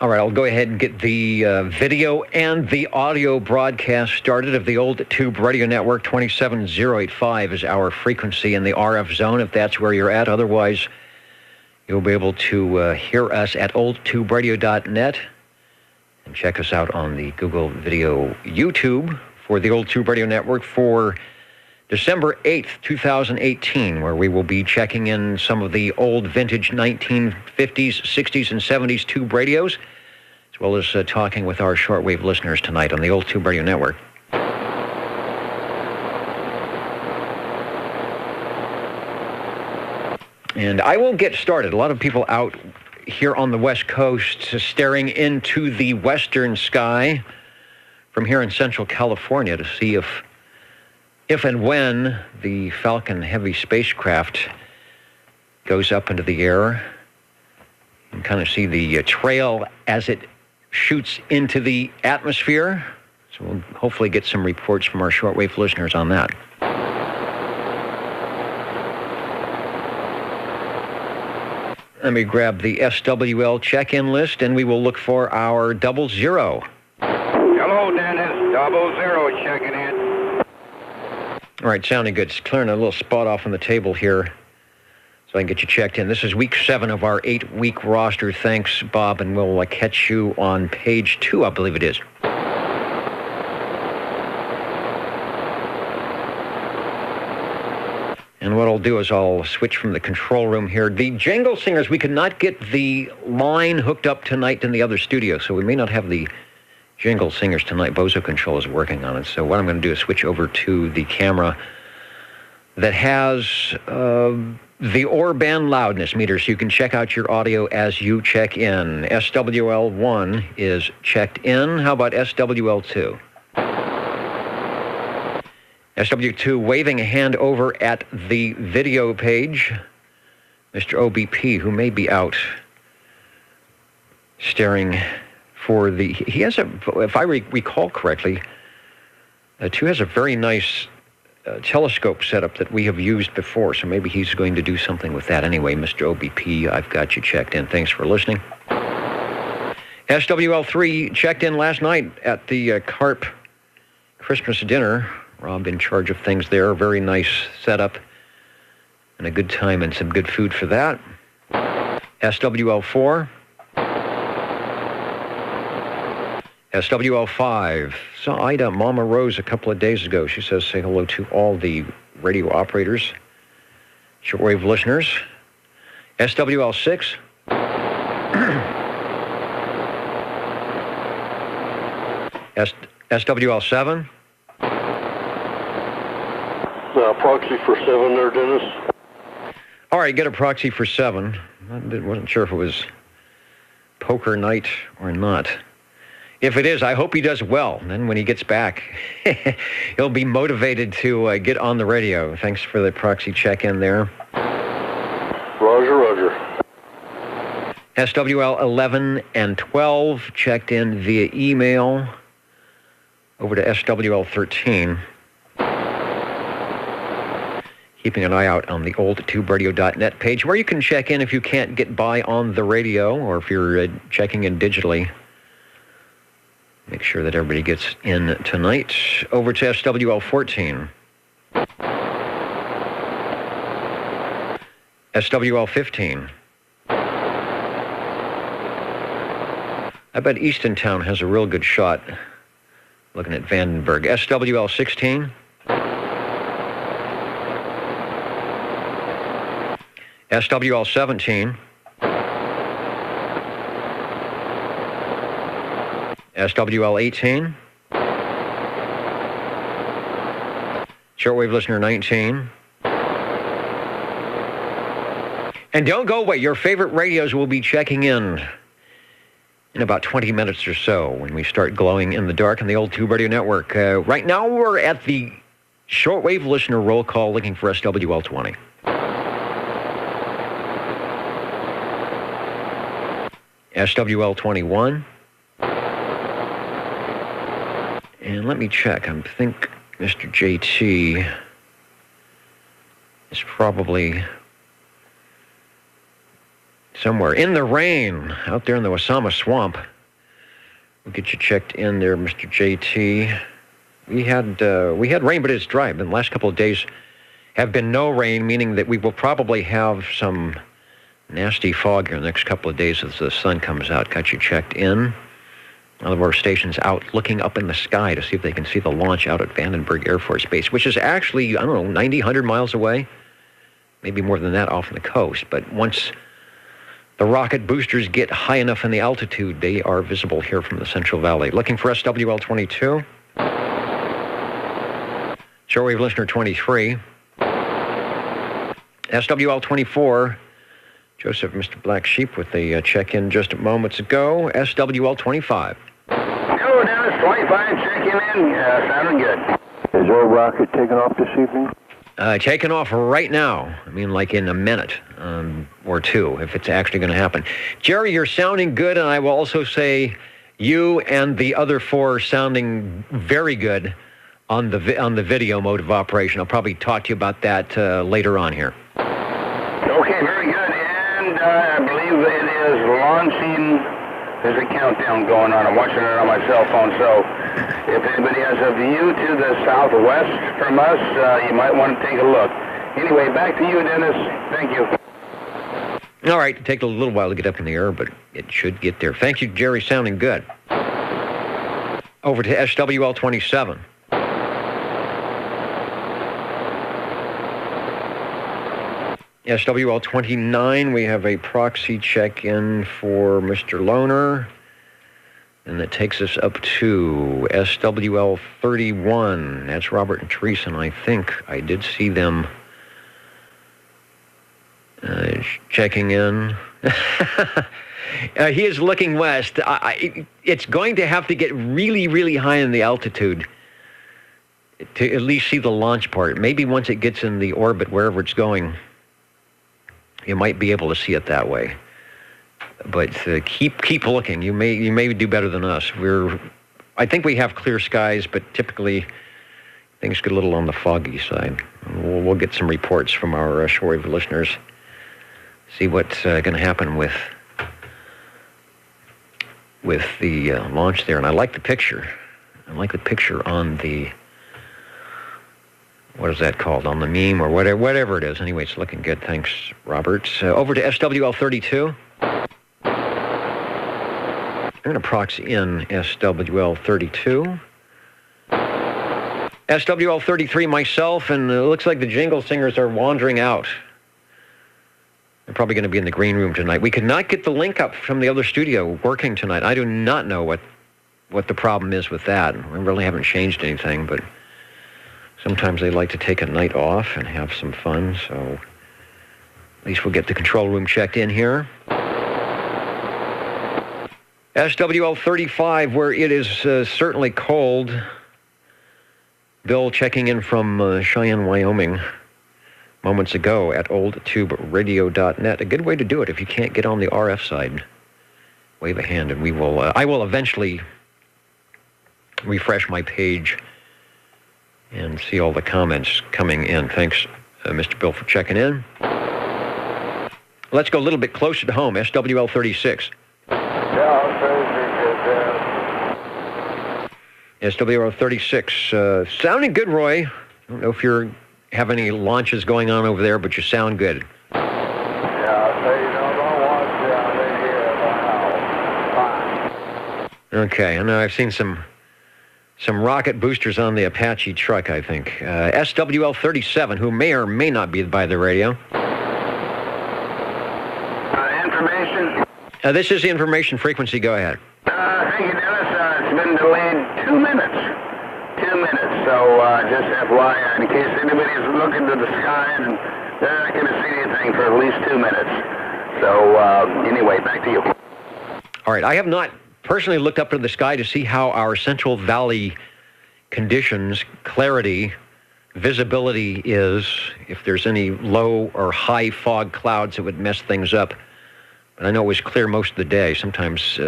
All right, I'll go ahead and get the video and the audio broadcast started of the old Tube Radio Network. 27085 is our frequency in the RF zone, if that's where you're at. Otherwise, you'll be able to hear us at oldtuberadio.net and check us out on the Google Video YouTube for the old Tube Radio Network for December 8th, 2018, where we will be checking in some of the old vintage 1950s, 60s, and 70s tube radios, as well as talking with our shortwave listeners tonight on the old Tube Radio Network. And I will get started. A lot of people out here on the West Coast staring into the western sky from here in Central California to see if and when the Falcon Heavy spacecraft goes up into the air. You can kind of see the trail as it shoots into the atmosphere. So we'll hopefully get some reports from our shortwave listeners on that. Let me grab the SWL check-in list, and we will look for our 00. Hello, Dennis. 00 checking in. All right, sounding good. It's clearing a little spot off on the table here so I can get you checked in. This is week 7 of our 8-week roster. Thanks, Bob, and we'll catch you on page 2, I believe it is. And what I'll do is I'll switch from the control room here. The Jangle Singers, we could not get the line hooked up tonight in the other studio, so we may not have the Jingle Singers tonight. Bozo Control is working on it. So what I'm going to do is switch over to the camera that has the Orban loudness meter, so you can check out your audio as you check in. SWL1 is checked in. How about SWL2? SW2 waving a hand over at the video page. Mr. OBP, who may be out staring for the... He has a, if I recall correctly, 2 has a very nice telescope setup that we have used before, so maybe he's going to do something with that anyway. Mr. OBP, I've got you checked in. Thanks for listening. SWL3 checked in last night at the CARP Christmas dinner. Rob in charge of things there. Very nice setup and a good time and some good food for that. SWL4. SWL5. Saw Ida Mama Rose a couple of days ago. She says say hello to all the radio operators, shortwave listeners. SWL6. SWL7. Proxy for 7 there, Dennis. All right, get a proxy for 7. I wasn't sure if it was poker night or not. If it is, I hope he does well. And then when he gets back, he'll be motivated to get on the radio. Thanks for the proxy check-in there. Roger, roger. SWL 11 and 12 checked in via email over to SWL 13. Keeping an eye out on the old tuberadio.net page, where you can check in if you can't get by on the radio or if you're checking in digitally. Make sure that everybody gets in tonight. Over to SWL 14. SWL 15. I bet Eastontown has a real good shot looking at Vandenberg. SWL 16. SWL 17. SWL 18. Shortwave listener 19. And don't go away. Your favorite radios will be checking in about 20 minutes or so when we start glowing in the dark on the old Tube Radio Network. Right now we're at the shortwave listener roll call looking for SWL 20. SWL 21. And let me check. I think Mr. JT is probably somewhere in the rain out there in the Wasama Swamp. We'll get you checked in there, Mr. JT. We had rain, but it's dry. The last couple of days have been no rain, meaning that we will probably have some nasty fog here in the next couple of days as the sun comes out. Got you checked in. All of our stations out looking up in the sky to see if they can see the launch out at Vandenberg Air Force Base, which is actually, 90, 100 miles away. Maybe more than that off the coast. But once the rocket boosters get high enough in the altitude, they are visible here from the Central Valley. Looking for SWL-22. Shortwave listener 23. SWL-24. Joseph, Mr. Black Sheep, with a check-in just moments ago. SWL-25. Hello, Dennis. 25 checking in. Sounding good. Is your rocket taking off this evening? Taking off right now. I mean, like in a minute or two, if it's actually going to happen. Jerry, you're sounding good, and I will also say you and the other four sounding very good on the video mode of operation. I'll probably talk to you about that later on here. Okay, very good. And I believe it is launching. There's a countdown going on. I'm watching it on my cell phone, so if anybody has a view to the southwest from us, you might want to take a look. Anyway, back to you, Dennis. Thank you. All right, it'll take a little while to get up in the air, but it should get there. Thank you, Jerry. Sounding good. Over to SWL-27. SWL-29, we have a proxy check-in for Mr. Loner, and that takes us up to SWL-31. That's Robert and Teresa, and I think I did see them checking in. He is looking west. It's going to have to get really, really high in the altitude to at least see the launch part. Maybe once it gets in the orbit, wherever it's going, you might be able to see it that way. But keep looking. You may do better than us. I think we have clear skies, but typically things get a little on the foggy side. We'll get some reports from our shortwave listeners. See what's going to happen with the launch there. And I like the picture. I like the picture on the, what is that called, on the meme or whatever it is. Anyway, it's looking good. Thanks, Robert. Over to SWL-32. I'm going to proxy in SWL-32. SWL-33 myself, and it looks like the Jingle Singers are wandering out. They're probably going to be in the green room tonight. We could not get the link up from the other studio working tonight. I do not know what the problem is with that. We really haven't changed anything, but sometimes they like to take a night off and have some fun, so at least we'll get the control room checked in here. SWL-35, where it is certainly cold. Bill checking in from Cheyenne, Wyoming, moments ago at oldtuberadio.net. A good way to do it if you can't get on the RF side. Wave a hand, and I will eventually refresh my page and see all the comments coming in. Thanks, Mr. Bill, for checking in. Let's go a little bit closer to home, SWL-36. SWL-36. Sounding good, Roy. I don't know if you have any launches going on over there, but you sound good. Okay, I know I've seen some rocket boosters on the Apache truck, I think. SWL-37, who may or may not be by the radio. Information? This is the information frequency. Go ahead. Thank you, Dennis. It's been delayed 2 minutes. 2 minutes. So just FYI, in case anybody's looking to the sky and they're not going to see anything for at least 2 minutes. So anyway, back to you. All right. I have not personally looked up to the sky to see how our Central Valley conditions, clarity, visibility is, if there's any low or high fog clouds that would mess things up. But I know it was clear most of the day. Sometimes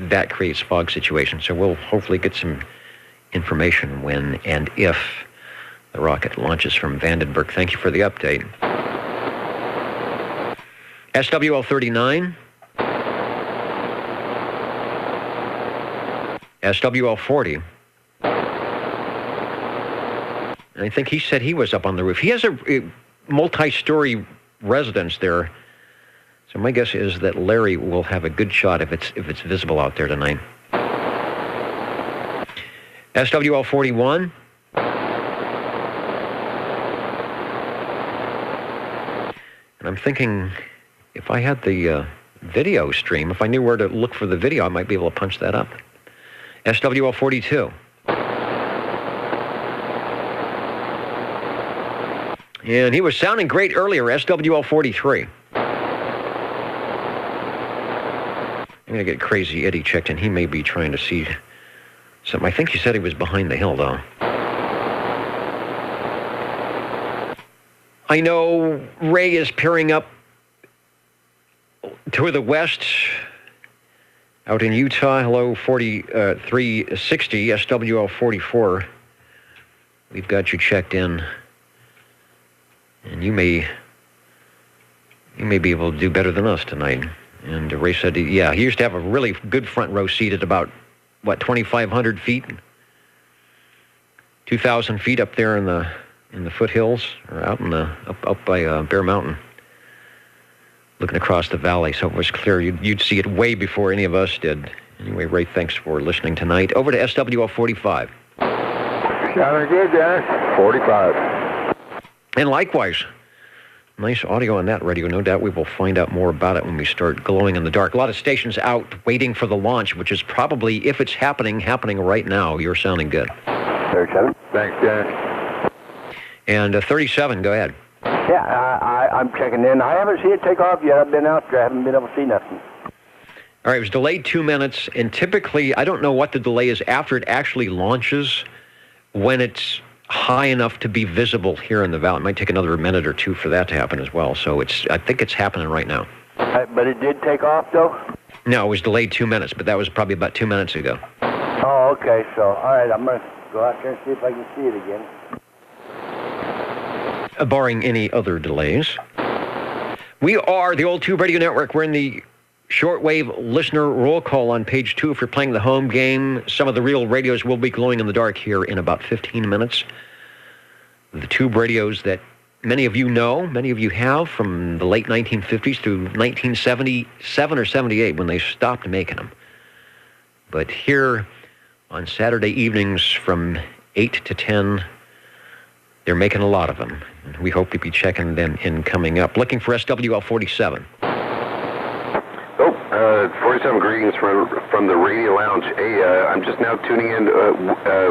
that creates fog situations. So we'll hopefully get some information when and if the rocket launches from Vandenberg. Thank you for the update. SWL 39. SWL 40. And I think he said he was up on the roof. He has a multi-story residence there. So my guess is that Larry will have a good shot if it's visible out there tonight. SWL 41. And I'm thinking, if I had the video stream, if I knew where to look for the video, I might be able to punch that up. SWL 42. And he was sounding great earlier, SWL 43. I'm going to get Crazy Eddie checked in. He may be trying to see something. I think he said he was behind the hill, though. I know Ray is peering up to the west out in Utah. Hello, 4360, SWL 44. We've got you checked in. And you may be able to do better than us tonight. And Ray said, yeah, he used to have a really good front row seat at about, 2,500 feet? 2,000 feet up there in the foothills, or out in up by Bear Mountain, looking across the valley, so it was clear. You'd see it way before any of us did. Anyway, Ray, thanks for listening tonight. Over to SWL 45. Sounding good, Dennis. 45. And likewise, nice audio on that radio. No doubt we will find out more about it when we start glowing in the dark. A lot of stations out waiting for the launch, which is probably, if it's happening right now. You're sounding good. 37. Thanks, Dennis. And 37, go ahead. Yeah, I'm checking in. I haven't seen it take off yet. I've been out there. I haven't been able to see nothing. All right, it was delayed 2 minutes, and typically, I don't know what the delay is after it actually launches, when it's high enough to be visible here in the valley. It might take another minute or two for that to happen as well. So I think it's happening right now. But it did take off, though? No, it was delayed 2 minutes, but that was probably about 2 minutes ago. Oh, okay. So, all right, I'm going to go out there and see if I can see it again. Barring any other delays. We are the Old Tube Radio Network. We're in the shortwave listener roll call on page 2. If you're playing the home game, some of the real radios will be glowing in the dark here in about 15 minutes. The tube radios that many of you know, many of you have from the late 1950s through 1977 or 78 when they stopped making them. But here on Saturday evenings from 8 to 10, they're making a lot of them. We hope to be checking them in coming up. Looking for SWL 47. 47, greetings from the Radio Lounge. Hey, I'm just now tuning in.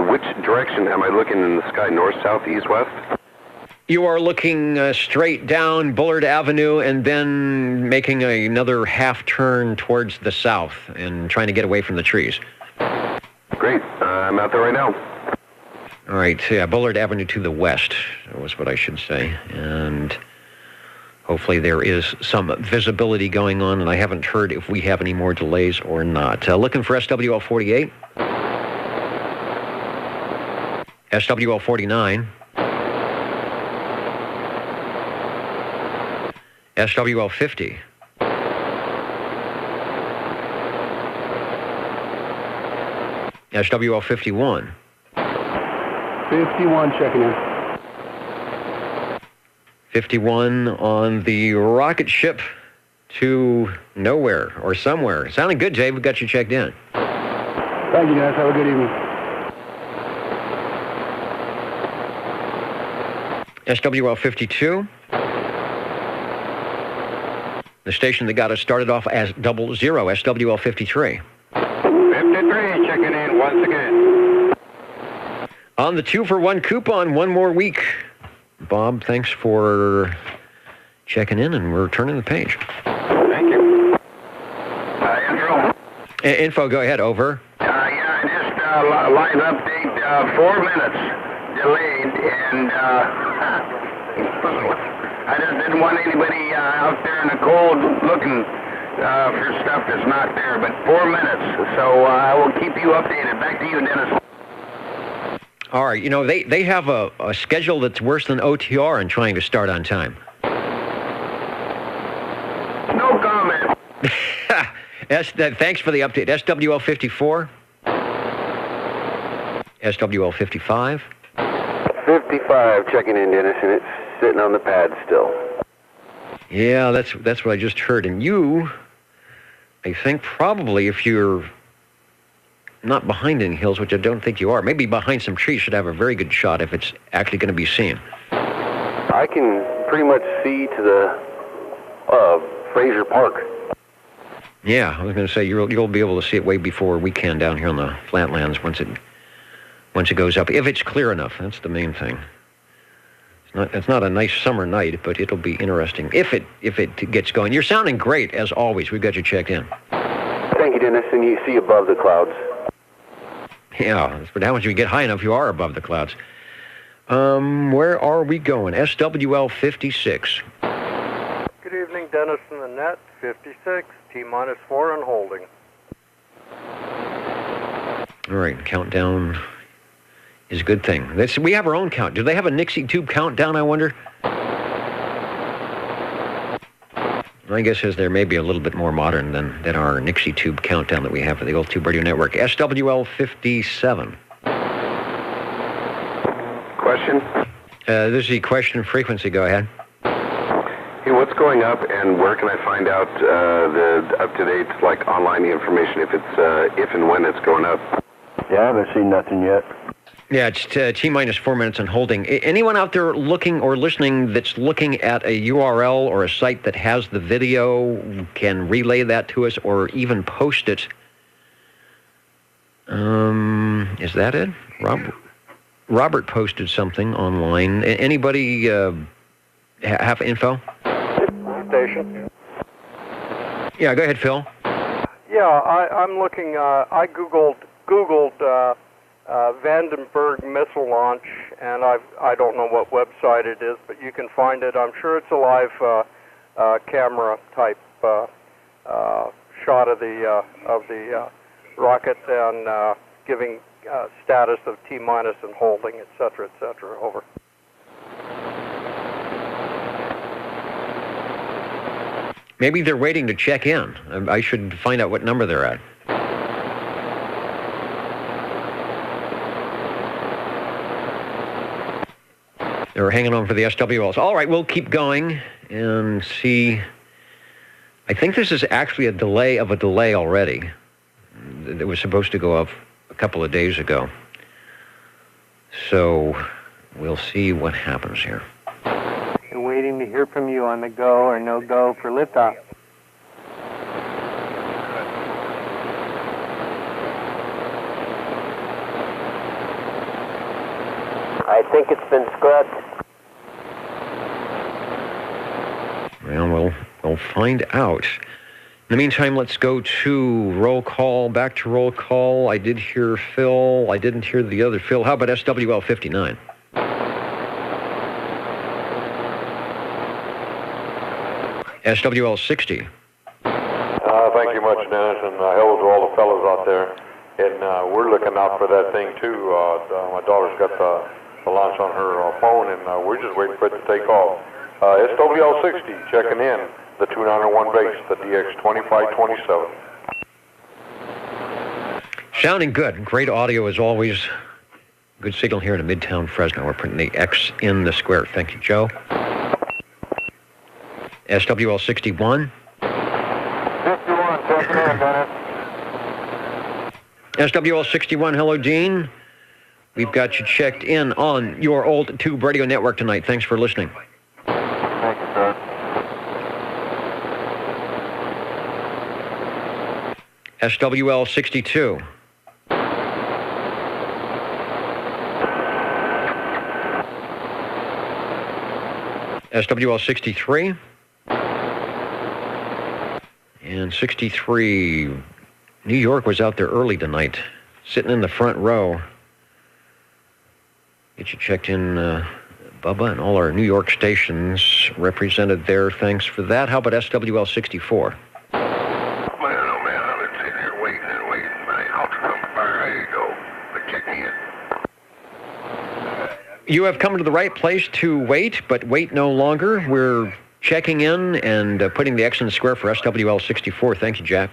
Which direction am I looking in the sky? North, south, east, west? You are looking straight down Bullard Avenue and then making another half turn towards the south and trying to get away from the trees. Great. I'm out there right now. All right. Yeah, Bullard Avenue to the west was what I should say. And hopefully there is some visibility going on, and I haven't heard if we have any more delays or not. Looking for SWL 48. SWL 49. SWL 50. SWL 51. 51 checking in. 51 on the rocket ship to nowhere or somewhere. Sounding good, Jay. We got you checked in. Thank you, guys. Have a good evening. SWL 52. The station that got us started off as 00, SWL 53. 53 checking in once again. On the 2-for-1 coupon, one more week. Bob, thanks for checking in, and we're turning the page. Thank you. Info? Info, go ahead, over. Yeah, just live update, 4 minutes delayed, and I just didn't want anybody out there in the cold looking for stuff that's not there, but 4 minutes, so I will keep you updated. Back to you, Dennis. All right, you know, they have a schedule that's worse than OTR in trying to start on time. Thanks for the update. SWL 54? SWL 55? 55, checking in, Dennis, and it's sitting on the pad still. Yeah, that's what I just heard. And you, I think probably if you're not behind any hills, which I don't think you are, maybe behind some trees, should have a very good shot if it's actually going to be seen. I can pretty much see to the Fraser Park. Yeah, I was going to say you'll be able to see it way before we can down here on the flatlands once it goes up. If it's clear enough, that's the main thing. It's not a nice summer night, but it'll be interesting if it gets going. You're sounding great as always. We've got you checked in. Thank you, Dennis. And you see above the clouds. Yeah, but how much you get high enough, you are above the clouds. Where are we going? SWL 56. Good evening, Dennis and the net. 56, T-4 and holding. All right, countdown is a good thing. We have our own count. Do they have a Nixie tube countdown, I wonder? My guess is there may be a little bit more modern than our Nixie tube countdown that we have for the old Tube Radio Network. SWL 57. Question? This is the question frequency. Go ahead. Hey, what's going up, and where can I find out the up-to-date, like, online information if and when it's going up? Yeah, I haven't seen nothing yet. Yeah, it's T-minus 4 minutes and holding. Anyone out there looking or listening that's looking at a URL or a site that has the video can relay that to us or even post it. Is that it? Robert posted something online. Anybody have info? Station. Yeah, go ahead, Phil. Yeah, I'm looking. I googled Vandenberg missile launch, and I don't know what website it is, but you can find it. I'm sure it's a live camera type shot of the rocket and giving status of T-minus and holding, etc., etc. Over. Maybe they're waiting to check in. I should find out what number they're at. They're hanging on for the SWLs. All right, we'll keep going and see. I think this is actually a delay of a delay already. It was supposed to go up a couple of days ago. So we'll see what happens here. Waiting to hear from you on the go or no go for liftoff. I think it's been scrapped. Well, we'll find out. In the meantime, let's go to roll call. Back to roll call. I did hear Phil. I didn't hear the other Phil. How about SWL 59? SWL 60. Thank you much, Dennis, and hello to all the fellows out there. And we're looking out for that thing, too. My daughter's got the launch on her phone, and we're just waiting for it to take off. SWL 60, checking in, the 291 base, the DX 2527. Sounding good. Great audio as always. Good signal here in Midtown Fresno. We're putting the X in the square. Thank you, Joe. SWL 61. 51, checking in, Dennis. SWL 61, hello, Dean. We've got you checked in on your old Tube Radio Network tonight. Thanks for listening. Thank you, sir. SWL 62. SWL 63. And 63, New York was out there early tonight, sitting in the front row. Get you checked in, Bubba, and all our New York stations represented there. Thanks for that. How about SWL 64? Man, oh man, I've been sitting here waiting and waiting. My house is on fire. There you go. But check me in. You have come to the right place to wait, but wait no longer. We're checking in and putting the X in the square for SWL 64. Thank you, Jack.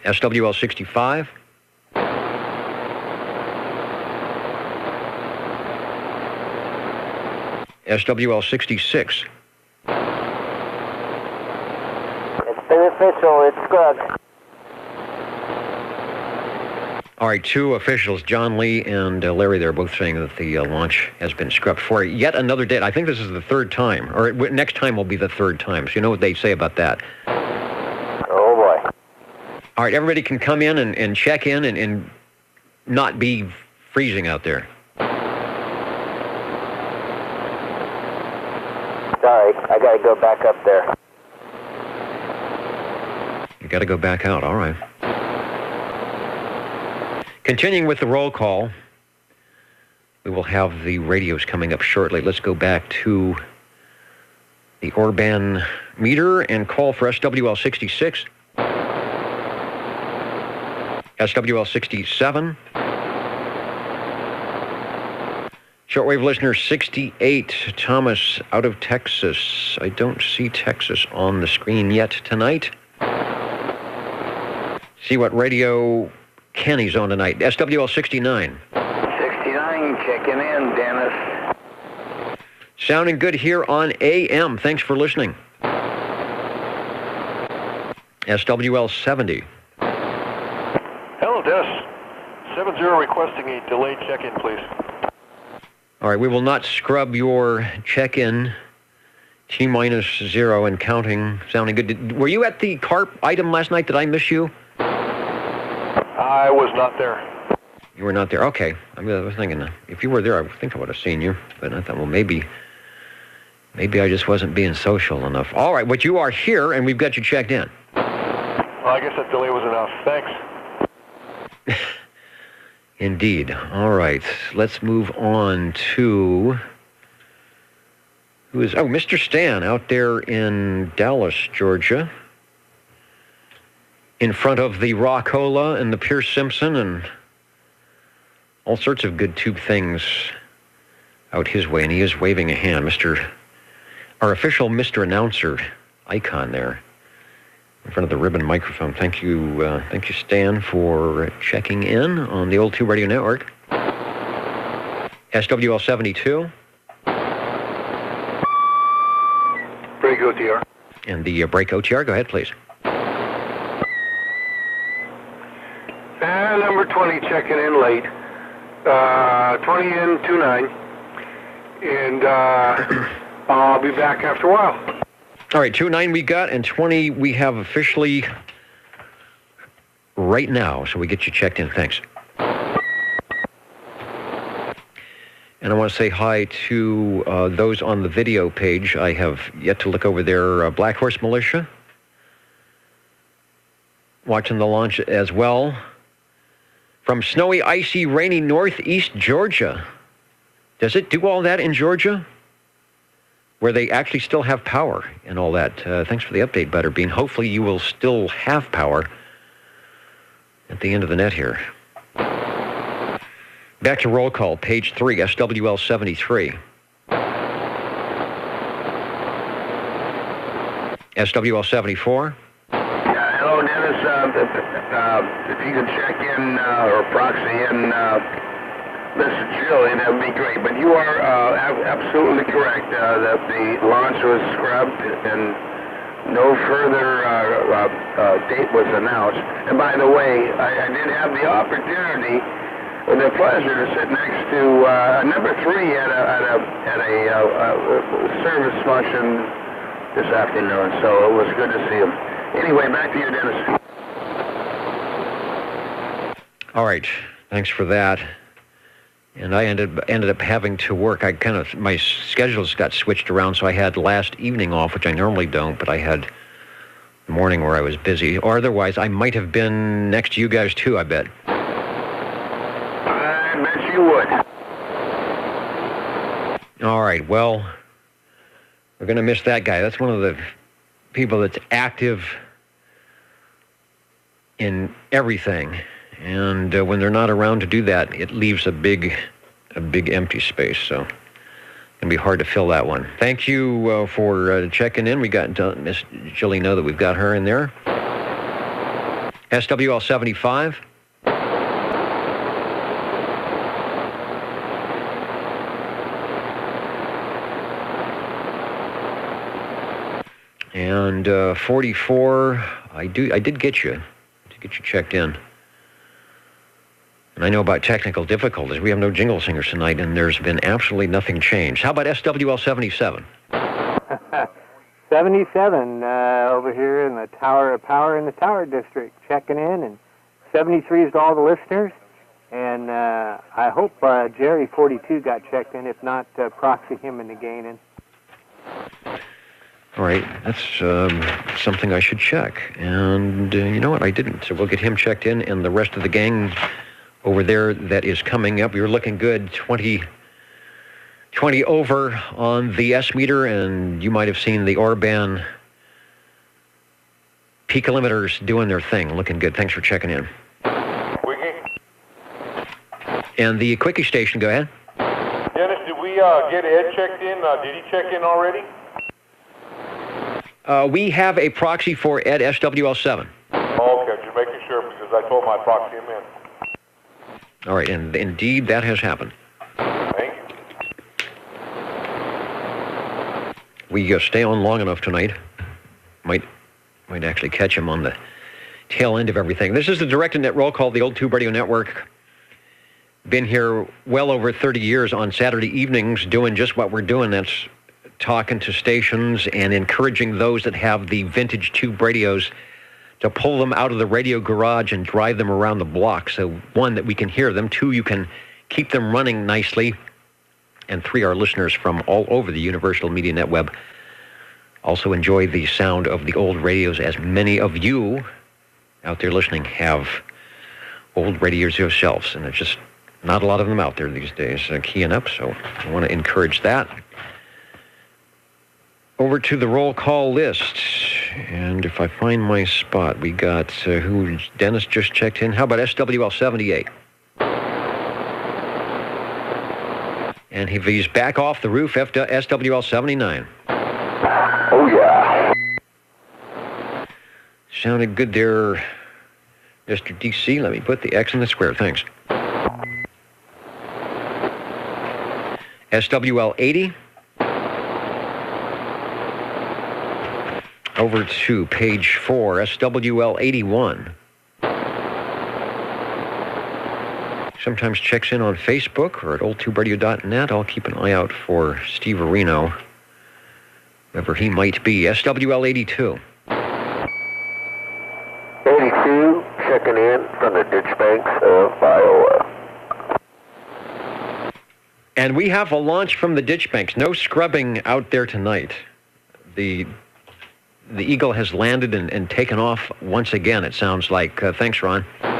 SWL 65. SWL 66. It's been official. It's scrubbed. All right, two officials, John Lee and Larry, they're both saying that the launch has been scrubbed for yet another date. I think this is the third time, or next time will be the third time. So you know what they say about that. Oh, boy. All right, everybody can come in and check in and not be freezing out there. Sorry, I got to go back up there. You got to go back out, all right. Continuing with the roll call, we will have the radios coming up shortly. Let's go back to the Orban meter and call for SWL 66, SWL 67, shortwave listener 68, Thomas out of Texas. I don't see Texas on the screen yet tonight. See what radio Kenny's on tonight. SWL 69. 69, checking in, Dennis. Sounding good here on AM. Thanks for listening. SWL 70. Hello, Dennis. 70 requesting a delayed check-in, please. All right, we will not scrub your check-in. T-0 and counting. Sounding good. Were you at the CARP item last night? Did I miss you? I was not there. You were not there. Okay. I was thinking, if you were there, I think I would have seen you. But I thought, well, maybe I just wasn't being social enough. All right, but you are here, and we've got you checked in. Well, I guess that delay was enough. Thanks. Indeed. All right. Let's move on to... Mr. Stan out there in Dallas, Georgia. In front of the Rockola and the Pierce Simpson and all sorts of good tube things out his way. And he is waving a hand. Our official Mr. Announcer icon there in front of the ribbon microphone. Thank you, Stan, for checking in on the old Tube Radio Network. SWL 72. Break OTR. And the break OTR. Go ahead, please. Number 20 checking in late. 20 in, 29. And I'll be back after a while. All right, 29 we got, and 20 we have officially right now. So we get you checked in. Thanks. And I want to say hi to those on the video page. I have yet to look over their Black Horse Militia. Watching the launch as well. From snowy, icy, rainy northeast Georgia. Does it do all that in Georgia? Where they actually still have power and all that. Thanks for the update, Butterbean. Hopefully you will still have power at the end of the net here. Back to roll call, page 3, SWL 73. SWL 74. Hello, Dennis. If you could check in or proxy in Mr. Chili, that would be great. But you are absolutely correct that the launch was scrubbed and no further date was announced. And by the way, I did have the opportunity, the pleasure to sit next to number 3 at a service function this afternoon. So it was good to see him. Anyway, back to you, Dennis. All right, thanks for that. And I ended up having to work. My schedules got switched around, so I had last evening off, which I normally don't, but I had the morning where I was busy. Or otherwise, I might have been next to you guys too, I bet. I bet you would. All right, well, we're going to miss that guy. That's one of the people that's active in everything. And when they're not around to do that, it leaves a big empty space. So Going to be hard to fill that one. Thank you for checking in. We got Miss Julie know that we've got her in there. SWL 75. And 44. I did get you. Checked in. And I know about technical difficulties. We have no jingle singers tonight, and there's been absolutely nothing changed. How about SWL 77? 77 over here in the Tower of Power in the Tower District, checking in, and 73 is to all the listeners. And I hope Jerry 42 got checked in. If not, proxy him into gaining. All right, that's something I should check. And you know what? I didn't. So we'll get him checked in, and the rest of the gang over there that is coming up. You're looking good, 20 over on the S meter, and you might have seen the Orban peak limiters doing their thing. Looking good. Thanks for checking in. Quickie? And the Quickie station, go ahead. Dennis, did we get Ed checked in? Did he check in already? We have a proxy for Ed, SWL7. Oh, okay, just making sure because I told him I'd proxy him in. All right, and indeed that has happened. Thank you. We stay on long enough tonight. Might actually catch him on the tail end of everything. This is the Direct Net Roll Call, the Old Tube Radio Network. Been here well over 30 years on Saturday evenings doing just what we're doing. That's talking to stations and encouraging those that have the vintage tube radios to pull them out of the radio garage and drive them around the block. So one, that we can hear them. Two, you can keep them running nicely. And three, our listeners from all over the Universal Media Netweb also enjoy the sound of the old radios, as many of you out there listening have old radios yourselves. And there's just not a lot of them out there these days keying up. So I want to encourage that. Over to the roll call list. And if I find my spot, we got who Dennis just checked in. How about SWL 78? And if he's back off the roof, SWL 79. Oh, yeah. Sounded good there, Mr. DC. Let me put the X in the square. Thanks. SWL 80. Over to page 4, SWL 81. Sometimes checks in on Facebook or at oldtuberadio.net. I'll keep an eye out for Steve Areno, whoever he might be. SWL 82. 82, checking in from the ditch banks of Iowa. And we have a launch from the ditch banks. No scrubbing out there tonight. The Eagle has landed and taken off once again, it sounds like. Thanks, Ron. All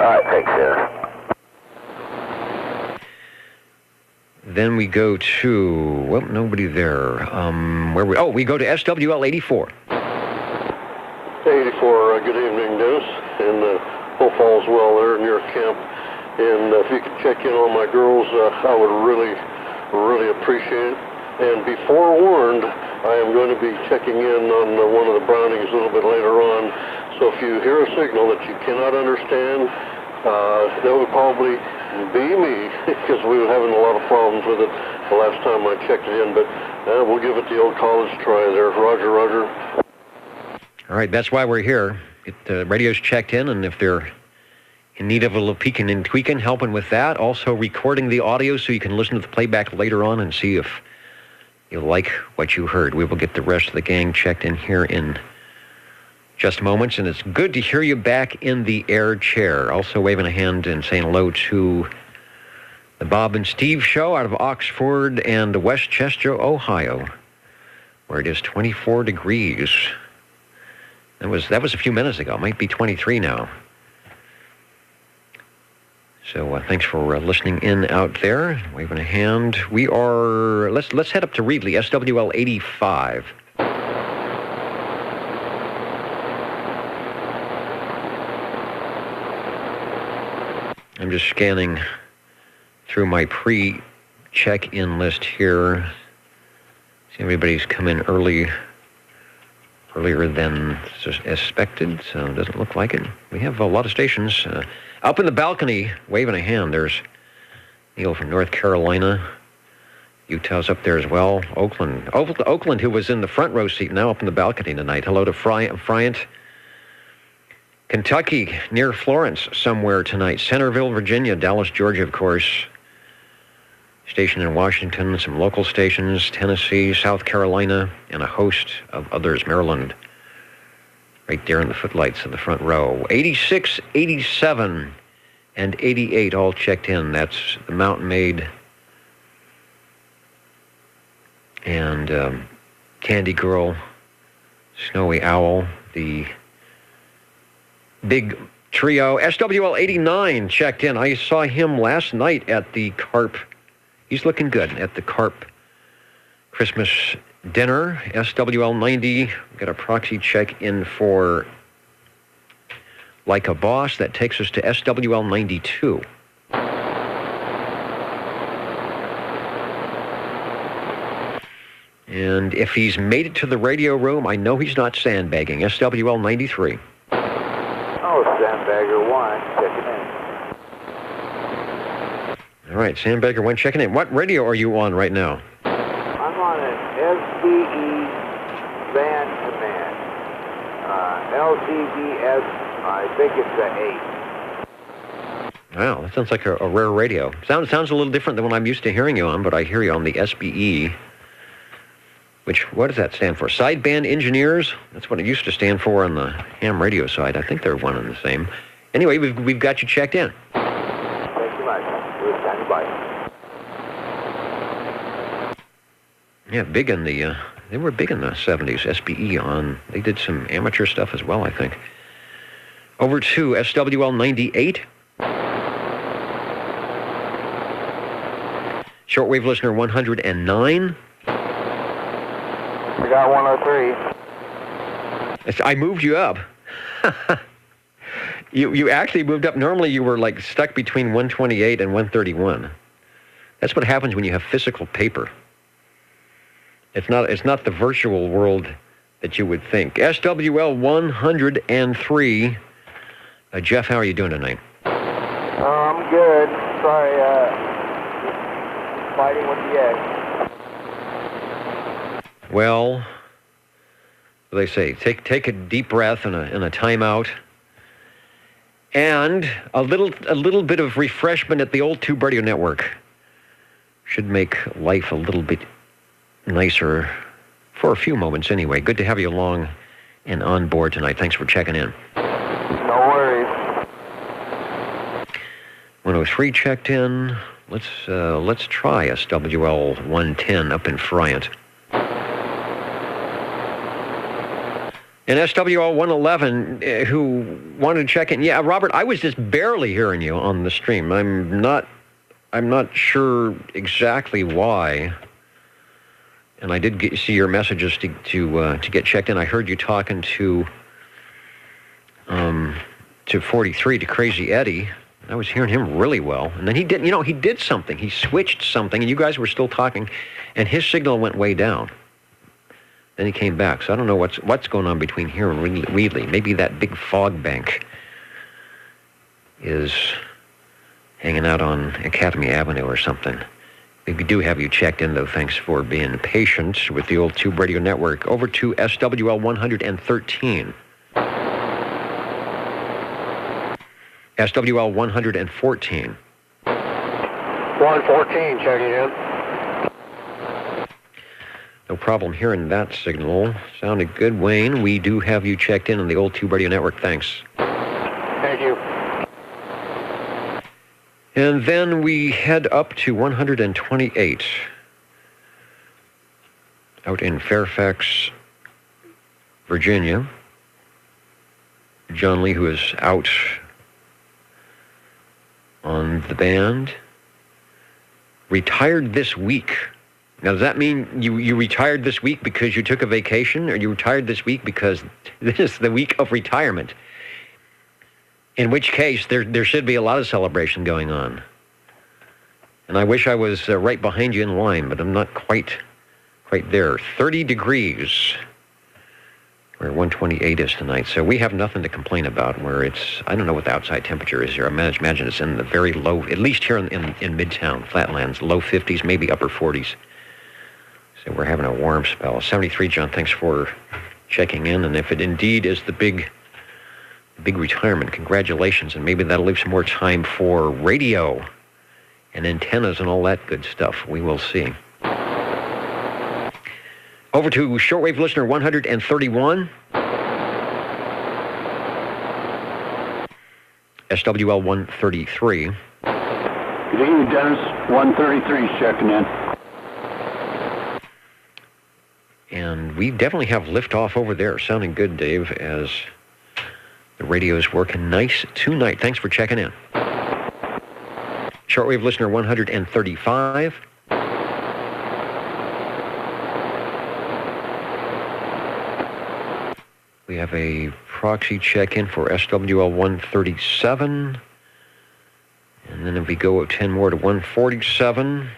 right, thanks, sir. Then we go to, well, nobody there. We go to SWL 84. 84, good evening, Dennis, and hope all's well there in your camp. And if you could check in on my girls, I would really, really appreciate it. And be forewarned, I am going to be checking in on one of the Brownings a little bit later on. So if you hear a signal that you cannot understand, that would probably be me, because we were having a lot of problems with it the last time I checked it in. But we'll give it the old college try there. Roger, roger. All right, that's why we're here. The radio's checked in, and if they're in need of a little peeking and tweaking, helping with that. Also recording the audio so you can listen to the playback later on and see if you like what you heard. We will get the rest of the gang checked in here in just moments, and it's good to hear you back in the air chair. Also waving a hand and saying hello to the Bob and Steve show out of Oxford and Westchester, Ohio, where it is 24 degrees. That was a few minutes ago. It might be 23 now. So thanks for listening in out there. Waving a hand. We are, let's head up to Reedley, SWL 85. I'm just scanning through my check-in list here. See, everybody's come in earlier than expected, so it doesn't look like it. We have a lot of stations. Up in the balcony, waving a hand, there's Neil from North Carolina. Utah's up there as well. Oakland, who was in the front row seat, now up in the balcony tonight. Hello to Friant. Kentucky, near Florence, somewhere tonight. Centerville, Virginia, Dallas, Georgia, of course. Station in Washington, some local stations, Tennessee, South Carolina, and a host of others, Maryland. Right there in the footlights of the front row. 86, 87, and 88 all checked in. That's the Mountain Maid and Candy Girl, Snowy Owl, the big trio. SWL 89 checked in. I saw him last night at the Carp. He's looking good at the Carp Christmas dinner. SWL 90 got a proxy check in for Like a Boss. That takes us to SWL 92. And if he's made it to the radio room, I know he's not sandbagging. SWL 93. Oh, Sandbagger 1, checking in. All right, Sandbagger 1 checking in. What radio are you on right now? I'm on an SBE band command. LCBS, I think it's an 8. Wow, that sounds like a rare radio. Sounds a little different than what I'm used to hearing you on, but I hear you on the SBE. What does that stand for? Sideband Engineers? That's what it used to stand for on the ham radio side. I think they're one and the same. Anyway, we've got you checked in. Thank you much. We're standing by. Yeah, they were big in the 70s, SBE on. They did some amateur stuff as well, I think. Over to SWL 98. Shortwave listener 109. We got 103. I moved you up. You actually moved up. Normally you were like stuck between 128 and 131. That's what happens when you have physical paper. It's not the virtual world that you would think. SWL 103. Jeff, how are you doing tonight? I'm good. Sorry, fighting with the egg. Well, they say take a deep breath and a timeout, and a little bit of refreshment at the old Tube Radio Network should make life a little bit nicer for a few moments anyway. Good to have you along and on board tonight. Thanks for checking in. No worries. 103 checked in. Let's try SWL 110 up in Friant. And SWL 111, who wanted to check in. Yeah, Robert, I was just barely hearing you on the stream. I'm not sure exactly why. And I did see your messages to get checked in. I heard you talking to 43, to Crazy Eddie. I was hearing him really well. And then he did something. He switched something, and you guys were still talking, and his signal went way down. Then he came back. So I don't know what's going on between here and Wheatley. Maybe that big fog bank is hanging out on Academy Avenue or something. We do have you checked in, though. Thanks for being patient with the old Tube Radio Network. Over to SWL 113. SWL 114. 114, checking in. No problem hearing that signal. Sounded good, Wayne. We do have you checked in on the old Tube Radio Network. Thanks. Thank you. And then we head up to 128 out in Fairfax, Virginia. John Lee, who is out on the band, retired this week. Now, does that mean you retired this week because you took a vacation, or you retired this week because this is the week of retirement? In which case, there should be a lot of celebration going on. And I wish I was right behind you in line, but I'm not quite there. 30 degrees where 128 is tonight. So we have nothing to complain about where it's, I don't know what the outside temperature is here. I imagine it's in the very low, at least here in Midtown, Flatlands, low 50s, maybe upper 40s. So we're having a warm spell. 73, John, thanks for checking in. And if it indeed is the big retirement, congratulations. And maybe that'll leave some more time for radio and antennas and all that good stuff. We will see. Over to shortwave listener 131. SWL 133. Good evening, Dennis. 133 checking in. And we definitely have liftoff over there. Sounding good, Dave, as the radio is working nice tonight. Thanks for checking in. Shortwave listener 135. We have a proxy check-in for SWL 137. And then if we go 10 more to 147,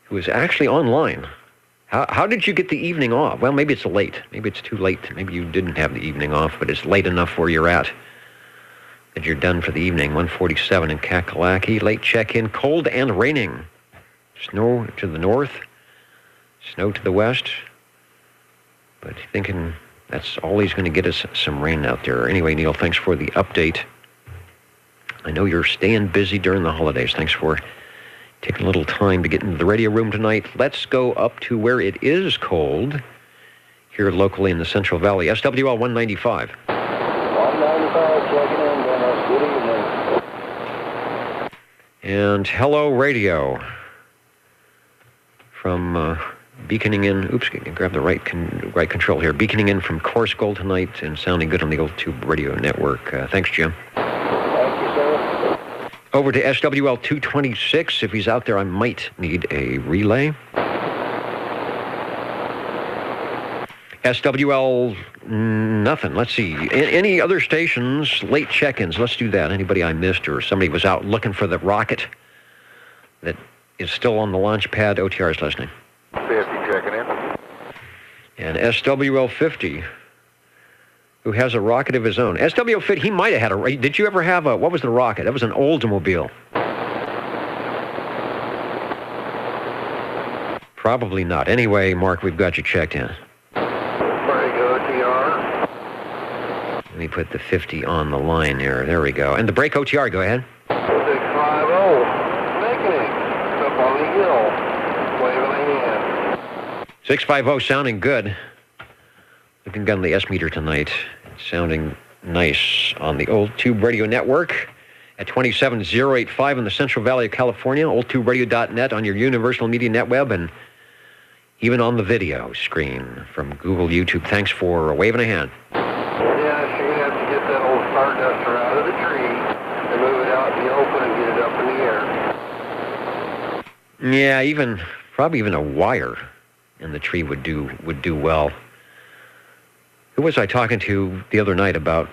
who is actually online. How did you get the evening off? Well, maybe it's late. Maybe it's too late. Maybe you didn't have the evening off, but it's late enough where you're at that you're done for the evening. 147 in Kakalaki. Late check-in. Cold and raining. Snow to the north. Snow to the west. But thinking that's always going to get us some rain out there. Anyway, Neil, thanks for the update. I know you're staying busy during the holidays. Thanks for taking a little time to get into the radio room tonight. Let's go up to where it is cold here locally in the Central Valley. SWL 195. 195 checking in, Dennis. Good evening. And hello, radio. From beaconing in, oops, grab the right control here. Beaconing in from Coarse Gold tonight and sounding good on the old Tube Radio Network. Thanks, Jim. Thank you, sir. Over to SWL 226. If he's out there, I might need a relay. SWL, nothing. Let's see. Any other stations, late check-ins? Let's do that. Anybody I missed or somebody was out looking for the rocket that is still on the launch pad? OTR is listening. 50 checking in. And SWL 50, who has a rocket of his own. SWL 50, he might have had a... Did you ever have a... What was the rocket? That was an Oldsmobile. Probably not. Anyway, Mark, we've got you checked in. Very good, TR. Let me put the 50 on the line here. There we go. And the break OTR, go ahead. 650, making it. Up on the hill, waving a hand. 650 sounding good. Looking good on the S meter tonight. Sounding nice on the Old Tube Radio Network at 27085 in the Central Valley of California. oldtuberadio.net on your Universal Media Netweb and even on the video screen from Google, YouTube. Thanks for waving a hand. Yeah, you're going to have to get that old starduster out of the tree and move it out in the open and get it up in the air. Yeah, probably even a wire in the tree would do well. Who was I talking to the other night about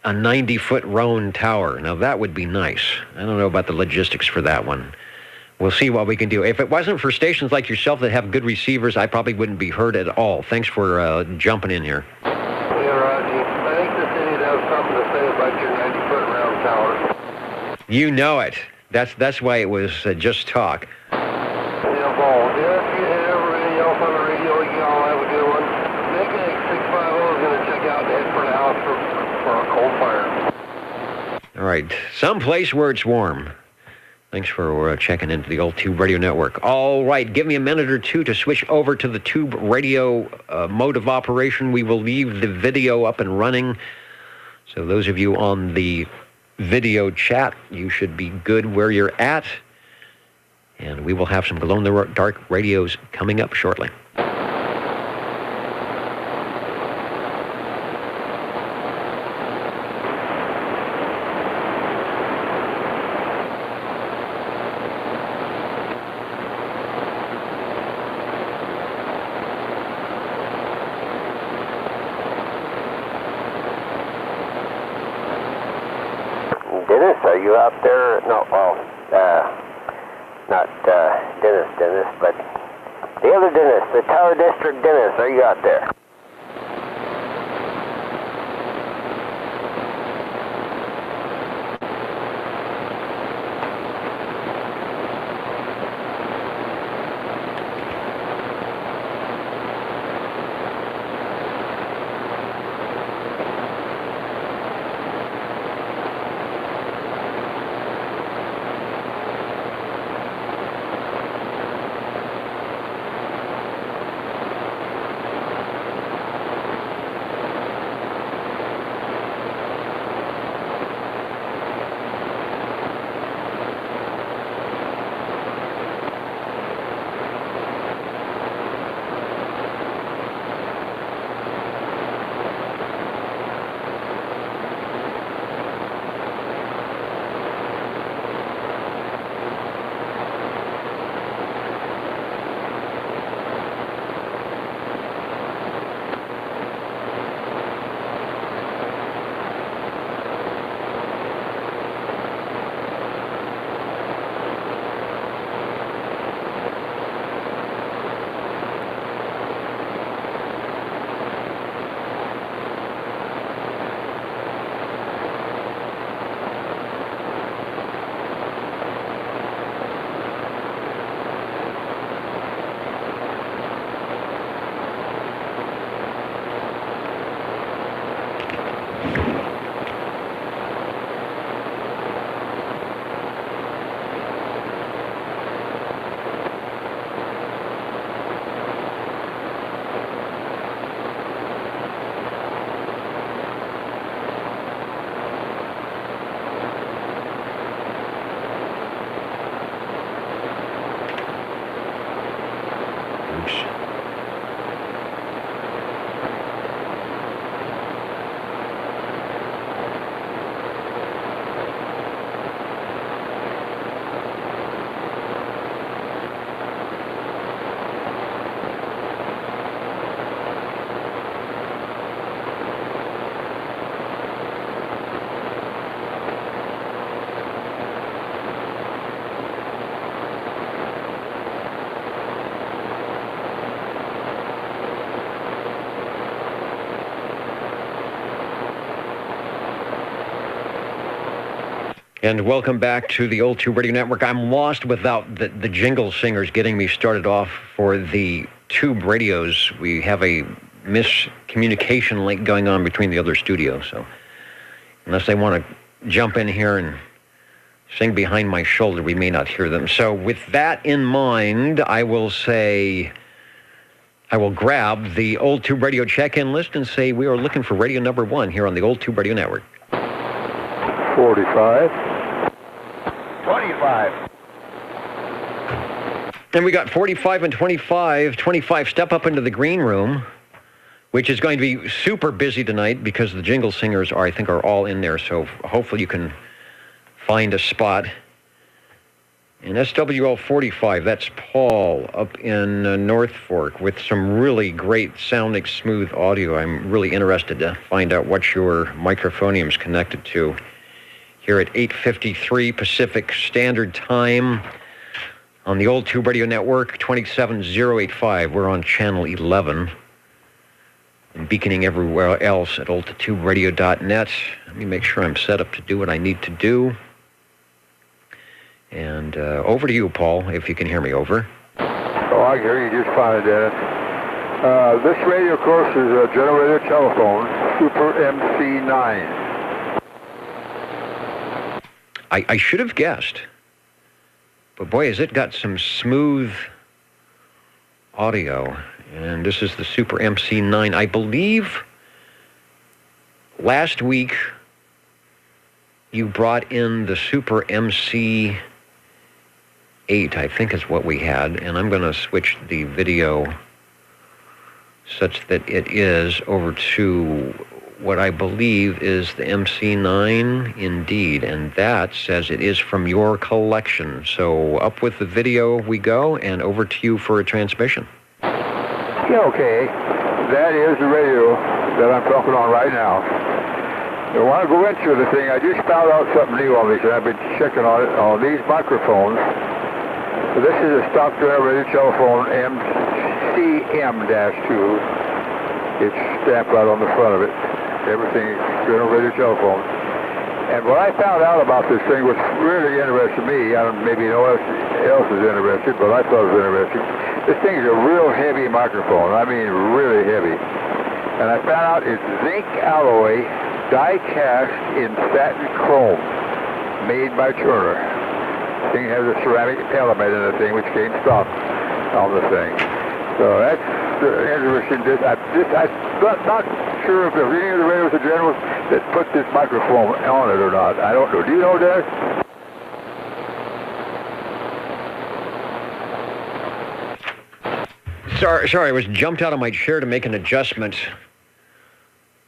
a 90-foot Roan tower? Now, that would be nice. I don't know about the logistics for that one. We'll see what we can do. If it wasn't for stations like yourself that have good receivers, I probably wouldn't be heard at all. Thanks for jumping in here. Yeah, Roger. I think the city would have something to say about your 90-foot round tower. You know it. That's why it was just talk. Yeah, ball. Yeah, if you have everybody else on the radio, you all have a good one. Nick 650 is going to check out and head for the house for a cold fire. All right. Someplace where it's warm. Thanks for checking into the old Tube Radio Network. All right, give me a minute or two to switch over to the Tube Radio mode of operation. We will leave the video up and running. So those of you on the video chat, you should be good where you're at. And we will have some glow-in-the-dark radios coming up shortly. Dennis, are you out there? No, Dennis, but the other Dennis, the Tower District Dennis, are you out there? And welcome back to the Old Tube Radio Network. I'm lost without the jingle singers getting me started off for the Tube radios. We have a miscommunication link going on between the other studios, so unless they want to jump in here and sing behind my shoulder, we may not hear them. So with that in mind, I will grab the Old Tube Radio check-in list and say we are looking for radio number 1 here on the Old Tube Radio Network. 45. 25. And we got 45 and 25. 25 step up into the green room, which is going to be super busy tonight because the jingle singers I think are all in there. So hopefully you can find a spot. And SWL 45, that's Paul up in North Fork with some really great sounding smooth audio. I'm really interested to find out what your microphonium's connected to. Here at 8:53 Pacific Standard Time on the Old Tube Radio Network, 27085. We're on channel 11. And beaconing everywhere else at oldtuberadio.net. Let me make sure I'm set up to do what I need to do. And over to you, Paul, if you can hear me. Over. Oh, I can hear you just fine, Dennis. This radio, of course, is a generator telephone, Super MC9. I should have guessed. But boy, has it got some smooth audio. And this is the Super MC9. I believe last week you brought in the Super MC8, I think is what we had. And I'm going to switch the video such that it is over to what I believe is the MC9 indeed, and that says it is from your collection. So up with the video we go, and over to you for a transmission. Yeah, okay. That is the radio that I'm talking on right now. I want to go into the thing. I just found out something new on this, and I've been checking on it. On these microphones, This is a stock General Radio telephone MCM-2. It's stamped right on the front of it. Everything is General Radio telephone. And what I found out about this thing was really interested me. I don't, maybe no one else is interested, but I thought it was interesting. This thing is a real heavy microphone. I mean, really heavy. And I found out it's zinc alloy, die cast in satin chrome, made by Turner. The thing has a ceramic element in the thing, which came stock on the thing. So that's interesting. I'm not sure if there's any of the radios in general that put this microphone on it or not. I don't know. Do you know, Dennis? Sorry, I was jumped out of my chair to make an adjustment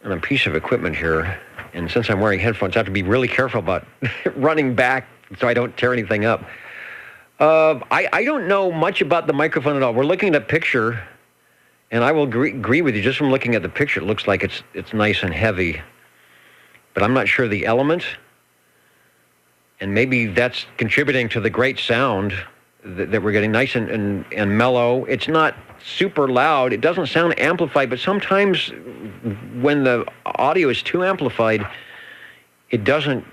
on a piece of equipment here. And since I'm wearing headphones, I have to be really careful about running back so I don't tear anything up. I don't know much about the microphone at all. We're looking at a picture, and I will agree with you. Just from looking at the picture, it looks like it's nice and heavy. But I'm not sure the element, and maybe that's contributing to the great sound that we're getting, nice and mellow. It's not super loud. It doesn't sound amplified, but sometimes when the audio is too amplified, it doesn't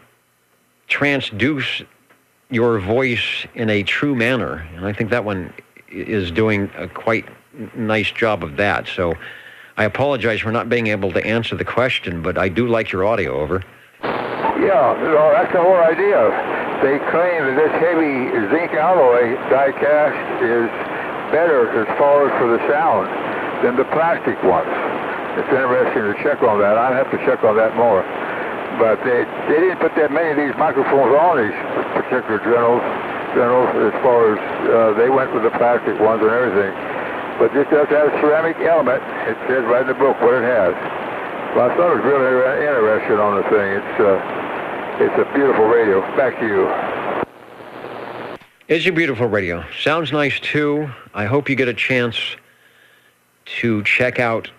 transduce your voice in a true manner. And I think that one is doing a quite nice job of that. So I apologize for not being able to answer the question, but I do like your audio, over. Yeah, no, that's the whole idea. They claim that this heavy zinc alloy die cast is better as far as for the sound than the plastic ones. It's interesting to check on that. I'd have to check on that more. But they didn't put that many of these microphones on these particular journals as far as they went with the plastic ones and everything. But this does have a ceramic element. It says right in the book what it has. Well, I thought it was really interesting on the thing. It's a beautiful radio. Back to you. It's a beautiful radio. Sounds nice, too. I hope you get a chance to check out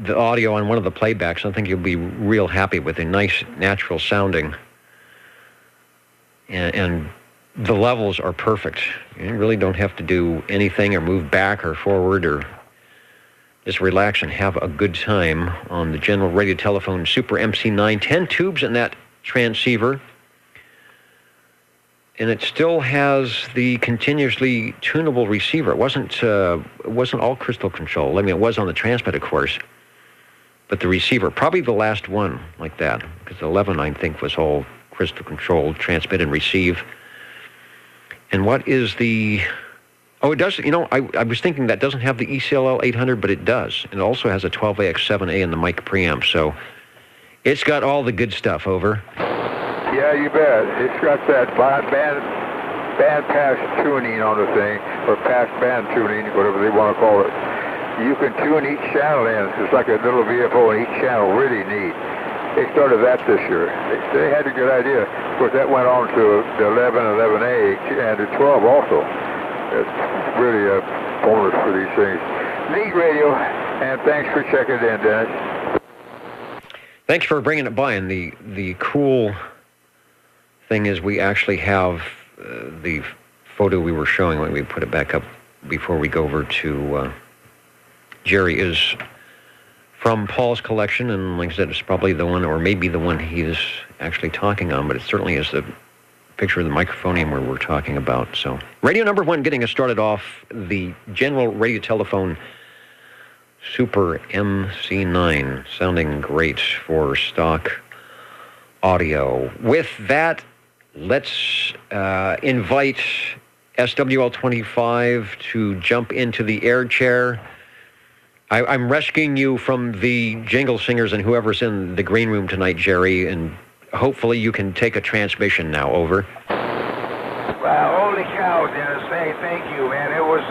the audio on one of the playbacks. I think you'll be real happy with it. Nice, natural sounding. And the levels are perfect. You really don't have to do anything or move back or forward or just relax and have a good time on the General Radio Telephone Super MC9. 10 tubes in that transceiver. And it still has the continuously tunable receiver. It wasn't all crystal control. I mean, it was on the transmit, of course. But the receiver, probably the last one like that, because 11, I think, was all crystal controlled, transmit and receive. And what is the... Oh, it does. You know, I was thinking that doesn't have the ECLL 800, but it does. And it also has a 12AX7A in the mic preamp. So it's got all the good stuff, over. Yeah, you bet. It's got that band pass tuning on the thing, or pass band tuning, whatever they want to call it. You can tune each channel in. It's like a little VFO in each channel. Really neat. They started that this year. They had a good idea. Of course, that went on to the 11, 11A, and the 12 also. It's really a bonus for these things. Neat radio, and thanks for checking it in, Dennis. Thanks for bringing it by. And the cool thing is we actually have the photo we were showing when we put it back up before we go over to Jerry is from Paul's collection, and like I said, it's probably the one, or maybe the one he is actually talking on, but it certainly is the picture of the microphonium where we're talking about. So, radio number one, getting us started off, the General Radio Telephone Super MC9, sounding great for stock audio. With that, let's invite SWL25 to jump into the air chair. I'm rescuing you from the jingle singers and whoever's in the green room tonight, Jerry, and hopefully you can take a transmission now, over. Well, holy cow, Dennis. Hey, thank you, man. It was,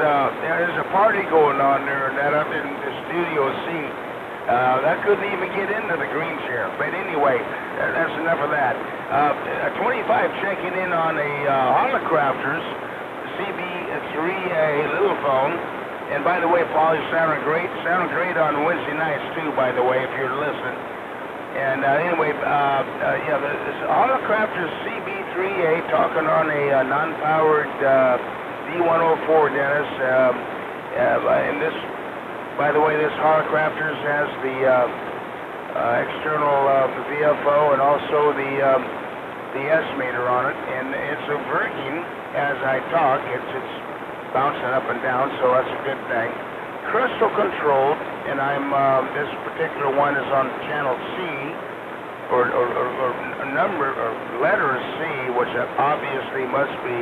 there's a party going on there, that up in the Studio C. I couldn't even get into the green chair. But anyway, that's enough of that. 25 checking in on a Holocrafters CB3A little phone. And by the way, Paul, you sounded great. Sounded great on Wednesday nights, too, by the way, if you're listening. And anyway, yeah, this Holocrafters CB3A talking on a non-powered D104, Dennis. And this, by the way, this Holocrafters has the external VFO and also the S-meter on it, and it's working as I talk. It's bouncing up and down, so that's a good thing. Crystal controlled, and I'm this particular one is on channel C, or number or letter C, which obviously must be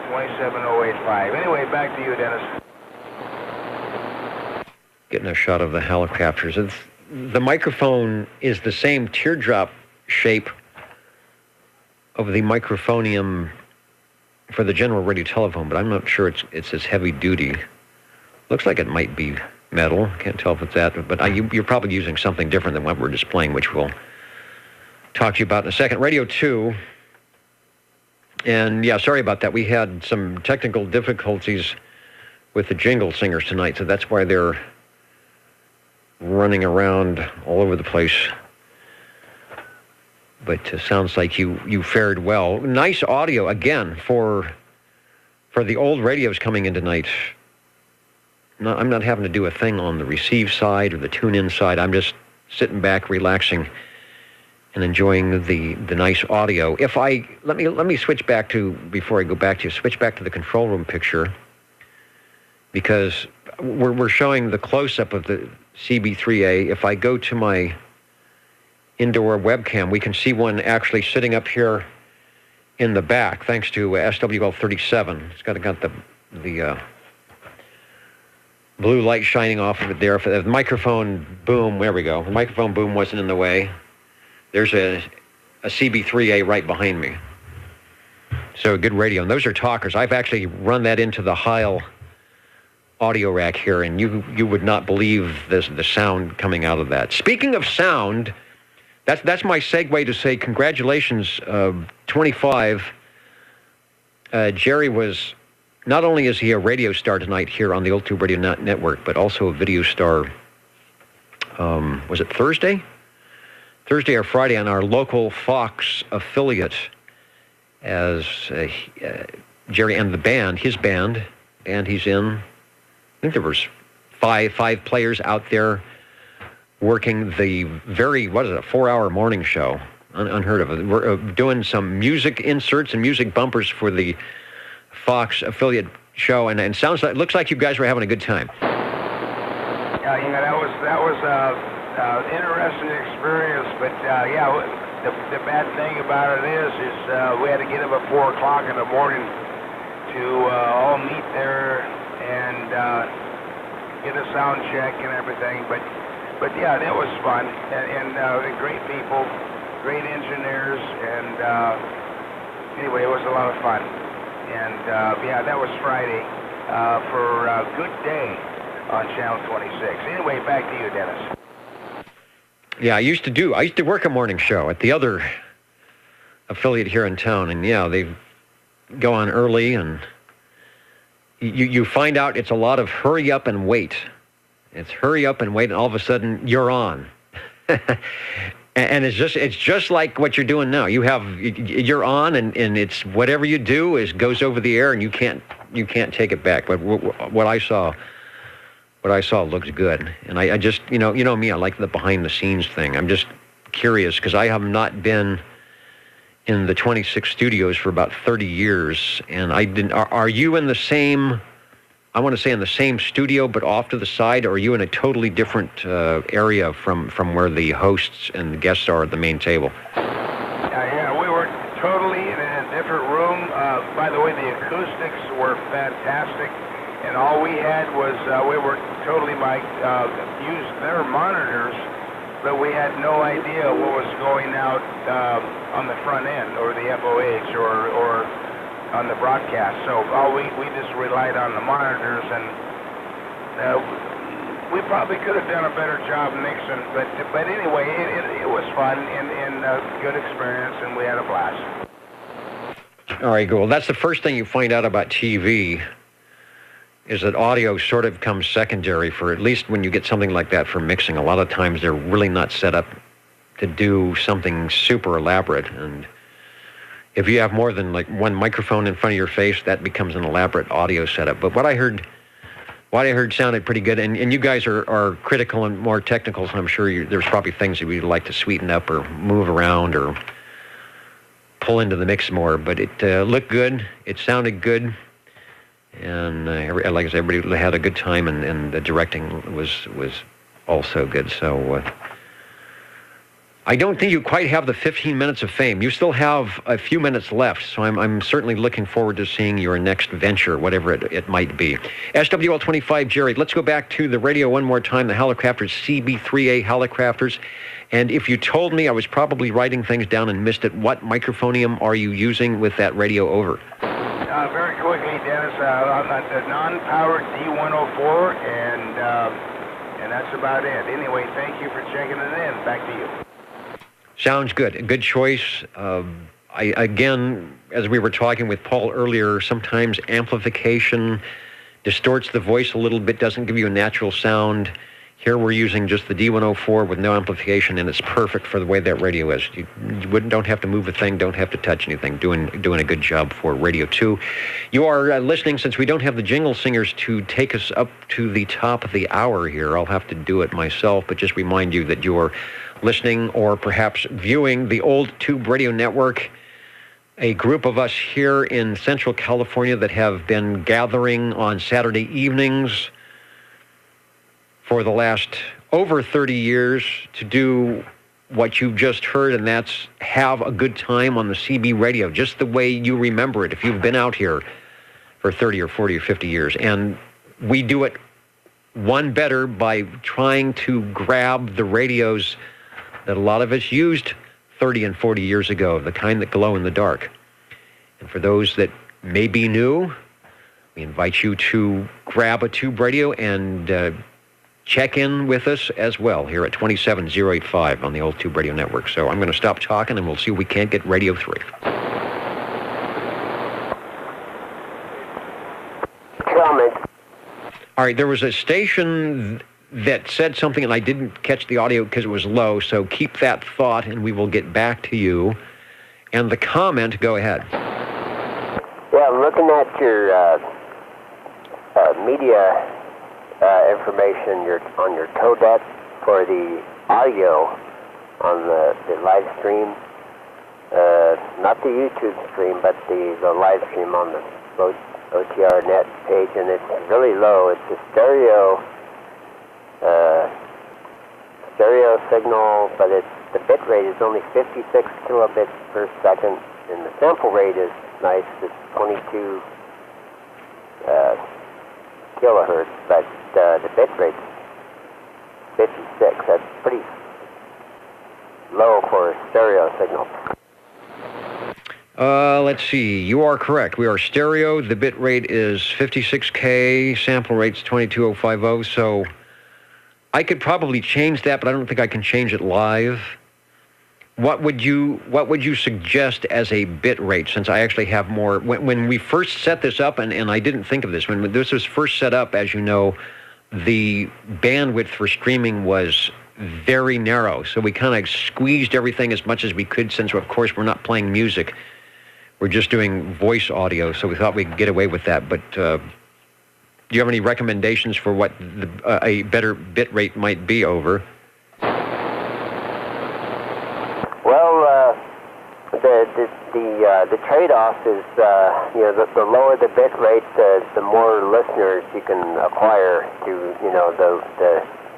27085. Anyway, back to you, Dennis. Getting a shot of the Helicopters. The microphone is the same teardrop shape of the microphonium for the general radio telephone, but I'm not sure it's as heavy duty. Looks like it might be metal. Can't tell if it's that, but you're probably using something different than what we're displaying, which we'll talk to you about in a second. Radio 2, and yeah, sorry about that. We had some technical difficulties with the jingle singers tonight, so that's why they're running around all over the place. But sounds like you fared well. Nice audio, again, for the old radios coming in tonight. No, I'm not having to do a thing on the receive side or the tune-in side. I'm just sitting back, relaxing, and enjoying the nice audio. Let me switch back to, before I go back to you, switch back to the control room picture, because we're showing the close-up of the CB3A. If I go to my indoor webcam, we can see one actually sitting up here in the back, thanks to SWL37. It's got the blue light shining off of it there. For the microphone boom, there we go. The microphone boom wasn't in the way. There's a CB3A right behind me. So good radio. And those are talkers. I've actually run that into the Heil audio rack here, and you would not believe the sound coming out of that. Speaking of sound, that's my segue to say congratulations, 25. Jerry was, not only is he a radio star tonight here on the Old Tube Radio Network, but also a video star, was it Thursday? Thursday or Friday on our local Fox affiliate, as Jerry and the band, his band he's in, I think there was five players out there working the very, a 4-hour morning show, unheard of. We're doing some music inserts and music bumpers for the Fox affiliate show, and looks like you guys were having a good time. Yeah, that was interesting experience, but the bad thing about it is we had to get up at 4 o'clock in the morning to all meet there and get a sound check and everything, but yeah, that was fun, and great people, great engineers, and anyway, it was a lot of fun. And that was Friday for Good Day on Channel 26. Anyway, back to you, Dennis. Yeah, I used to work a morning show at the other affiliate here in town, and yeah, they go on early, and you find out it's a lot of hurry up and wait. It's hurry up and wait, and all of a sudden you're on. And it's just like what you're doing now. You're on, and it's whatever you do goes over the air, and you can't take it back. But what I saw looks good, and I just you know me, I like the behind the scenes thing. I'm just curious because I have not been in the 26 studios for about 30 years, and I didn't. Are you in the same? I want to say in the same studio, but off to the side, or are you in a totally different area from where the hosts and the guests are at the main table? Yeah, we were totally in a different room. By the way, the acoustics were fantastic, and all we had was we were totally used their monitors, but we had no idea what was going out on the front end, or the FOH, or on the broadcast. So we just relied on the monitors, and we probably could have done a better job mixing, but anyway, it was fun and a good experience, and we had a blast. All right, cool. That's the first thing you find out about TV, is that audio sort of comes secondary for, at least when you get something like that for mixing. A lot of times they're really not set up to do something super elaborate, and If you have more than like one microphone in front of your face, that becomes an elaborate audio setup. But what I heard sounded pretty good. And you guys are critical and more technical, so I'm sure there's probably things that we'd like to sweeten up or move around or pull into the mix more. But it looked good. It sounded good. And like I said, everybody had a good time, and the directing was also good. So I don't think you quite have the 15 minutes of fame. You still have a few minutes left, so I'm certainly looking forward to seeing your next venture, whatever it might be. SWL25, Jerry, let's go back to the radio one more time, the Hallicrafters, CB3A Hallicrafters. And if you told me, I was probably writing things down and missed it, what microphonium are you using with that radio over? Very quickly, Dennis, the non-powered D104, and that's about it. Anyway, thank you for checking it in. Back to you. Sounds good. A good choice. Again, as we were talking with Paul earlier, sometimes amplification distorts the voice a little bit, doesn't give you a natural sound. Here we're using just the D104 with no amplification, and it's perfect for the way that radio is. You don't have to move a thing, don't have to touch anything. Doing a good job for Radio 2. You are listening, since we don't have the jingle singers to take us up to the top of the hour here. I'll have to do it myself, but just remind you that you're listening or perhaps viewing the Old Tube Radio Network, a group of us here in Central California that have been gathering on Saturday evenings for the last over 30 years to do what you've just heard, and that's have a good time on the CB radio, just the way you remember it if you've been out here for 30 or 40 or 50 years. And we do it one better by trying to grab the radios that a lot of us used 30 and 40 years ago, the kind that glow in the dark. And for those that may be new, we invite you to grab a tube radio and check in with us as well here at 27085 on the Old Tube Radio Network. So I'm going to stop talking, and we'll see if we can't get Radio 3. Comment. All right, there was a station that said something, and I didn't catch the audio because it was low, so keep that thought, and we will get back to you. And the comment, go ahead. Yeah, I'm looking at your media information on your codec for the audio on the live stream. Not the YouTube stream, but the live stream on the OTR net page, and it's really low. It's a stereo signal, but the bit rate is only 56 kilobits per second, and the sample rate is nice. It's 22 kilohertz, but the bit rate's 56. That's pretty low for a stereo signal. Let's see. You are correct. We are stereo. The bit rate is 56K. Sample rate's 22050. So I could probably change that, but I don't think I can change it live. What would you suggest as a bit rate, since I actually have more? When we first set this up, and I didn't think of this, when this was first set up, as you know, the bandwidth for streaming was very narrow. So we kind of squeezed everything as much as we could, since, of course, we're not playing music. We're just doing voice audio, so we thought we could get away with that. But do you have any recommendations for what a better bit rate might be over? Well, the trade-off is, the lower the bit rate, the more listeners you can acquire to,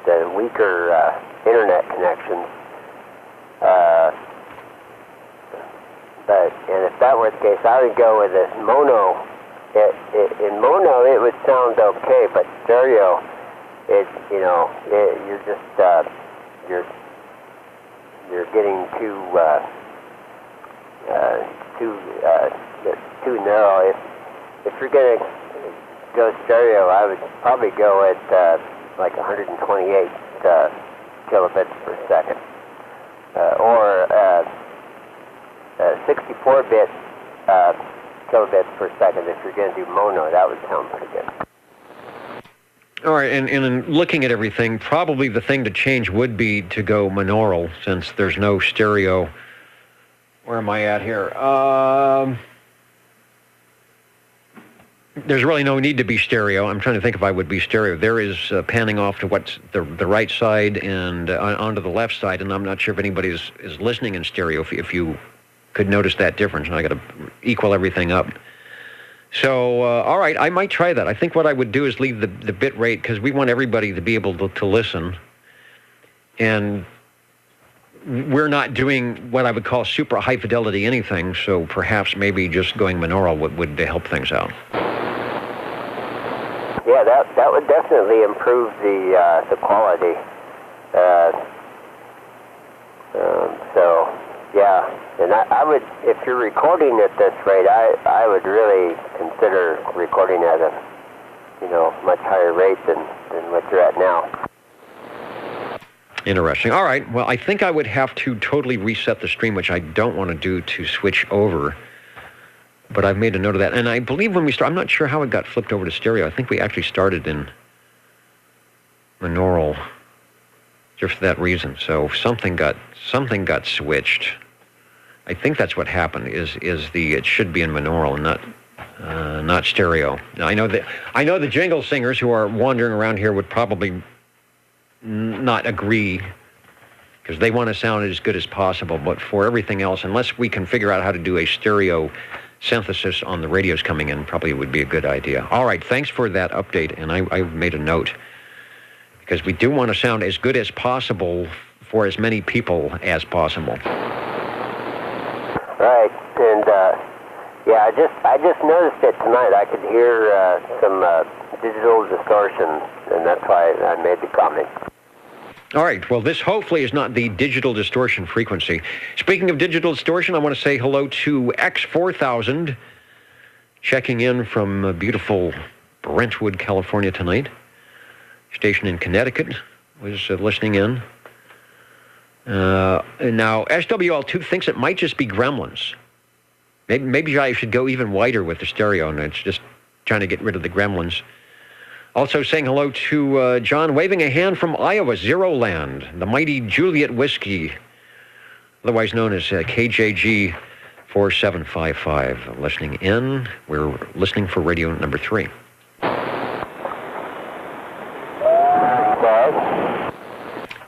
the weaker internet connections. And if that were the case, I would go with a mono. In mono, it would sound okay, but stereo, you're just you're getting too narrow. If you're going to go stereo, I would probably go at like 128 kilobits per second, or 64-bit kilobits per second. If you're going to do mono, that would sound pretty good. All right, and in looking at everything, probably the thing to change would be to go monaural, since there's no stereo Where am I at here? There's really no need to be stereo. I'm trying to think if I would be stereo. There is panning off to what's the right side and onto the left side, and I'm not sure if anybody is listening in stereo, if you could notice that difference. And I got to equal everything up. So, all right, I might try that. I think what I would do is leave the bit rate, because we want everybody to be able to listen. And we're not doing what I would call super high fidelity anything, so perhaps maybe just going binaural would help things out. Yeah, that would definitely improve the quality. So, yeah, and I would, if you're recording at this rate, I would really consider recording at a, much higher rate than what you're at now. Interesting. All right. Well, I think I would have to totally reset the stream, which I don't want to do to switch over. But I've made a note of that. And I believe when we start, I'm not sure how it got flipped over to stereo. I think we actually started in binaural just for that reason. So something got switched. I think that's what happened. It should be in binaural and not stereo. Now, I know the jingle singers who are wandering around here would probably not agree, because they want to sound as good as possible. But for everything else, unless we can figure out how to do a stereo synthesis on the radios coming in, probably would be a good idea. All right, thanks for that update, and I've made a note, because we do want to sound as good as possible for as many people as possible. Right, and yeah, I just noticed it tonight. I could hear some digital distortion, and that's why I made the comment. All right. Well, this hopefully is not the digital distortion frequency. Speaking of digital distortion, I want to say hello to X4000, checking in from beautiful Brentwood, California tonight. Station in Connecticut was listening in. Now, SWL2 thinks it might just be Gremlins. Maybe I should go even wider with the stereo, and it's just trying to get rid of the Gremlins. Also saying hello to John, waving a hand from Iowa, Zero Land, the mighty Juliet Whiskey, otherwise known as KJG 4755. Listening in. We're listening for radio number 3.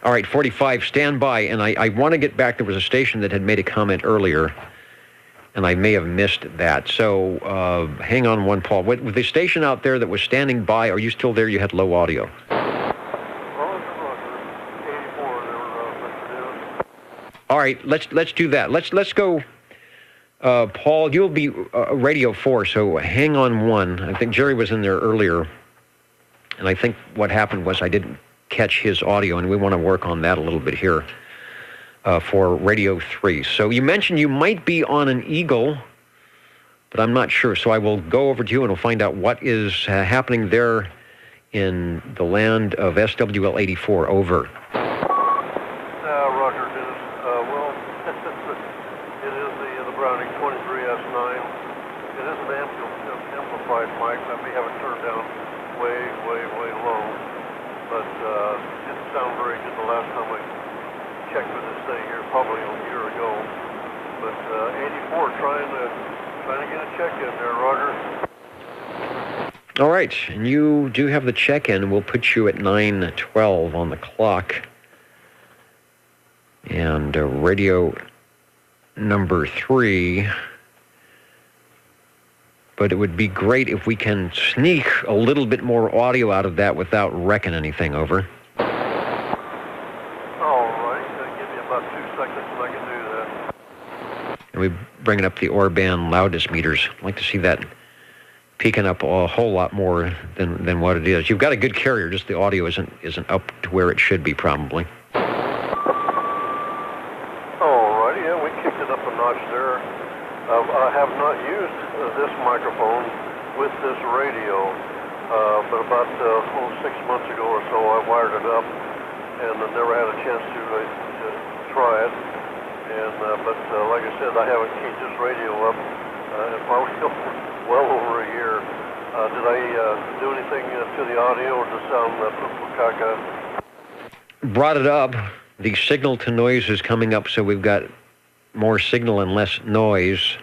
All right, 45, stand by. And I want to get back. There was a station that had made a comment earlier, and I may have missed that. So hang on one, Paul. With the station out there that was standing by, are you still there? You had low audio. All right, let's do that. Let's go. Paul, you'll be radio 4, so hang on one. I think Jerry was in there earlier, and I think what happened was I didn't catch his audio, and we want to work on that a little bit here. For Radio 3. So you mentioned you might be on an Eagle, but I'm not sure. So I will go over to you and we'll find out what is happening there in the land of SWL 84. Over. Roger, Dennis. Well, it is the Browning 23S9. It is an amplified mic. I may have it turned down way low, but it didn't sound very good the last time I checked with this thing here probably a year ago. But 84 trying to get a check in there, Roger. All right, and you do have the check-in. We'll put you at 9:12 on the clock. And radio number 3. But it would be great if we can sneak a little bit more audio out of that without wrecking anything. Over. And we bringing up the Orban loudness meters. I'd like to see that peaking up a whole lot more than what it is. You've got a good carrier, just the audio isn't up to where it should be probably. Alrighty, yeah, we kicked it up a notch there. I have not used this microphone with this radio, but about 6 months ago or so I wired it up, and I never had a chance to try it. But like I said, I haven't kicked this radio up in probably well over a year. Did I do anything to the audio, or does it sound caca? Brought it up. The signal to noise is coming up, so we've got more signal and less noise.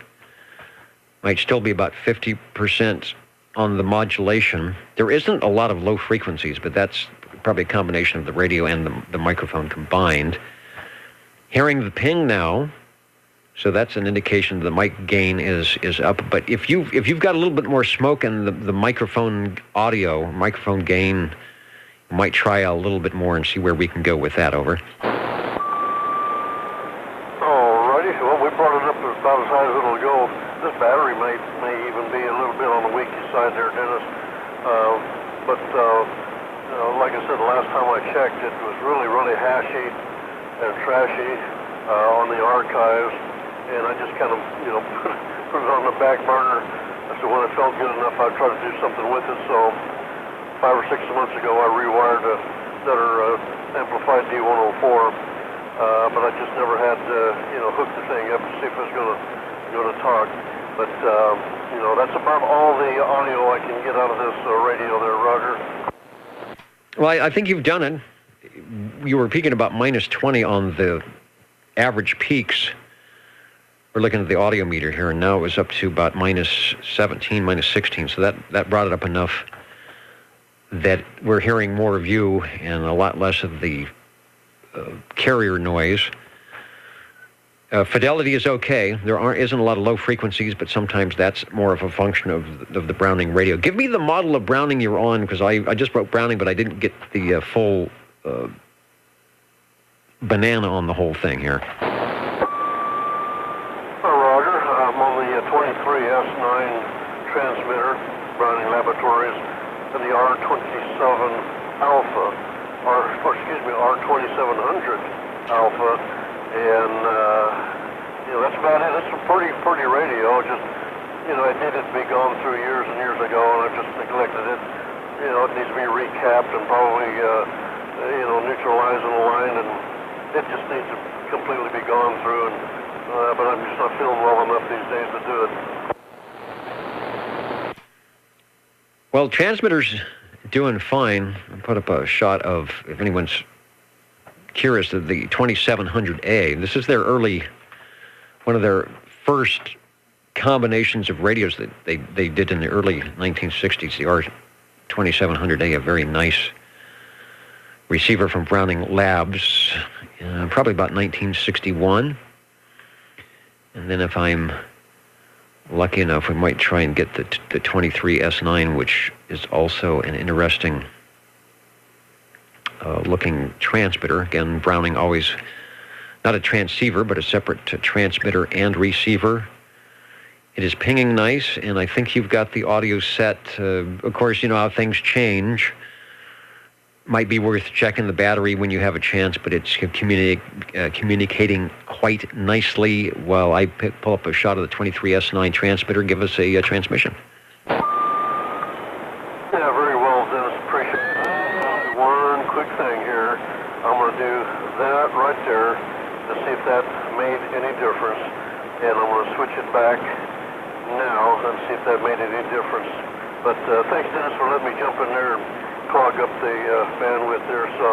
Might still be about 50% on the modulation. There isn't a lot of low frequencies, but that's probably a combination of the radio and the microphone combined. Hearing the ping now, so that's an indication the mic gain is up. But if you've got a little bit more smoke in the microphone audio, microphone gain, you might try a little bit more and see where we can go with that. Over. Alrighty, well, we brought it up about as high as it'll go. This battery may even be a little bit on the weaky side there, Dennis. But like I said, the last time I checked, it was really, really hashy and trashy on the archives, and I just kind of, put it on the back burner. So when it felt good enough, I'd try to do something with it. So 5 or 6 months ago, I rewired a better amplified D104, but I just never had, hooked the thing up to see if it was going to talk. But, that's about all the audio I can get out of this radio there, Roger. Well, I think you've done it. You were peaking about minus 20 on the average peaks. We're looking at the audio meter here, and now it was up to about minus 17, minus 16. So that brought it up enough that we're hearing more of you and a lot less of the carrier noise. Fidelity is okay. There isn't a lot of low frequencies, but sometimes that's more of a function of the Browning radio. Give me the model of Browning you're on, because I just wrote Browning, but I didn't get the full banana on the whole thing here. Roger, I'm on the 23S9 transmitter, Browning Laboratories, and the R27 Alpha, R2700 Alpha. And, that's about it. It's a pretty radio. Just, it needed to be gone through years and years ago, and I've just neglected it. It needs to be recapped and probably, neutralized and aligned, and it just needs to completely be gone through. And, but I'm just not feeling well enough these days to do it. Well, transmitter's doing fine. I'll put up a shot of, if anyone's curious, of the 2700A. This is one of their first combinations of radios that they did in the early 1960s, the R2700A, a very nice receiver from Browning Labs, probably about 1961. And then if I'm lucky enough, we might try and get the 23S9, which is also an interesting looking transmitter. Again, Browning always not a transceiver, but a separate transmitter and receiver. It is pinging nice, and I think you've got the audio set. Of course, you know how things change. Might be worth checking the battery when you have a chance, but it's communicating quite nicely. While I pull up a shot of the 23S9 transmitter, give us a transmission. Yeah, very well, Dennis. Appreciate it. One quick thing here. I'm going to do that right there to see if that made any difference. And I'm going to switch it back now and see if that made any difference. But thanks, Dennis, for letting me jump in there and clog up the bandwidth there. So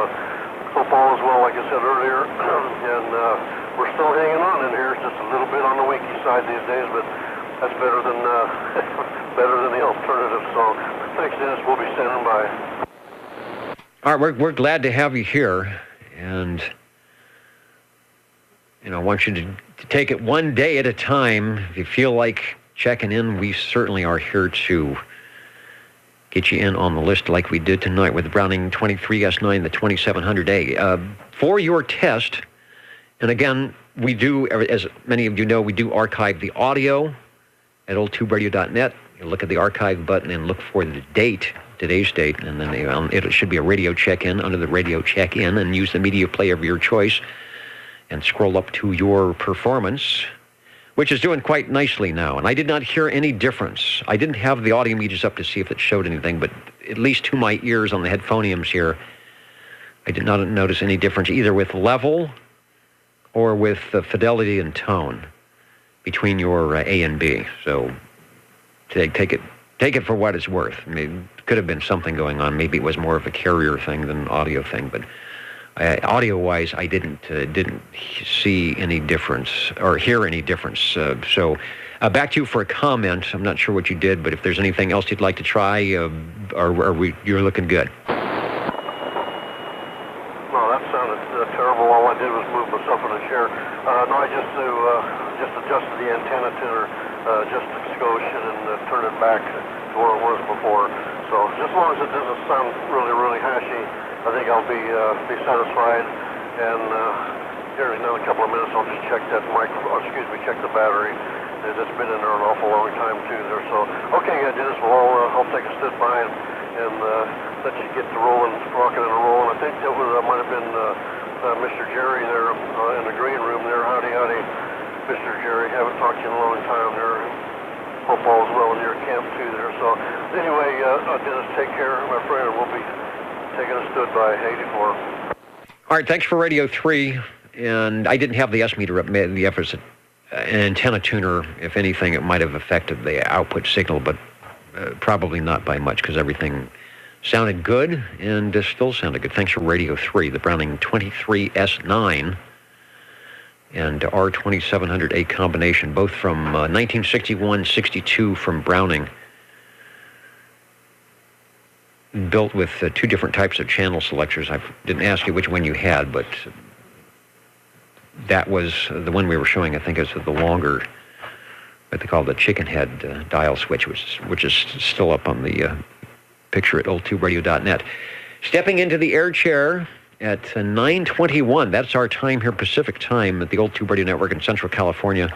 hope all is well, like I said earlier. And we're still hanging on in here. It's just a little bit on the winky side these days, but that's better than the alternative. So thanks, Dennis. We'll be standing by. All right, we're glad to have you here, and I want you to take it one day at a time. If you feel like checking in, we certainly are here to get you in on the list like we did tonight with the Browning 23S9, the 2700A. For your test, and again, we do, as many of you know, we do archive the audio at old2radio.net. You look at the archive button and look for the date, today's date, and then it should be a radio check-in under the radio check-in, and use the media player of your choice and scroll up to your performance, which is doing quite nicely now. And I did not hear any difference. I didn't have the audio meters up to see if it showed anything, but at least to my ears on the headphoniums here, I did not notice any difference either with level or with fidelity and tone between your A and B. So take it for what it's worth. I mean, it could have been something going on. Maybe it was more of a carrier thing than an audio thing, but Audio-wise, I didn't see any difference or hear any difference. So back to you for a comment. I'm not sure what you did, but if there's anything else you'd like to try, you're looking good. No, that sounded terrible. All I did was move myself in a chair. No, I just adjusted the antenna tuner just a skosh and turn it back to where it was before. So just as long as it doesn't sound really, really hashy, I think I'll be satisfied. And here in another couple of minutes, I'll just check that check the battery. It's been in there an awful long time too there. So okay, Dennis, well, I'll take a stood by and let you get to rocking and rolling. I think that might have been Mr. Jerry there in the green room there. Howdy, Mr. Jerry. Haven't talked to you in a long time there. Hope all's well in your camp too there. So anyway, Dennis, take care, my friend, and we'll be taking a stood by 84. All right, thanks for Radio 3. And I didn't have the S meter up. The efforts, an antenna tuner, if anything, it might have affected the output signal, but probably not by much because everything sounded good and still sounded good. Thanks for Radio 3, the Browning 23S9 and R2700A combination, both from 1961-62 from Browning, built with two different types of channel selectors. I didn't ask you which one you had, but that was the one we were showing, I think, is the longer, what they call the chicken head dial switch, which is still up on the picture at old2radio.net. Stepping into the air chair at 9:21. That's our time here, Pacific time, at the Old Tube Radio Network in Central California.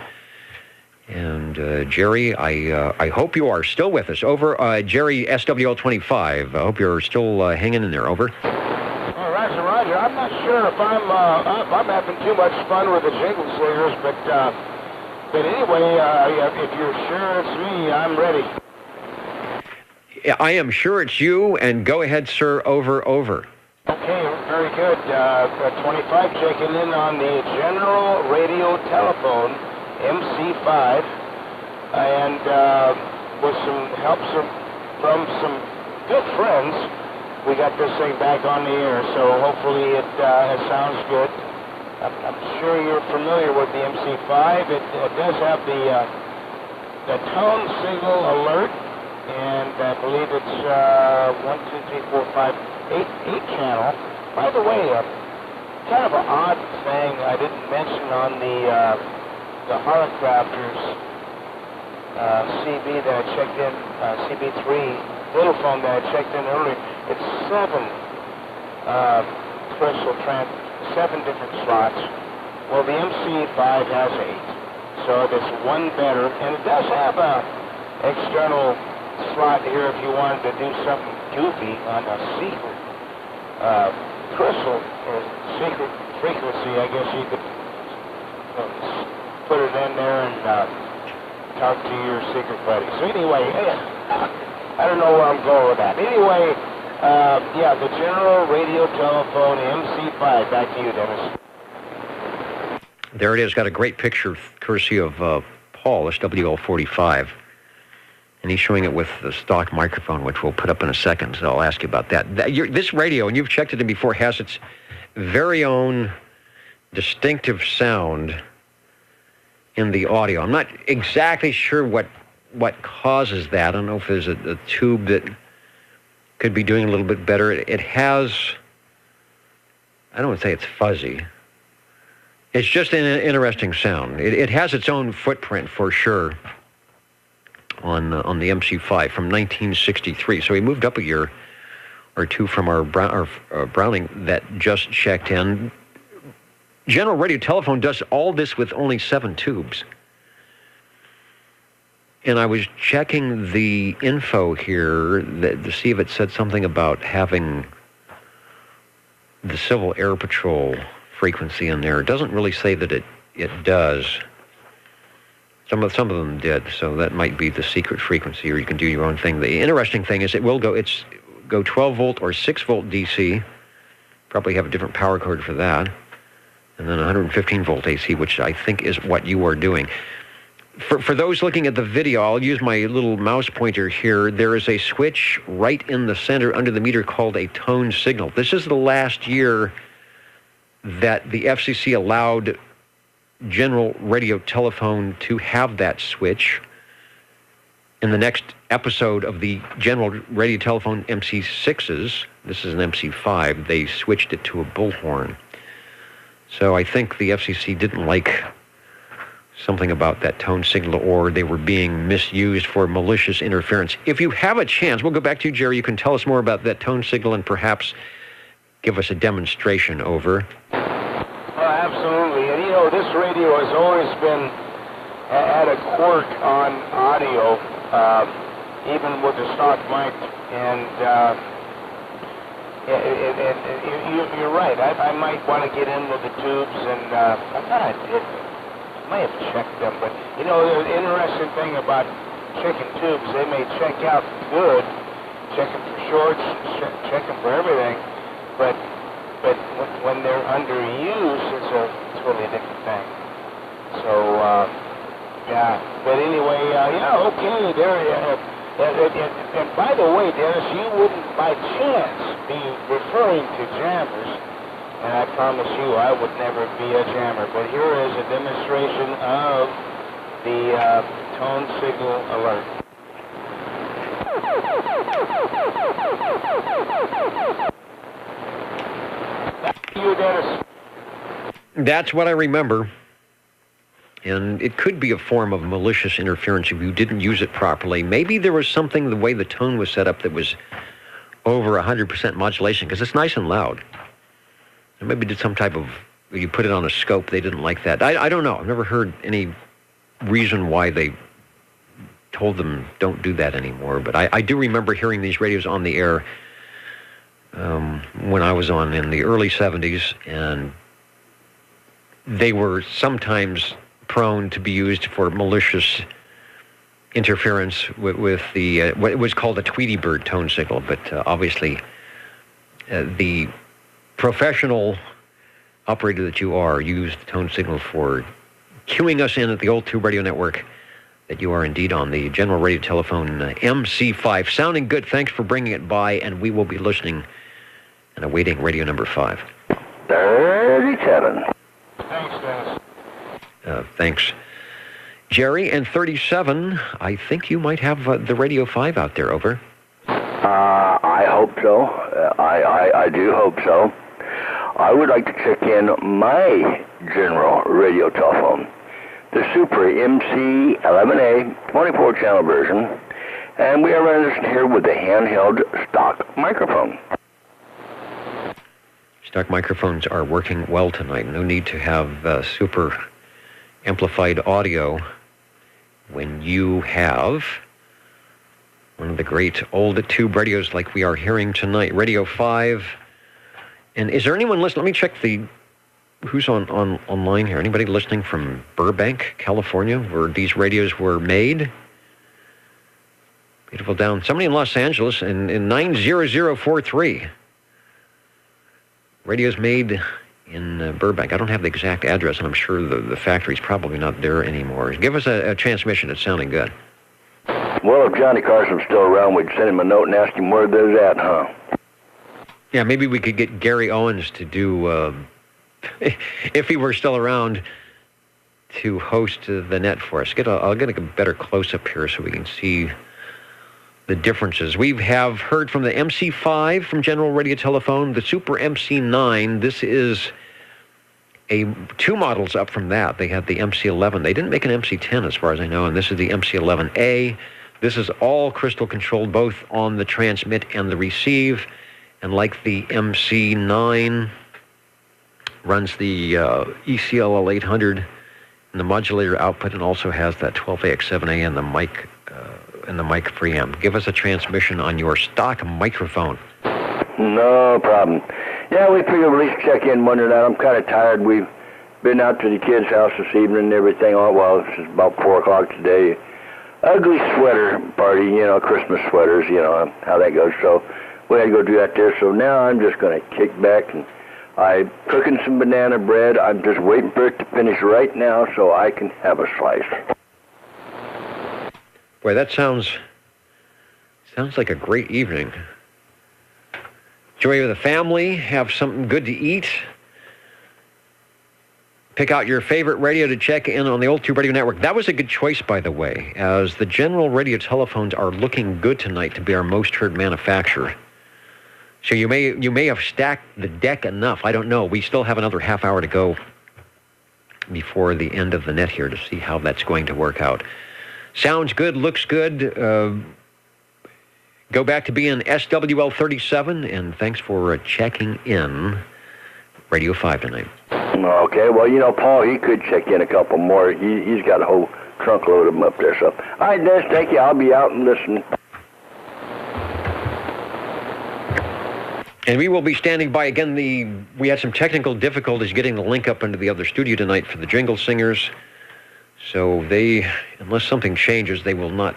And Jerry, I hope you are still with us. Over, Jerry, SWL25. I hope you're still hanging in there. Over. Roger. I'm not sure if I'm having too much fun with the jingle slingers, but anyway, if you're sure it's me, I'm ready. I am sure it's you, and go ahead, sir. Over. Okay, very good. 25 checking in on the General Radio Telephone, MC5, and with some help from some good friends, we got this thing back on the air, so hopefully it sounds good. I'm sure you're familiar with the MC5. It does have the tone signal alert, and I believe it's 8 channel. By the way, kind of an odd thing I didn't mention on the Holocrafters CB that I checked in, CB3 little phone that I checked in earlier. It's 7 different slots. Well, the MC5 has 8, so it's one better, and it does have a external slot here if you wanted to do something goofy on a secret crystal or secret frequency. I guess you could put it in there and talk to your secret buddy. So anyway, I don't know where I'm going with that. Anyway, the General Radio Telephone MC5. Back to you, Dennis. There it is. Got a great picture courtesy of Paul, SWL45. And he's showing it with the stock microphone, which we'll put up in a second, so I'll ask you about that. This radio, and you've checked it in before, has its very own distinctive sound in the audio. I'm not exactly sure what causes that. I don't know if there's a tube that could be doing a little bit better. It has, I don't want to say it's fuzzy. It's just an interesting sound. It has its own footprint for sure on the MC5 from 1963. So we moved up a year or two from our Browning that just checked in. General Radio Telephone does all this with only 7 tubes. And I was checking the info here to see if it said something about having the Civil Air Patrol frequency in there. It doesn't really say that it does. Some of them did, so that might be the secret frequency, or you can do your own thing. The interesting thing is it will go 12 volt or 6 volt DC. Probably have a different power cord for that. And then 115 volt AC, which I think is what you are doing. For those looking at the video, I'll use my little mouse pointer here. There is a switch right in the center under the meter called a tone signal. This is the last year that the FCC allowed General Radio Telephone to have that switch. In the next episode of the General Radio Telephone MC6s, this is an MC5, they switched it to a bullhorn. So I think the FCC didn't like something about that tone signal, or they were being misused for malicious interference. If you have a chance, we'll go back to you, Jerry. You can tell us more about that tone signal and perhaps give us a demonstration over. Absolutely. And, this radio has always been had a quirk on audio, even with the stock mic. And you're right. I might want to get into the tubes, and I thought I did. I might have checked them, but the interesting thing about checking tubes, they may check out good, checking for shorts, checking for everything, but when they're under use, it's a totally different thing. So yeah. But anyway, okay, there. And by the way, Dennis, you wouldn't by chance be referring to jammers. And I promise you, I would never be a jammer. But here is a demonstration of the tone signal alert. That's you, Dennis. That's what I remember. And it could be a form of malicious interference if you didn't use it properly. Maybe there was something, the way the tone was set up, that was over 100% modulation, because it's nice and loud. And maybe did some type of, you put it on a scope, they didn't like that. I don't know. I've never heard any reason why they told them don't do that anymore. But I do remember hearing these radios on the air when I was on in the early 70s, and they were sometimes prone to be used for malicious interference with the what was called a Tweety Bird tone signal. But obviously, the professional operator that you are used the tone signal for cueing us in at the old Tube Radio Network that you are indeed on, the General Radio Telephone MC5. Sounding good. Thanks for bringing it by, and we will be listening and awaiting radio number 5. 37. Thanks, Dennis. Thanks, Jerry. And 37, I think you might have the Radio 5 out there, over. I hope so. I do hope so. I would like to check in my General Radio Telephone, the Super MC11A 24-channel version, and we are running this here with a handheld stock microphone. Stock microphones are working well tonight. No need to have super amplified audio when you have one of the great old tube radios like we are hearing tonight, Radio 5. And is there anyone listening? Let me check who's online here. Anybody listening from Burbank, California, where these radios were made? Beautiful down. Somebody in Los Angeles in 90043. Radios made in Burbank. I don't have the exact address, and I'm sure the factory's probably not there anymore. Give us a transmission. It's sounding good. Well, if Johnny Carson's still around, we'd send him a note and ask him where they're at, huh? Yeah, maybe we could get Gary Owens to do, if he were still around, to host the net for us. I'll get a better close-up here so we can see the differences. We have heard from the MC5 from General Radio Telephone, the Super MC9. This is two models up from that. They had the MC11. They didn't make an MC10 as far as I know, and this is the MC11A. This is all crystal controlled, both on the transmit and the receive. And like the MC9, runs the ECLL 800 and the modulator output, and also has that 12AX7A and the mic preamp. Give us a transmission on your stock microphone. No problem. Yeah, we figured we'd at least check in Monday night. I'm kind of tired. We've been out to the kids' house this evening and everything. Well, it's about 4 o'clock today. Ugly sweater party, Christmas sweaters, how that goes. So we had to go do that there. So now I'm just going to kick back, and I'm cooking some banana bread. I'm just waiting for it to finish right now so I can have a slice. Boy, that sounds like a great evening. Enjoy with the family, have something good to eat, pick out your favorite radio to check in on the Old Tube Radio Network. That was a good choice, by the way, as the General Radio telephones are looking good tonight to be our most heard manufacturer. So you may have stacked the deck enough. I don't know. We still have another half hour to go before the end of the net here to see how that's going to work out. Sounds good, looks good. Go back to being SWL 37, and thanks for checking in Radio 5 tonight. Okay, well, you know, Paul, he could check in a couple more. He's got a whole trunk load of them up there. So, all right, Dennis, thank you. I'll be out and listening. And we will be standing by again. We had some technical difficulties getting the link up into the other studio tonight for the Jingle Singers. So unless something changes, they will not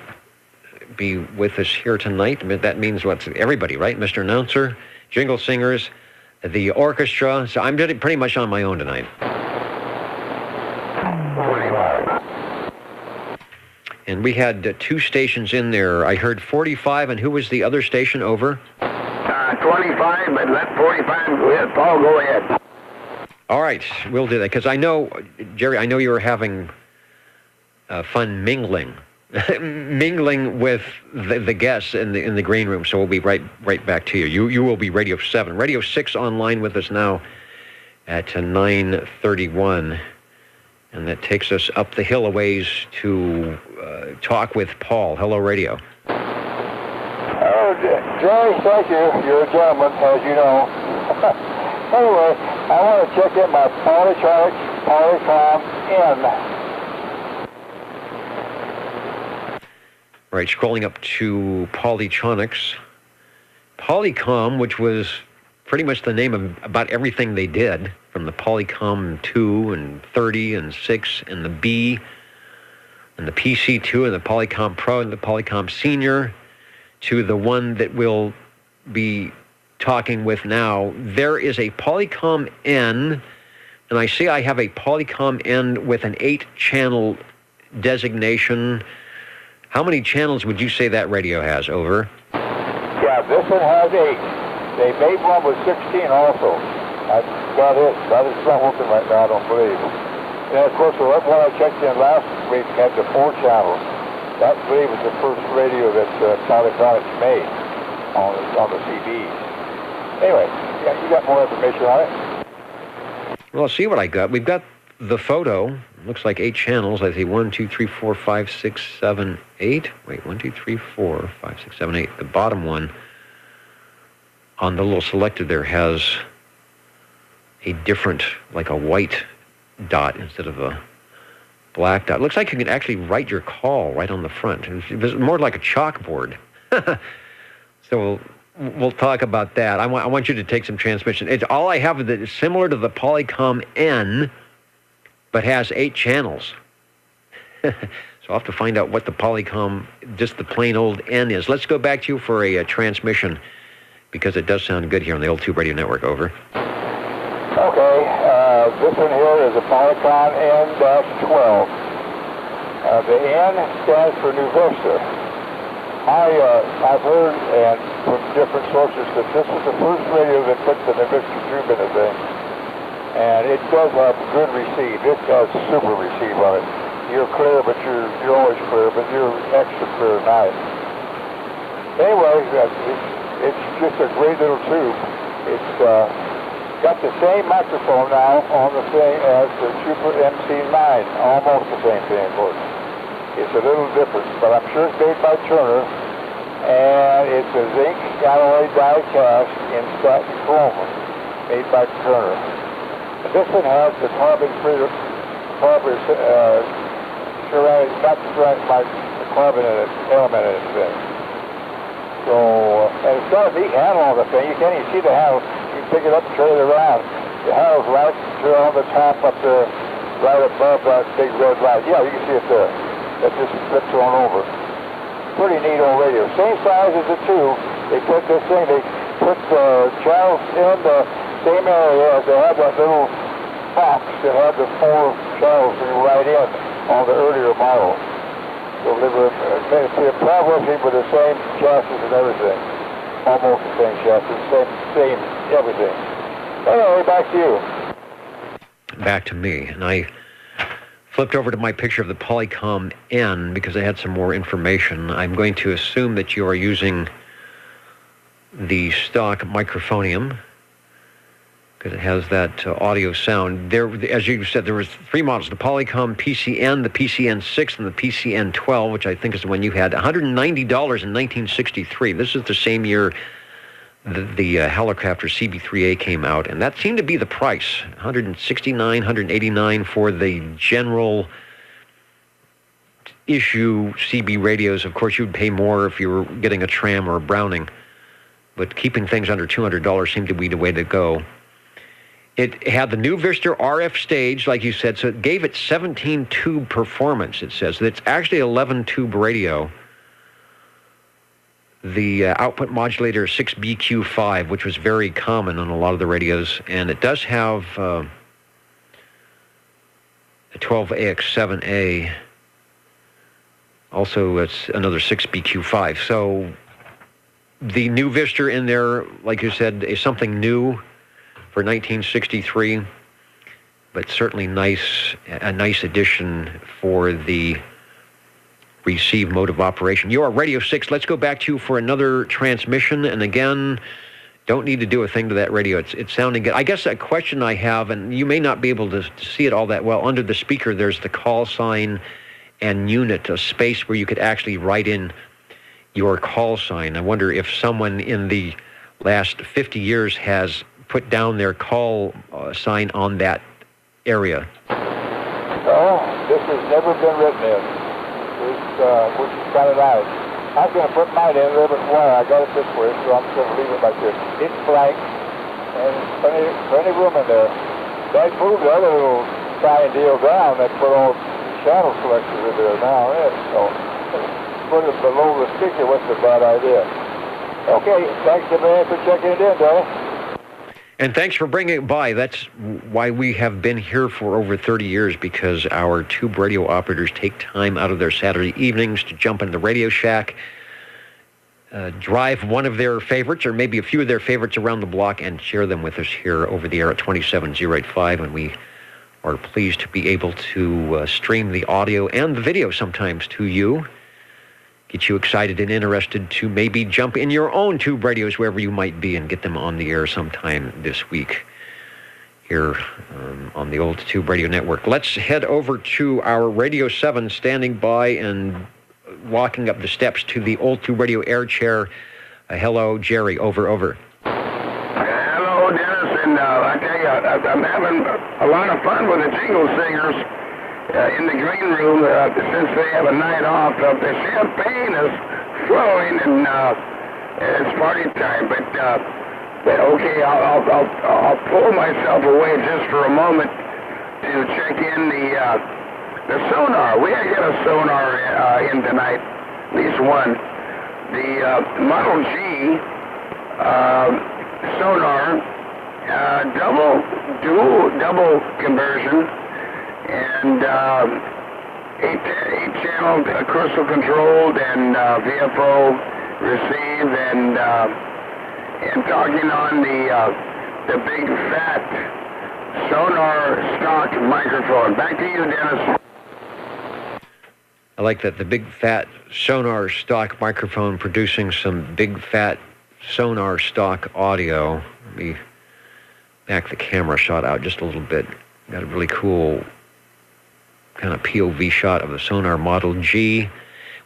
be with us here tonight. That means everybody, right? Mr. Announcer, Jingle Singers, the orchestra. So I'm pretty much on my own tonight. And we had 2 stations in there. I heard 45, and who was the other station? Over? 25, but let 45 go ahead. Paul, go ahead. All right, we'll do that. Because I know, Jerry, I know you were having fun mingling with the guests in the green room, so we'll be right back to you. You will be Radio 7. Radio 6 online with us now at 9:31, and that takes us up the hill a ways to talk with Paul. Hello, Radio. Oh, Jerry, thank you. You're a gentleman, as you know. Anyway, I want to check in my Polycom N. Right, scrolling up to Polytronics. Polycom, which was pretty much the name of about everything they did, from the Polycom 2 and 30 and 6 and the B and the PC2 and the Polycom Pro and the Polycom Senior, to the one that we'll be talking with now. There is a Polycom N, and I see I have a Polycom N with an 8-channel designation. How many channels would you say that radio has? Over. Yeah, this one has 8. They made one with 16 also. That's about it. That is not working right now, I don't believe. And of course, the one I checked in last week had the 4 channels. That, I believe, was the first radio that Polytronics made on the CBs. Anyway, you got more information on it? Well, I'll see what I got. We've got the photo. Looks like 8 channels. I see 1, 2, 3, 4, 5, 6, 7, 8. Wait, 1, 2, 3, 4, 5, 6, 7, 8. The bottom one on the little selector there has a different, like a white dot instead of a black dot. Looks like you can actually write your call right on the front. It was more like a chalkboard. So we'll talk about that. I want you to take some transmission. All I have is similar to the Polycom N, but has 8 channels. So I'll have to find out what the Polycom, just the plain old N is. Let's go back to you for a transmission, because it does sound good here on the Old Tube Radio Network. Over. Okay, this one here is a Polycom N-12. The N stands for New Vista. I've heard and from different sources that this is the first radio that puts the New Vista tube in the thing. And it does have good receive. It has super receive on it. You're clear, but you're always clear, but you're extra clear at night. Anyway, it's just a great little tube. It's got the same microphone now on the thing as the Super MC9. Almost the same thing, of course. It's a little different, but I'm sure it's made by Turner, and it's a zinc alloy die cast in satin chrome, made by Turner. This one has the carbon-ceramic, not ceramic, carbon element in it thing. So, and it's got a neat handle on the thing. You can't even see the handle. You can pick it up and turn it around. The handle's right on the top up there, right above that big red light. Yeah, you can see it there. That just flips on over. Pretty neat old radio. Same size as the tube. They put this thing, they put the channels in the same area as they had that little box that had the 4 channels right in on the earlier model. So they were probably with the same chassis and everything. Almost the same chassis, same everything. Anyway, back to you. back to me, and I flipped over to my picture of the Polycom N because I had some more information. I'm going to assume that you are using the stock microphonium because it has that audio sound. There, as you said, there was 3 models: the Polycom PCN, the PCN6, and the PCN12, which I think is the one you had. $190 in 1963. This is the same year the Helicopter CB3A came out, and that seemed to be the price. $169, $189 for the general issue CB radios. Of course, you'd pay more if you were getting a Tram or a Browning, but keeping things under $200 seemed to be the way to go. It had the new Vista RF stage, like you said, so it gave it 17-tube performance, it says. It's actually 11-tube radio. The output modulator is 6BQ5, which was very common on a lot of the radios, and it does have a 12AX7A. Also, it's another 6BQ5. So the new Vista in there, like you said, is something new for 1963, but certainly a nice addition for the receive mode of operation. You are Radio 6. Let's go back to you for another transmission. And again, don't need to do a thing to that radio. It's sounding good. I guess a question I have, and you may not be able to see it all that well, under the speaker there's the call sign and unit, a space where you could actually write in your call sign. I wonder if someone in the last 50 years has put down their call sign on that area. No, this has never been written in. We just got it out. I was going to put mine in there, but why? I got it this way, so I'm just going to leave it like this. It's blank, and plenty room in there. They moved the other little sign deal down. They put all channel selectors in there now. So put it below the speaker wasn't a bad idea. Okay, thanks a man for checking it in, Dennis. And thanks for bringing it by. That's why we have been here for over 30 years, because our tube radio operators take time out of their Saturday evenings to jump in the Radio Shack, drive one of their favorites or maybe a few of their favorites around the block and share them with us here over the air at 27085. And we are pleased to be able to stream the audio and the video sometimes to you. Get you excited and interested to maybe jump in your own tube radios wherever you might be and get them on the air sometime this week here on the old Tube Radio Network. Let's head over to our Radio 7 standing by and walking up the steps to the old Tube Radio air chair. Hello, Jerry. Over. Hello, Dennis. And I tell you, I'm having a lot of fun with the Jingle Singers. In the green room, since they have a night off, the champagne is flowing and it's party time. But okay, I'll pull myself away just for a moment to check in the sonar. We gotta get a sonar in tonight, at least one. The Model G sonar, double conversion. And 8-channel crystal controlled and VFO receive and talking on the big fat sonar stock microphone. Back to you, Dennis. I like that, the big fat sonar stock microphone producing some big fat sonar stock audio. Let me back the camera shot out just a little bit. Got a really cool kind of POV shot of the Sonar Model G,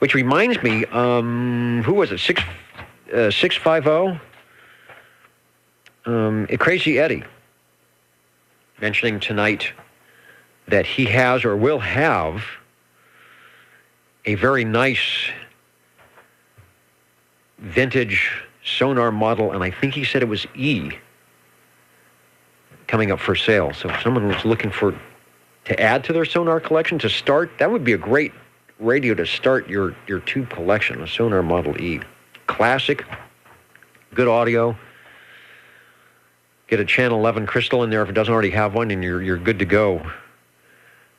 which reminds me, who was it, 650? Crazy Eddie, mentioning tonight that he has or will have a very nice vintage Sonar model, and I think he said it was E, coming up for sale. So if someone was looking to add to their Sonar collection, to start, that would be a great radio to start your tube collection, a Sonar Model E. Classic, good audio. Get a Channel 11 crystal in there if it doesn't already have one, and you're good to go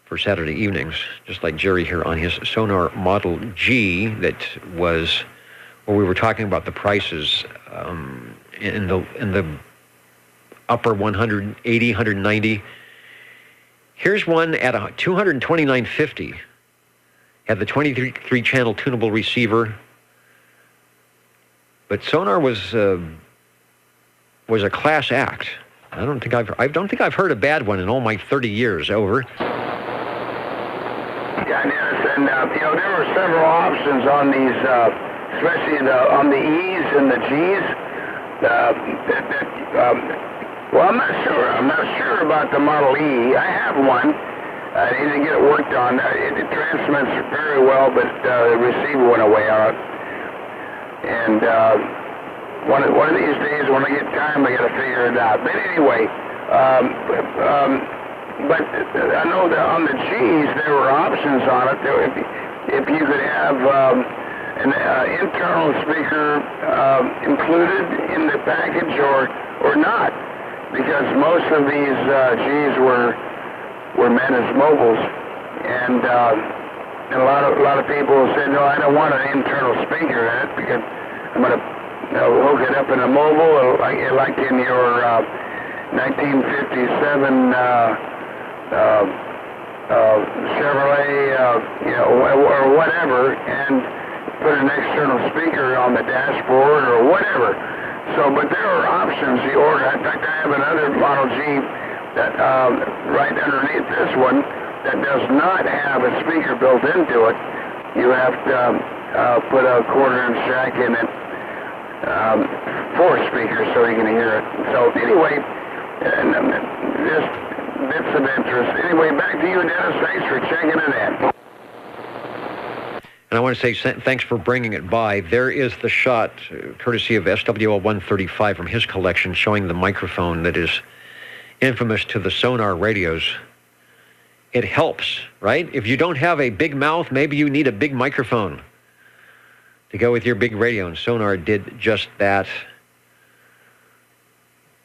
for Saturday evenings, just like Jerry here on his Sonar Model G. That was, well, we were talking about the prices in the upper 180, 190. Here's one at $229.50. Had the 23-channel tunable receiver. But Sonar was a class act. I don't think I've heard a bad one in all my 30 years. Over. Yeah, Dennis, and there were several options on these, especially on the E's and the G's. Well, I'm not sure about the Model E. I have one. I need to get it worked on. It transmits very well, but the receiver went away on it. And one of these days, when I get time, I got to figure it out. But anyway, but I know that on the G's there were options on it. If you could have an internal speaker included in the package or not, because most of these G's were meant as mobiles, and a lot of people said, no, I don't want an internal speaker in it because I'm going to hook it up in a mobile, like in your 1957 Chevrolet, or whatever, and put an external speaker on the dashboard or whatever. So, but there are options you order. In fact, I have another Model G that right underneath this one that does not have a speaker built into it. You have to put a quarter-inch jack in it for speakers so you can hear it. So anyway, just bits of interest. Anyway, back to you, Dennis. Thanks for checking it in. And I want to say thanks for bringing it by. There is the shot, courtesy of SWL 135 from his collection, showing the microphone that is infamous to the Sonar radios. It helps, right? If you don't have a big mouth, maybe you need a big microphone to go with your big radio, and Sonar did just that.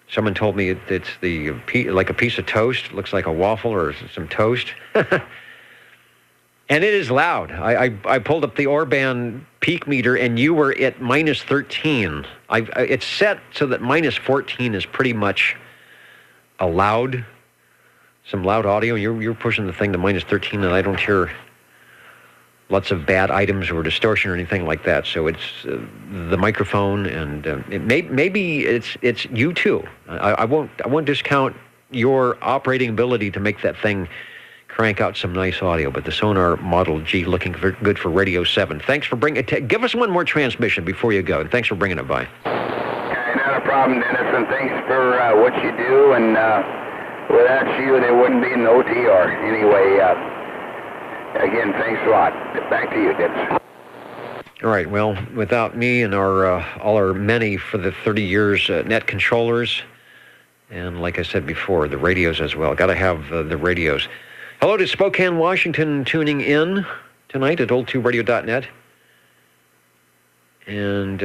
Someone told me it's like a piece of toast. It looks like a waffle or some toast. And it is loud. I pulled up the Orban peak meter, and you were at minus 13. It's set so that minus 14 is pretty much allowed. Some loud audio. You're pushing the thing to minus 13, and I don't hear lots of bad items or distortion or anything like that. So it's the microphone, and maybe it's you too. I won't discount your operating ability to make that thing crank out some nice audio, but the Sonar Model G looking good for Radio 7. Thanks for bringing it. Give us one more transmission before you go, and thanks for bringing it by. Okay, not a problem, Dennis, and thanks for what you do, and without you, there wouldn't be an OTR. Anyway, again, thanks a lot. Back to you, Dennis. All right, well, without me and all our many for the 30 years net controllers, and like I said before, the radios as well. Got to have the radios. Hello to Spokane, Washington, tuning in tonight at old2radio.net. And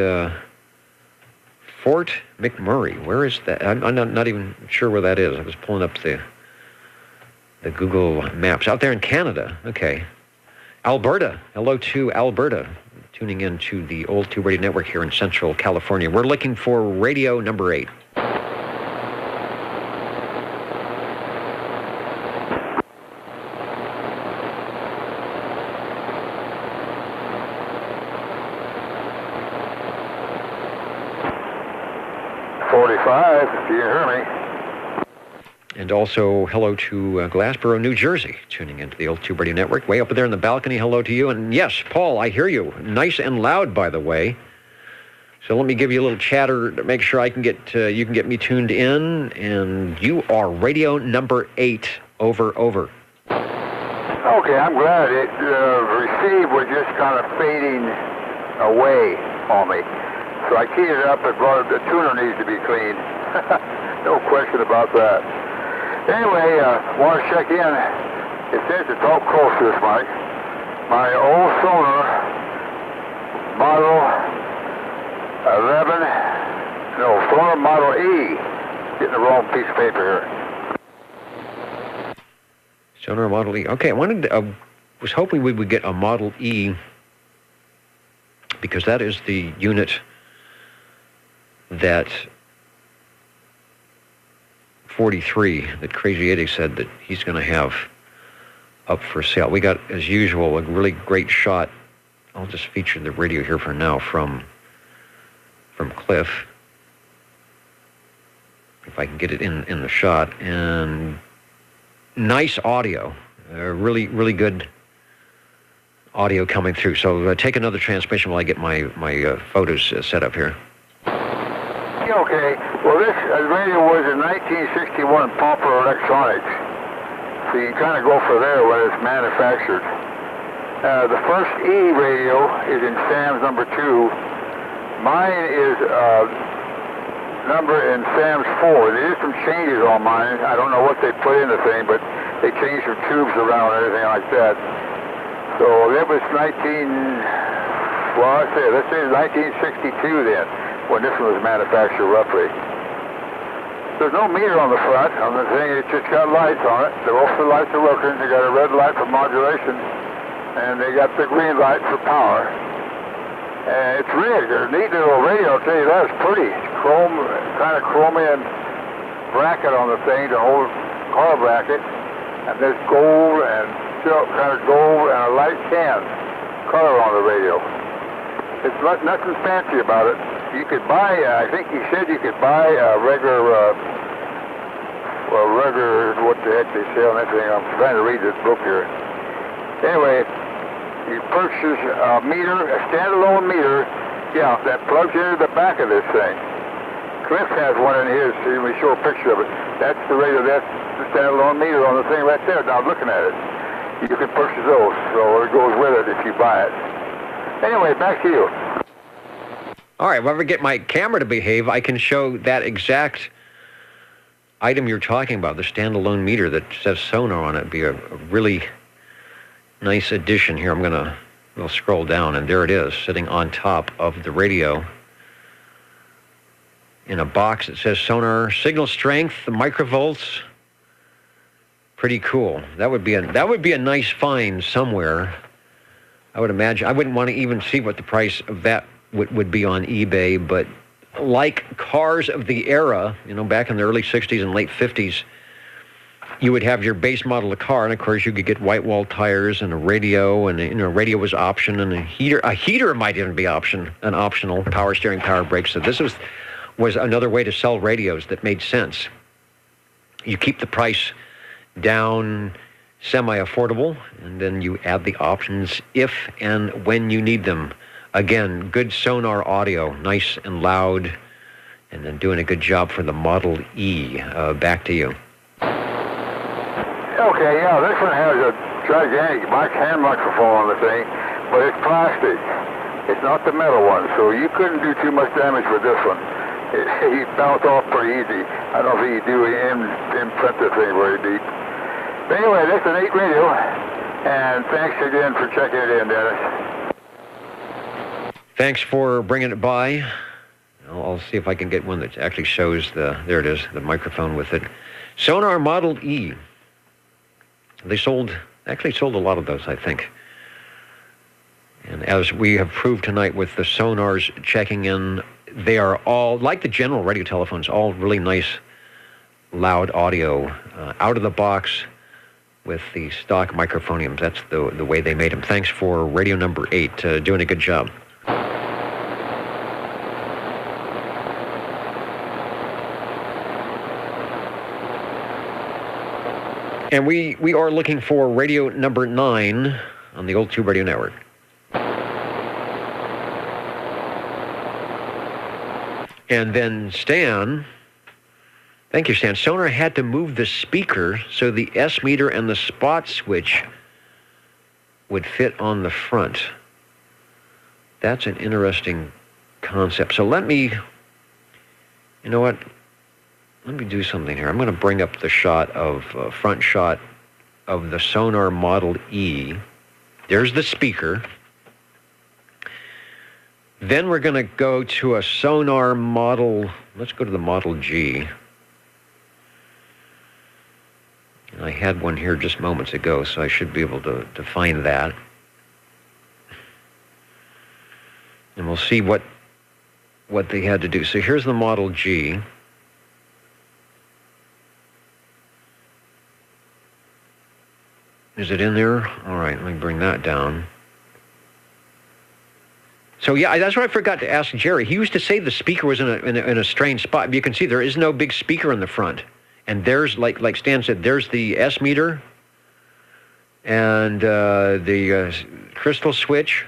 Fort McMurray, where is that? I'm not even sure where that is. I was pulling up the Google Maps. Out there in Canada. Okay. Alberta. Hello to Alberta, tuning in to the Old 2 Radio Network here in Central California. We're looking for radio number 8. Do you hear me? And also, hello to Glassboro, New Jersey, tuning into the Old Tube Radio Network. Way up there in the balcony, hello to you. And yes, Paul, I hear you. Nice and loud, by the way. So let me give you a little chatter to make sure I can get you can get me tuned in. And you are radio number 8. Over. Okay, I'm glad. Receive was just kind of fading away on me. So I keyed it up and brought it. The tuner needs to be cleaned. No question about that. Anyway, want to check in. It says to talk close to this mic. My old Sonar Model 11, Sonar Model E. Getting the wrong piece of paper here. Sonar Model E. Okay, was hoping we would get a Model E because that is the unit that 43 that Crazy Eddie said that he's going to have up for sale. We got, as usual, a really great shot. I'll just feature the radio here for now from Cliff, if I can get it in the shot. And nice audio, really, really good audio coming through. So take another transmission while I get my photos set up here. Okay, well this radio was in 1961 Pauper Electronics, so you kind of go for there when it's manufactured. The first E radio is in Sam's number 2. Mine is number in Sam's 4. There is some changes on mine. I don't know what they put in the thing, but they changed some tubes around and everything like that. So that was let's say 1962 then, when this one was manufactured roughly. There's no meter on the front on the thing. It's just got lights on it. Both the lights are working. They got a red light for modulation, and they got the green light for power. It's rigged. It's a neat little radio, I'll tell you that. It's pretty. Chrome, kind of chromium bracket on the thing, the whole car bracket. And there's gold and silk, kind of gold and a light tan color on the radio. It's nothing fancy about it. You could buy, I think he said you could buy a regular, what the heck they sell and everything. I'm trying to read this book here. Anyway, you purchase a meter, a standalone meter, yeah, that plugs into the back of this thing. Cliff has one in his, so let me show a picture of it. That's the radio, that's the standalone meter on the thing right there. Now I'm looking at it. You can purchase those, so it goes with it if you buy it. Anyway, back to you. All right, well, if I get my camera to behave, I can show that exact item you're talking about, the standalone meter that says sonar on it. It'd be a really nice addition here. We'll scroll down, and there it is, sitting on top of the radio in a box that says sonar, signal strength, the microvolts. Pretty cool. That would be a nice find somewhere. I would imagine. I wouldn't want to even see what the price of that would be on eBay, but like cars of the era, back in the early 60s and late 50s, you would have your base model of car, and of course you could get white wall tires and a radio, and radio was option, and a heater might even be an optional, power steering, power brakes. So this was another way to sell radios that made sense. You keep the price down, semi-affordable, and then you add the options if and when you need them. Again, good sonar audio, nice and loud, and then doing a good job for the Model E. Back to you. Okay, yeah, this one has a gigantic hand microphone on the thing, but it's plastic. It's not the metal one, so you couldn't do too much damage with this one. He bounced off pretty easy. I don't think you do imprint the thing very deep. But anyway, that's an 8 radio, and thanks again for checking it in, Dennis. Thanks for bringing it by. I'll see if I can get one that actually shows there it is, the microphone with it. Sonar Model E. They actually sold a lot of those, I think. And as we have proved tonight with the sonars checking in, they are all, like the general radio telephones, all really nice, loud audio, out of the box with the stock microphoniums. That's the way they made them. Thanks for radio number 8, doing a good job. And we are looking for radio number 9 on the Old Tube Radio Network. And then Stan, thank you, Stan. Sonar had to move the speaker so the S meter and the spot switch would fit on the front. That's an interesting concept. So let me do something here. I'm going to bring up the front shot of the Sonar Model E. There's the speaker. Then we're going to go to a Sonar Model, let's go to the Model G. I had one here just moments ago, so I should be able to find that. And we'll see what they had to do. So here's the Model G. Is it in there? All right, let me bring that down. So yeah, that's what I forgot to ask Jerry. He used to say the speaker was in a strange spot. You can see there is no big speaker in the front, and there's like Stan said, there's the S meter and the crystal switch.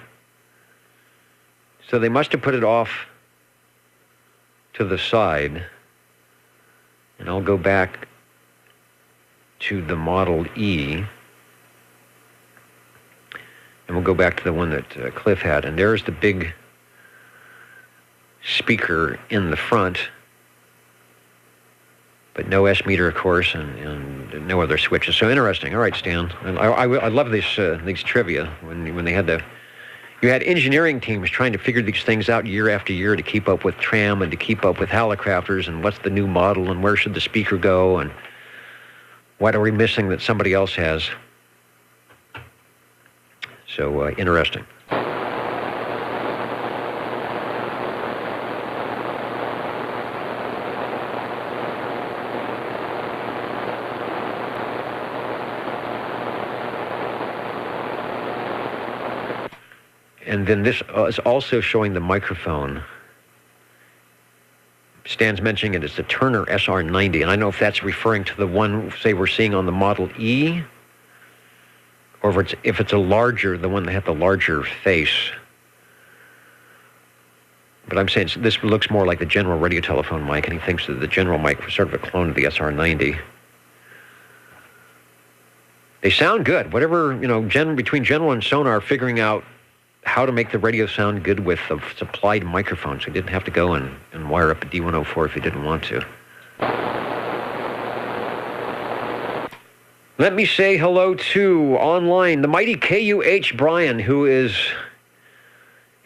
So they must have put it off to the side, and I'll go back to the Model E. And we'll go back to the one that Cliff had. And there's the big speaker in the front, but no S meter, of course, and no other switches. So interesting. All right, Stan. And I love these trivia when they had you had engineering teams trying to figure these things out year after year to keep up with Tram and to keep up with Hallicrafters and what's the new model and where should the speaker go and what are we missing that somebody else has. So interesting. And then this is also showing the microphone. Stan's mentioning it as the Turner SR90, and I don't know if that's referring to the one, say, we're seeing on the Model E, or if it's a larger, the one that had the larger face. But I'm saying this looks more like the general radio telephone mic, and he thinks that the general mic was sort of a clone of the SR90. They sound good. Whatever, between General and Sonar, figuring out how to make the radio sound good with the supplied microphones. We didn't have to go and wire up a D104 if you didn't want to. Let me say hello to online the mighty KUH Brian, who is,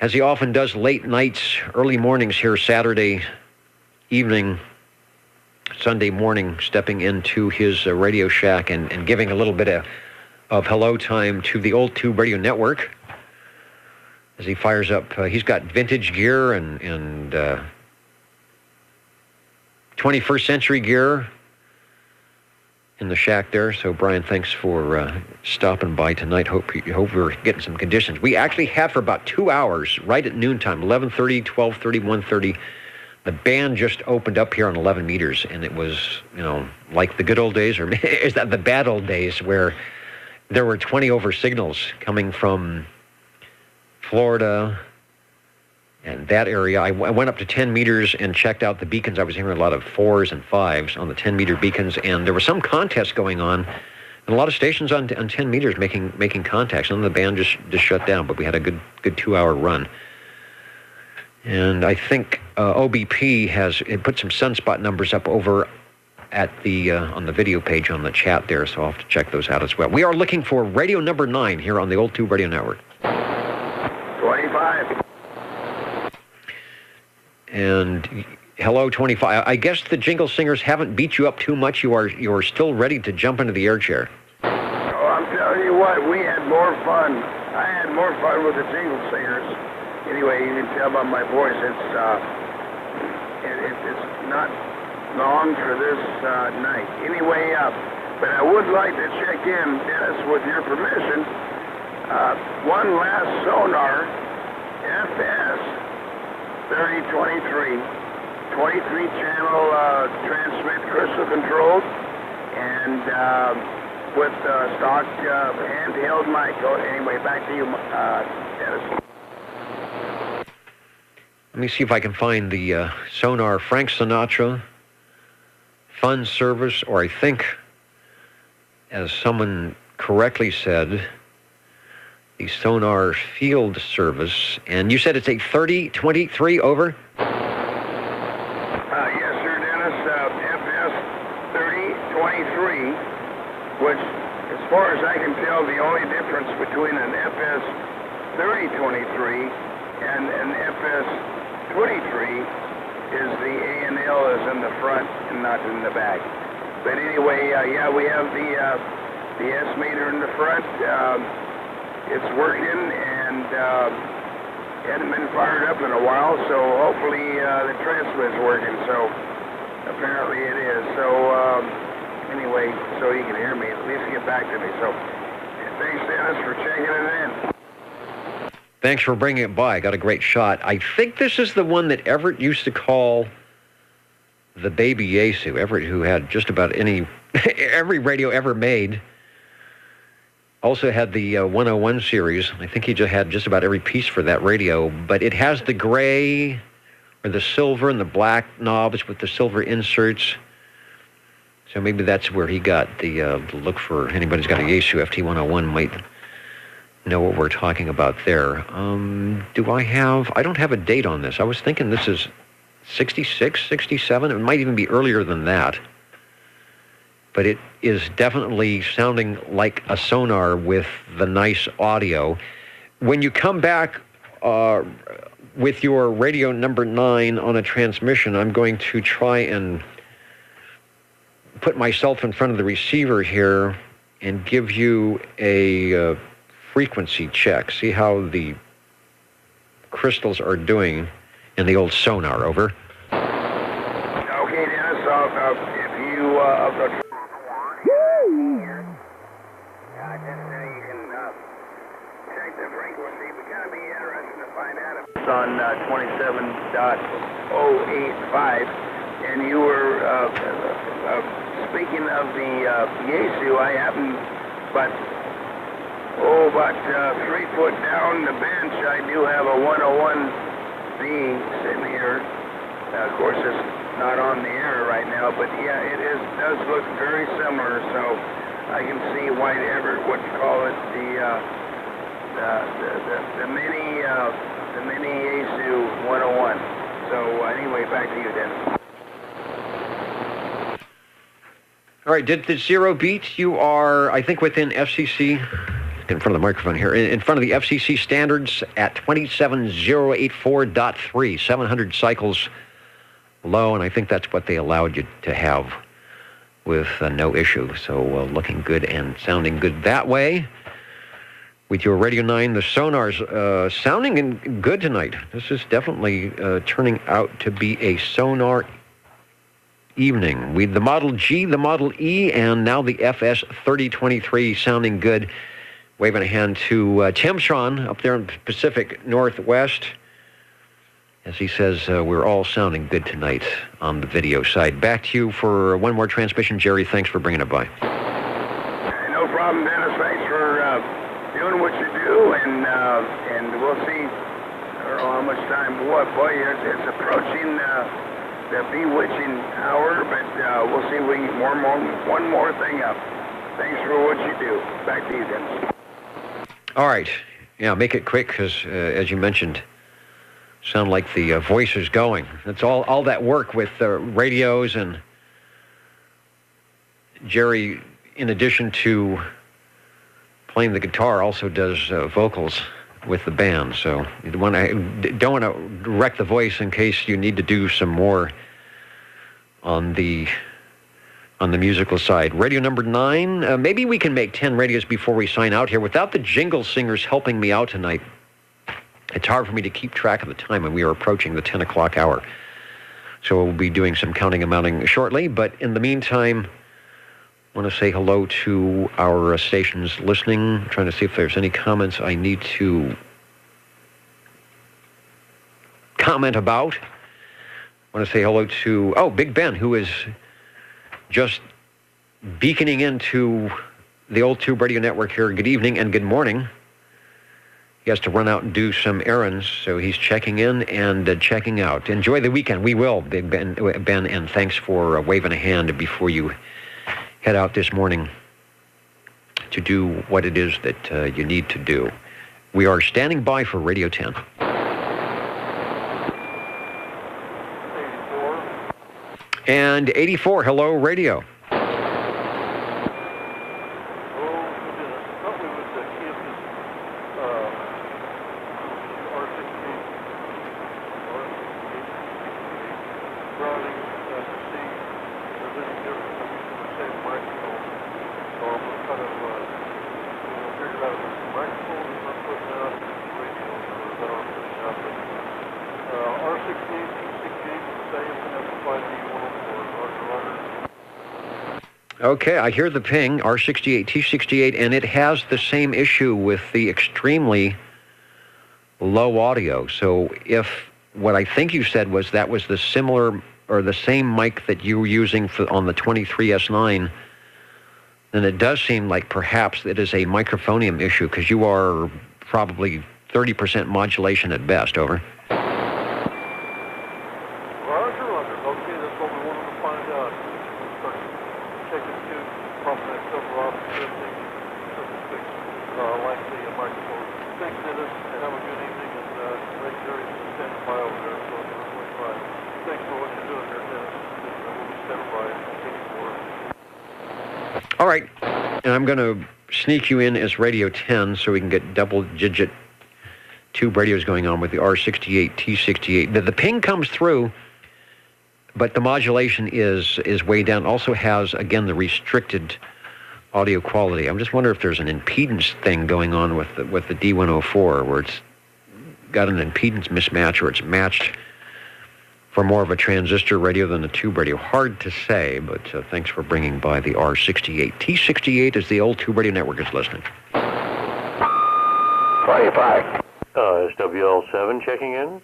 as he often does, late nights, early mornings here, Saturday evening, Sunday morning, stepping into his radio shack and giving a little bit of hello time to the Old Tube Radio Network as he fires up. He's got vintage gear and 21st century gear in the shack there. So Brian, thanks for stopping by tonight. Hope we're getting some conditions. We actually had for about 2 hours, right at noontime, 11:30, 12:30, 1:30. The band just opened up here on 11 meters, and it was, like the good old days, or is that the bad old days, where there were 20 over signals coming from Florida and that area. I went up to 10 meters and checked out the beacons. I was hearing a lot of 4s and 5s on the 10-meter beacons, and there was some contest going on, and a lot of stations on 10 meters making contacts, and then the band just shut down, but we had a good 2-hour run. And I think OBP has put some sunspot numbers up over at the on the video page on the chat there, so I'll have to check those out as well. We are looking for radio number 9 here on the Old Tube Radio Network. 25. And hello, 25. I guess the jingle singers haven't beat you up too much. You are still ready to jump into the air chair. Oh, I'm telling you what, we had more fun. I had more fun with the jingle singers. Anyway, you can tell by my voice, it's not long for this night. Anyway, but I would like to check in, Dennis, with your permission. One last sonar, FS 3023, 23-channel transmit crystal controlled, and with stock handheld mic. Anyway, back to you, Dennis. Let me see if I can find the sonar Frank Sinatra Fun Service, or I think, as someone correctly said, the sonar field service. And you said it's a 3023, over? Yes, sir, Dennis. FS 3023, which, as far as I can tell, the only difference between an FS 3023 and an FS 23 is the A&L is in the front and not in the back. But anyway, yeah, we have the S meter in the front. It's working, and hadn't been fired up in a while, so hopefully the transmit's working. So apparently it is. So anyway, so you can hear me, at least get back to me. So Thanks, Dennis, for checking it in. Thanks for bringing it by. Got a great shot. I think this is the one that Everett used to call the Baby Yaesu. Everett, who had just about every radio ever made. Also had the 101 series. I think he just had just about every piece for that radio. But it has the gray or the silver and the black knobs with the silver inserts. So maybe that's where he got the look for anybody who's got a Yaesu FT101 might know what we're talking about there. I don't have a date on this. I was thinking this is 66, 67. It might even be earlier than that. But it is definitely sounding like a sonar with the nice audio. When you come back with your radio number 9 on a transmission, I'm going to try and put myself in front of the receiver here and give you a frequency check. See how the crystals are doing in the old sonar. Over. Okay, Dennis, if you you can check the frequency. We're going to be interested to find out if it's on 27.085. And you were speaking of the Yaesu. I happen, about 3 foot down the bench, I do have a 101B sitting here. Of course, it's not on the air right now, but yeah, it does look very similar. So I can see why Everett would call it the mini Yaesu 101. So anyway, back to you, Dennis. All right, did the zero beat? You are, I think, within FCC, in front of the microphone here, in front of the FCC standards at 27084.3, 700 cycles low, and I think that's what they allowed you to have with no issue. So looking good and sounding good that way. With your Radio 9, the sonars sounding good tonight. This is definitely turning out to be a sonar evening. With the Model G, the Model E, and now the FS 3023 sounding good. Waving a hand to Tim Sean up there in Pacific Northwest. As he says, we're all sounding good tonight on the video side. Back to you for one more transmission. Jerry, thanks for bringing it by. No problem, Dennis. Thanks for doing what you do, and we'll see. I don't know how much time. Boy, it's approaching the bewitching hour, but we'll see if we can get one more thing up. Thanks for what you do. Back to you, Dennis. All right. Yeah, make it quick, because as you mentioned, sound like the voice is going. That's all that work with radios, and Jerry, in addition to playing the guitar, also does vocals with the band. So you don't want to wreck the voice in case you need to do some more on the musical side. Radio number 9. Maybe we can make 10 radios before we sign out here. Without the jingle singers helping me out tonight, it's hard for me to keep track of the time, and we are approaching the 10 o'clock hour. So we'll be doing some counting and mounting shortly. But in the meantime, I want to say hello to our stations listening. I'm trying to see if there's any comments I need to comment about. I want to say hello to, Big Ben, who is just beaconing into the old Tube Radio Network here. Good evening and good morning. He has to run out and do some errands, so he's checking in and checking out. Enjoy the weekend. We will, Big Ben, and thanks for waving a hand before you head out this morning to do what it is that you need to do. We are standing by for Radio 10. 84. And 84, hello, radio. Okay, I hear the ping, R68, T68, and it has the same issue with the extremely low audio. So if what I think you said was that was the similar or the same mic that you were using on the 23S9, then it does seem like perhaps it is a microphonium issue because you are probably 30% modulation at best, over. Roger. Okay, that's what we wanted to find out. Start checking the tube, popping that cover off, everything fix, like the microphone. Thanks, Dennis, and have a good evening, and make sure you're standing by over there so it's 25. Thanks for what you're doing there, Dennis, and we'll be standing by and taking more. All right, and I'm going to sneak you in as radio 10 so we can get double-digit tube radios going on with the R68, T68. The ping comes through, but the modulation is way down. Also has, again, the restricted audio quality. I'm just wondering if there's an impedance thing going on with the D104 where it's got an impedance mismatch or it's matched for more of a transistor radio than a tube radio. Hard to say, but thanks for bringing by the R68. T68 is the old tube radio network is listening. 25. SWL7 checking in.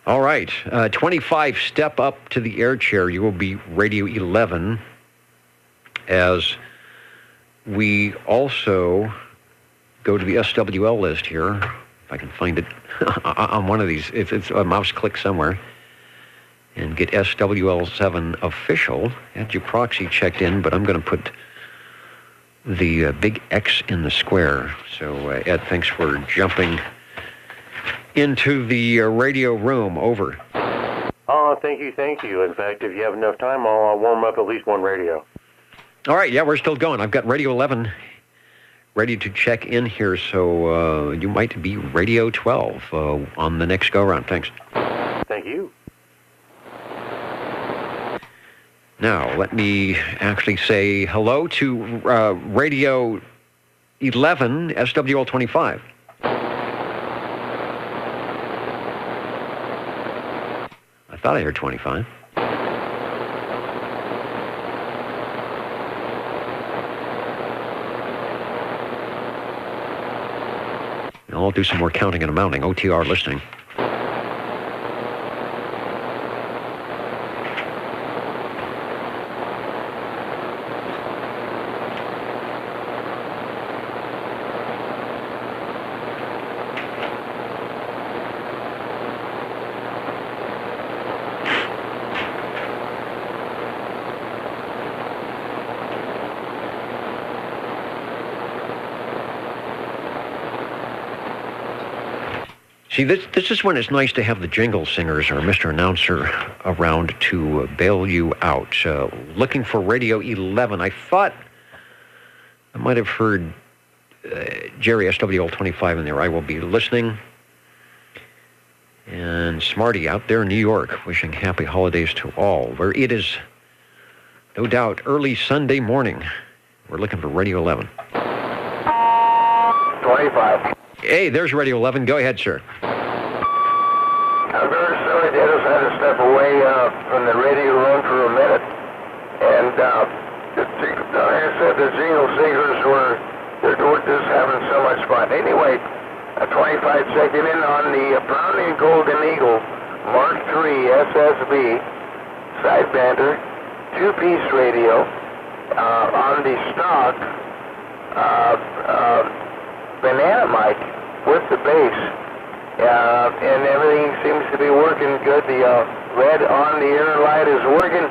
All right. 25, step up to the air chair. You will be radio 11 as we also go to the SWL list here. If I can find it on one of these, if it's a mouse click somewhere, and get SWL7 official. Had your proxy checked in, but I'm going to put the big X in the square. So, Ed, thanks for jumping into the radio room. Over. Oh, thank you. In fact, if you have enough time, I'll warm up at least one radio. All right, yeah, we're still going. I've got radio 11 ready to check in here, so you might be radio 12 on the next go-around. Thanks. Thank you. Now, let me actually say hello to radio 11, SWL 25. I thought I heard 25. I'll do some more counting and amounting. OTR listening. See, this is when it's nice to have the jingle singers or Mr. Announcer around to bail you out. Looking for Radio 11. I thought I might have heard Jerry SWL 25 in there. I will be listening. And Smarty out there in New York, wishing happy holidays to all. Where it is, no doubt, early Sunday morning. We're looking for Radio 11. 25. Hey, there's Radio 11. Go ahead, sir. I'm very sorry, Dennis. I had to step away from the radio room for a minute. And like I said, the jingle singers they're just having so much fun. Anyway, 25 checking in on the Browning Golden Eagle Mark III SSB sidebander, two-piece radio on the stock banana mic with the bass, and everything seems to be working good. The red on the air light is working,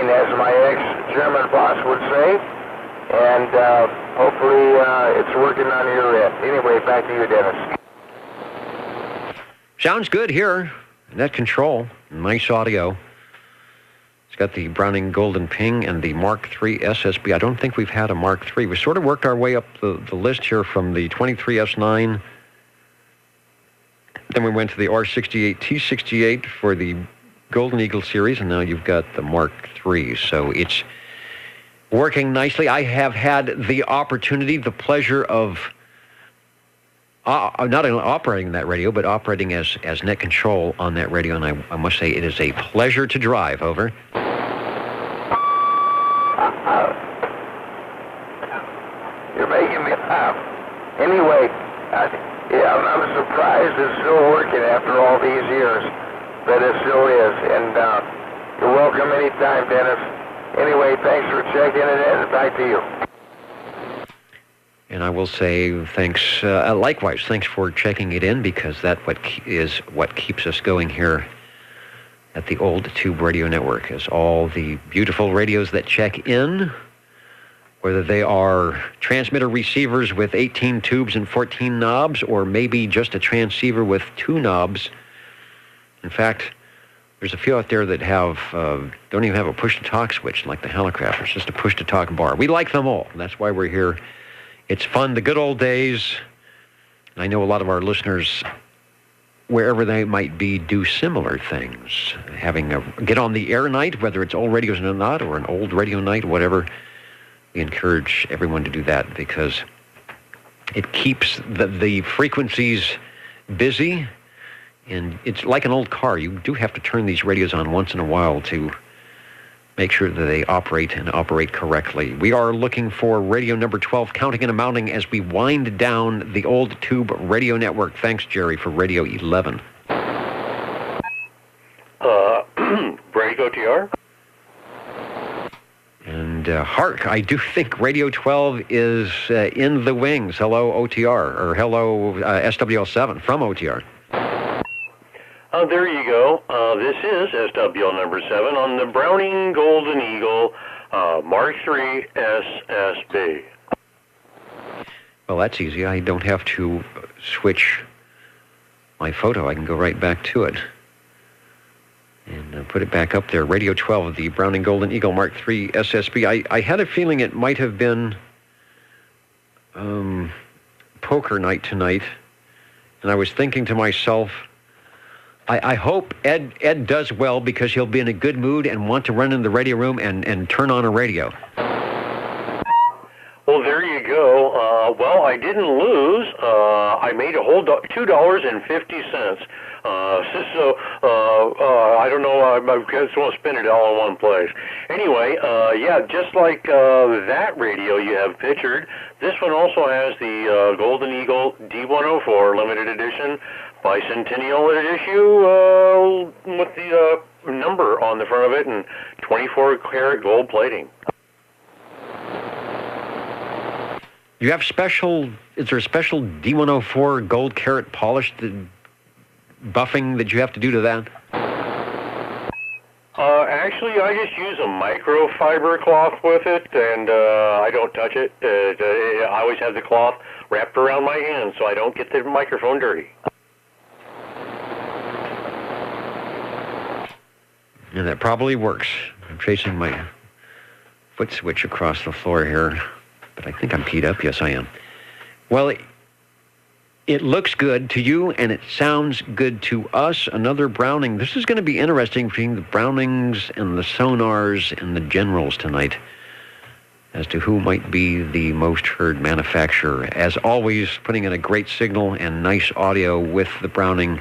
as my ex-German boss would say, and hopefully it's working on your end. Anyway, back to you, Dennis. Sounds good here. Net control, nice audio. It's got the Browning Golden Ping and the Mark III SSB. I don't think we've had a Mark III. We sort of worked our way up the list here from the 23S9. Then we went to the R68, T68 for the Golden Eagle series, and now you've got the Mark III. So it's working nicely. I have had the opportunity, the pleasure of not only operating that radio, but operating as net control on that radio, and I must say it is a pleasure to drive. Over. You're making me laugh. Anyway, I'm surprised it's still working after all these years, but it still is. And you're welcome anytime, Dennis. Anyway, thanks for checking it in. Back to you. And I will say thanks, likewise, thanks for checking it in, because that is what keeps us going here at the Old Tube Radio Network, is all the beautiful radios that check in, whether they are transmitter receivers with 18 tubes and 14 knobs, or maybe just a transceiver with 2 knobs. In fact, there's a few out there that have don't even have a push-to-talk switch like the Hallicraft. It's just a push-to-talk bar. We like them all. That's why we're here. It's fun, the good old days. I know a lot of our listeners, wherever they might be, do similar things. Having a get on the air night, whether it's old radios or not, or an old radio night, whatever. We encourage everyone to do that, because it keeps the frequencies busy, and it's like an old car. You do have to turn these radios on once in a while to make sure that they operate correctly. We are looking for radio number 12, counting and amounting as we wind down the Old Tube Radio Network. Thanks, Jerry, for Radio 11. Break OTR? And hark, I do think Radio 12 is in the wings. Hello, OTR, or hello, SWL7 from OTR. There you go. This is SWL number 7 on the Browning Golden Eagle Mark III SSB. Well, that's easy. I don't have to switch my photo. I can go right back to it and put it back up there. Radio 12, the Browning Golden Eagle Mark III SSB. I had a feeling it might have been poker night tonight, and I was thinking to myself, I hope Ed does well, because he'll be in a good mood and want to run in the radio room and turn on a radio. Well, there you go. Well, I didn't lose. I made a whole $2.50. I don't know. I just want to spend it all in one place. Anyway, yeah, just like that radio you have pictured, this one also has the Golden Eagle D104 limited edition bicentennial issue with the number on the front of it and 24-karat gold plating. You have is there a special D104 gold carat polish buffing that you have to do to that? Actually, I just use a microfiber cloth with it, and I don't touch it. I always have the cloth wrapped around my hand so I don't get the microphone dirty. And that probably works. I'm tracing my foot switch across the floor here, but I think I'm keyed up. Yes, I am. Well, it looks good to you, and it sounds good to us. Another Browning. This is going to be interesting between the Brownings and the Sonars and the Generals tonight as to who might be the most heard manufacturer. As always, putting in a great signal and nice audio with the Browning.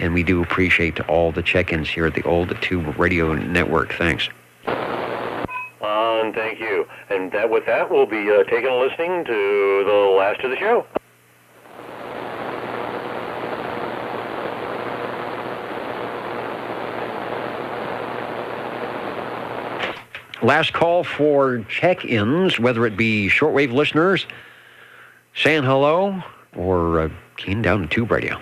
And we do appreciate all the check-ins here at the Old Tube Radio Network. Thanks. And thank you. And with that, we'll be taking a listening to the last of the show. Last call for check-ins, whether it be shortwave listeners saying hello or keying down to Tube Radio.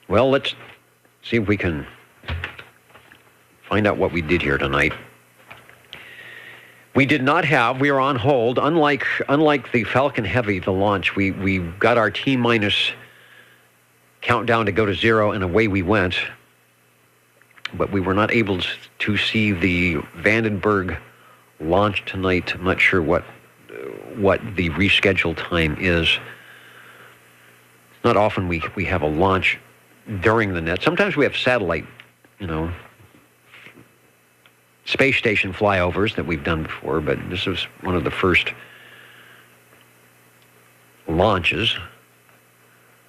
Well, let's see if we can find out what we did here tonight. We did not have, we were on hold, unlike the Falcon Heavy, the launch, we got our T-minus countdown to go to 0, and away we went. But we were not able to see the Vandenberg launch tonight. I'm not sure what the rescheduled time is. not often we have a launch during the net. Sometimes we have satellite, space station flyovers that we've done before, but this is one of the first launches.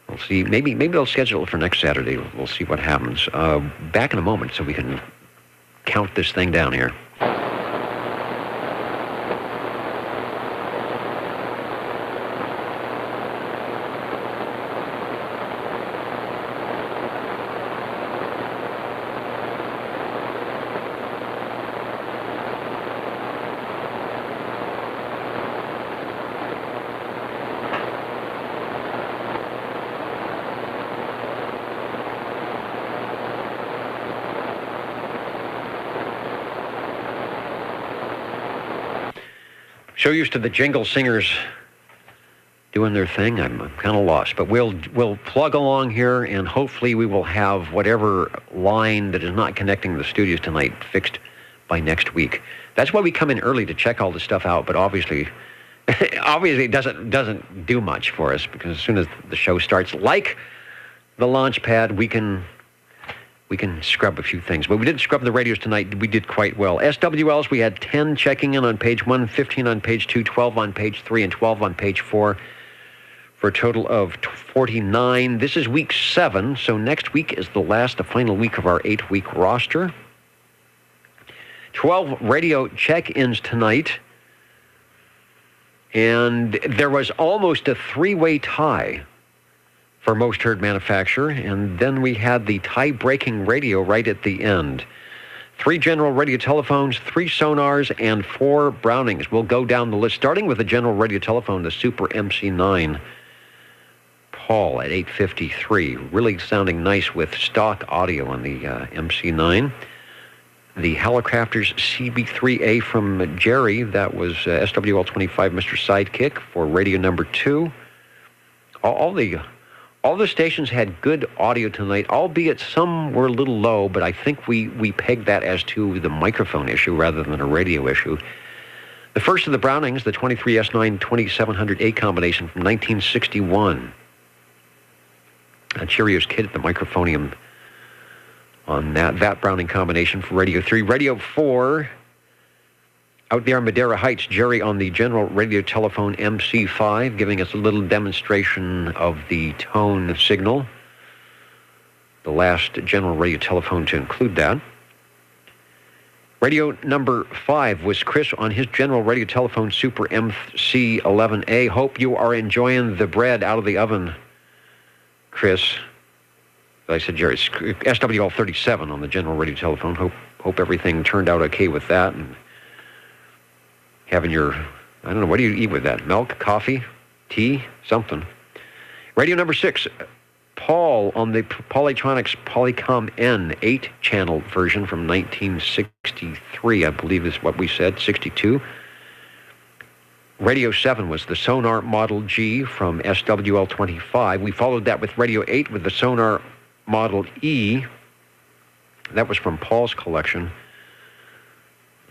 We'll see. Maybe they'll schedule it for next Saturday. We'll see what happens. Back in a moment so we can count this thing down here. So used to the jingle singers doing their thing, I'm kind of lost. But we'll plug along here, and hopefully we will have whatever line that is not connecting the studios tonight fixed by next week. That's why we come in early to check all this stuff out. But obviously it doesn't do much for us, because as soon as the show starts, like the launch pad, we can scrub a few things. But we did scrub the radios tonight. We did quite well. SWLs, we had 10 checking in on page 1, 15 on page 2, 12 on page 3, and 12 on page 4, for a total of 49. This is week 7, so next week is the final week of our 8-week roster. 12 radio check-ins tonight. And there was almost a 3-way tie for most heard manufacturer, and then we had the tie-breaking radio right at the end. 3 general radio telephones, 3 sonars, and 4 Brownings. We'll go down the list, starting with the general radio telephone, the Super MC9 Paul at 853. Really sounding nice with stock audio on the MC9. The Hallicrafters CB3A from Jerry, that was SWL 25 Mr. Sidekick for radio number 2. All the stations had good audio tonight, albeit some were a little low, but I think we pegged that as to the microphone issue rather than a radio issue. The first of the Brownings, the 23S9 2700A combination from 1961. Cheerios Kid at the microphonium on that Browning combination for Radio 3. Radio 4, out there in Madera Heights, Jerry on the general radio telephone MC5, giving us a little demonstration of the tone signal. The last general radio telephone to include that. Radio number 5 was Chris on his general radio telephone Super MC11A. Hope you are enjoying the bread out of the oven, Chris. I said Jerry, SWL 37 on the general radio telephone. Hope everything turned out okay with that. And having your, I don't know, what do you eat with that? Milk, coffee, tea, something. Radio number 6, Paul on the Polytronics Polycom N 8-channel version from 1963, I believe is what we said, 62. Radio 7 was the Sonar Model G from SWL 25. We followed that with Radio 8 with the Sonar Model E. That was from Paul's collection.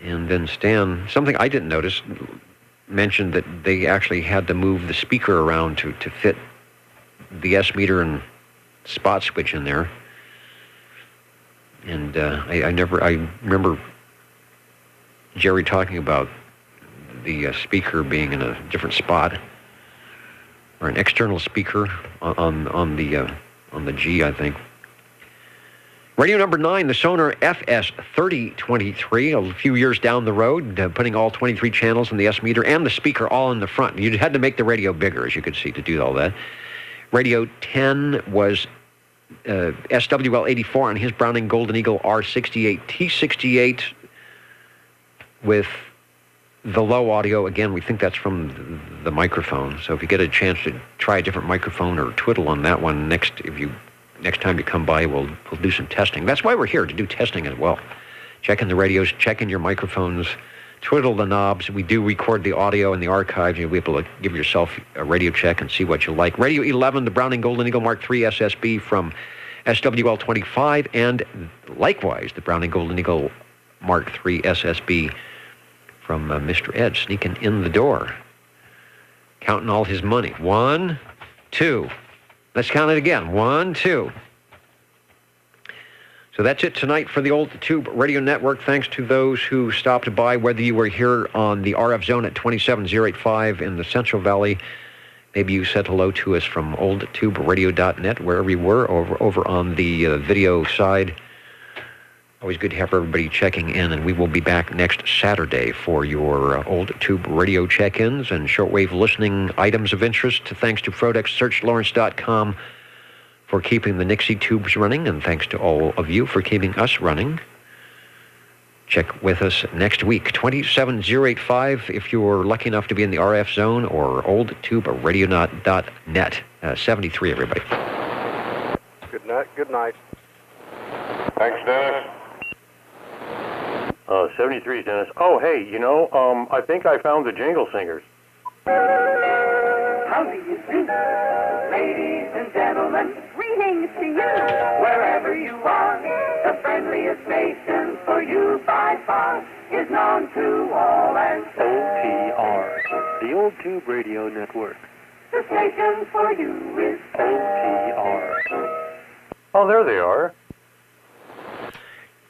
And then Stan, something I didn't notice, mentioned that they actually had to move the speaker around to fit the S-meter and spot switch in there. And I remember Jerry talking about the speaker being in a different spot, or an external speaker on the G, I think. Radio number 9, the Sonar FS3023, a few years down the road, putting all 23 channels in the S-meter and the speaker all in the front. You had to make the radio bigger, as you could see, to do all that. Radio 10 was SWL 84 on his Browning Golden Eagle R68 T68 with the low audio. Again, we think that's from the microphone. So if you get a chance to try a different microphone or twiddle on that one next time you come by, we'll do some testing. That's why we're here, to do testing as well. Checking the radios, checking your microphones, twiddle the knobs. We do record the audio in the archives. You'll be able to give yourself a radio check and see what you like. Radio 11, the Browning Golden Eagle Mark III SSB from SWL 25, and likewise the Browning Golden Eagle Mark III SSB from Mr. Ed, sneaking in the door, counting all his money. 1, 2, Let's count it again. 1, 2. So that's it tonight for the Old Tube Radio Network. Thanks to those who stopped by, whether you were here on the RF zone at 27085 in the Central Valley. Maybe you said hello to us from oldtuberadio.net, wherever you were, over on the video side. Always good to have everybody checking in, and we will be back next Saturday for your Old Tube Radio check-ins and shortwave listening items of interest. Thanks to Frodex, searchlawrence.com for keeping the Nixie tubes running, and thanks to all of you for keeping us running. Check with us next week, 27085, if you're lucky enough to be in the RF zone, or oldtuberadio.net. 73, everybody. Good night. Good night. Thanks, Dennis. 73, Dennis. Oh, hey, I think I found the Jingle Singers. How do you do, ladies and gentlemen? Greetings to you, wherever you are. The friendliest nation for you by far is known to all and OTR, the Old Tube Radio Network. The station for you is OTR. Oh, there they are.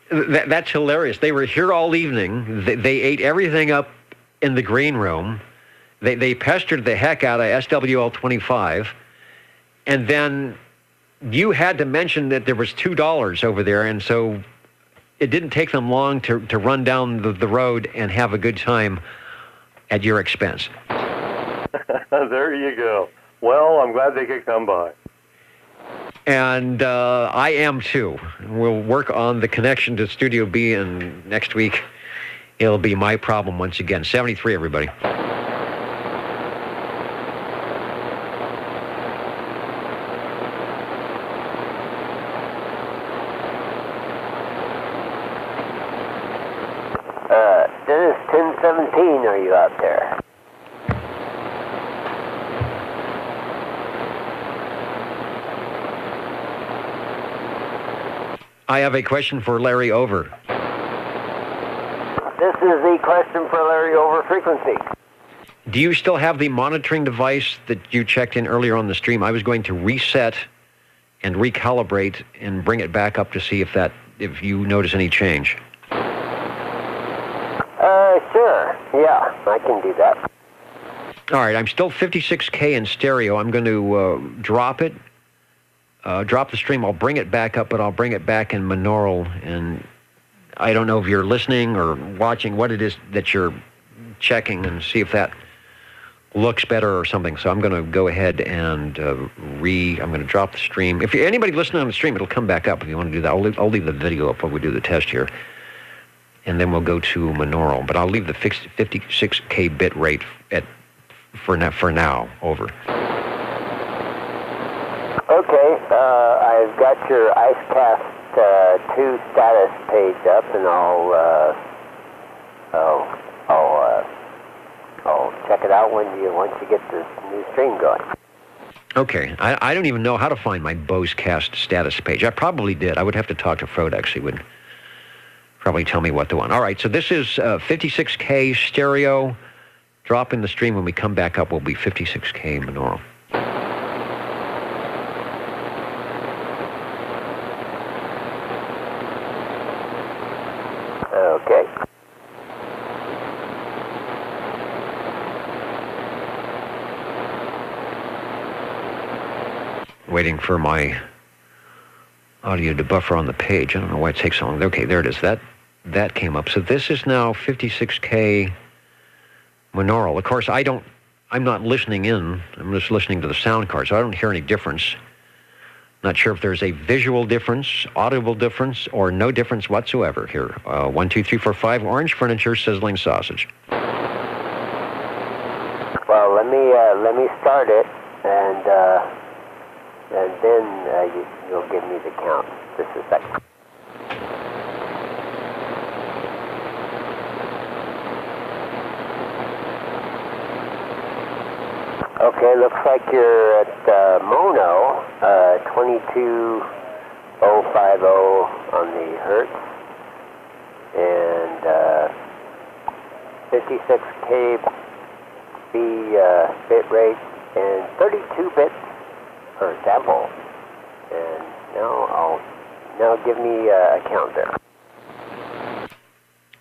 That's hilarious. They were here all evening. They ate everything up in the green room. They pestered the heck out of SWL25. And then you had to mention that there was $2 over there, and so it didn't take them long to run down the road and have a good time at your expense. There you go. Well, I'm glad they could come by. And I am too. We'll work on the connection to Studio B, and next week it'll be my problem once again. 73, everybody. Dennis, 1017, are you out there? I have a question for Larry Over. This is the question for Larry Over frequency. Do you still have the monitoring device that you checked in earlier on the stream? I was going to reset and recalibrate and bring it back up to see if you notice any change. Sure. Yeah, I can do that. All right, I'm still 56K in stereo. I'm going to drop it. Drop the stream. I'll bring it back up, but I'll bring it back in monaural. And I don't know if you're listening or watching what it is that you're checking, and see if that looks better or something. So I'm going to go ahead and I'm going to drop the stream. If anybody listening on the stream, it'll come back up if you want to do that. I'll leave the video up while we do the test here. And then we'll go to monaural. But I'll leave the fixed 56K bit rate for now. Over. Okay, I've got your IceCast 2 status page up, and I'll check it out once you get this new stream going. Okay, I don't even know how to find my Bosecast status page. I probably did. I would have to talk to Frodex. He would probably tell me what to want. All right, so this is 56K stereo. Drop in the stream. When we come back up, will be 56K monaural. Okay. Waiting for my audio to buffer on the page. I don't know why it takes so long. Okay, there it is. That came up. So this is now 56K monaural. Of course, I'm not listening in. I'm just listening to the sound card, so I don't hear any difference. Not sure if there's a visual difference, audible difference, or no difference whatsoever here. 1, 2, 3, 4, 5. Orange furniture, sizzling sausage. Well, let me start it, and then you'll give me the count. Just a second. Okay, looks like you're at mono, 22050 on the hertz, and 56K bit rate, and 32 bits or sample. And now give me a count there.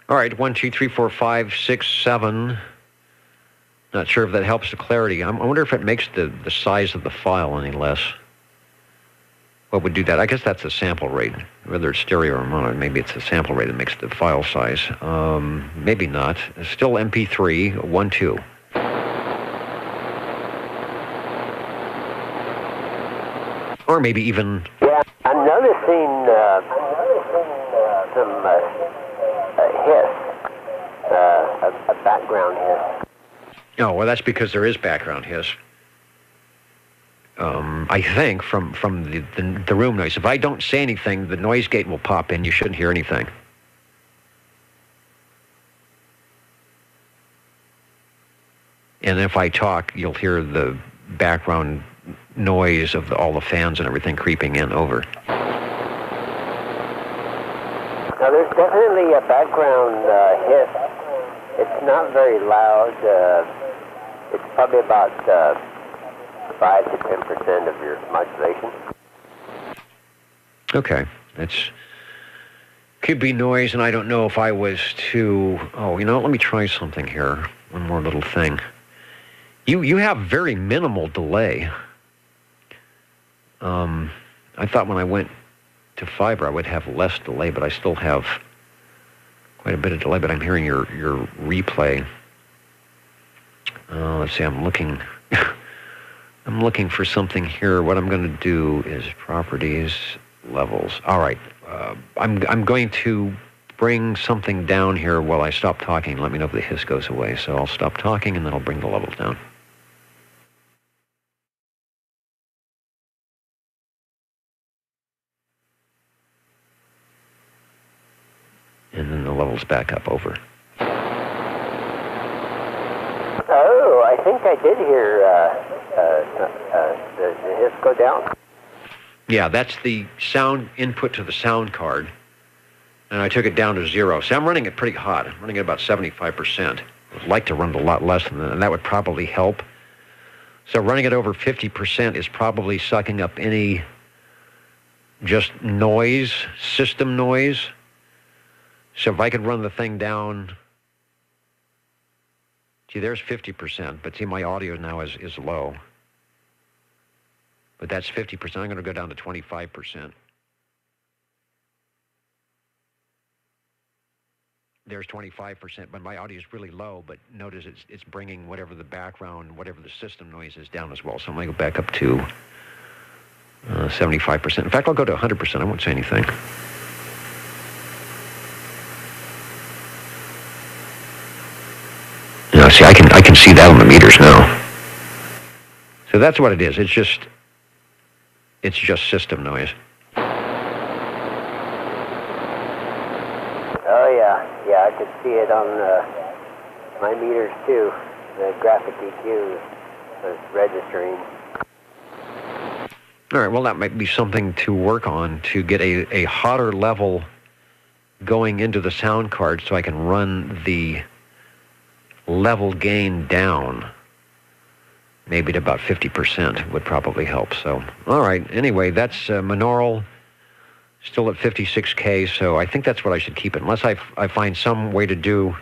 All right, 1, 2, 3, 4, 5, 6, 7. Not sure if that helps the clarity. I wonder if it makes the size of the file any less. What would do that? I guess that's the sample rate. Whether it's stereo or mono, maybe it's the sample rate that makes the file size. Maybe not. It's still MP3, 1, 2. Or maybe even... Yeah, I'm noticing some hiss, a background hiss. Oh, well, that's because there is background hiss. I think from the room noise. If I don't say anything, the noise gate will pop in. You shouldn't hear anything. And if I talk, you'll hear the background noise of all the fans and everything creeping in over. Now, there's definitely a background hiss. It's not very loud. It's probably about 5 to 10% of your modulation. Okay, that's could be noise, and I don't know if I was to. Oh, you know, let me try something here. One more little thing. You have very minimal delay. I thought when I went to fiber I would have less delay, but I still have quite a bit of delay. But I'm hearing your replay. Let's see. I'm looking. I'm looking for something here. What I'm going to do is properties, levels. All right. I'm going to bring something down here while I stop talking. Let me know if the hiss goes away. So I'll stop talking, and then I'll bring the levels down. And then the levels back up over. Oh, I think I did hear the hiss go down. Yeah, that's the sound input to the sound card. And I took it down to 0. So I'm running it pretty hot. I'm running it about 75%. I'd like to run it a lot less than that, and that would probably help. So running it over 50% is probably sucking up any just noise, system noise. So if I could run the thing down... See, there's 50%, but see, my audio now is low. But that's 50%. I'm going to go down to 25%. There's 25%, but my audio is really low, but notice it's bringing whatever the background, whatever the system noise is down as well. So I'm going to go back up to 75%. In fact, I'll go to 100%. I won't say anything. See, I can see that on the meters now. So that's what it is. It's just system noise. Oh yeah, I could see it on my meters too. The graphic EQ was registering. All right. Well, that might be something to work on to get a hotter level going into the sound card, so I can run the level gain down, maybe to about 50% would probably help. So, all right. Anyway, that's monaural, still at 56K, so I think that's what I should keep it, unless I find some way to do,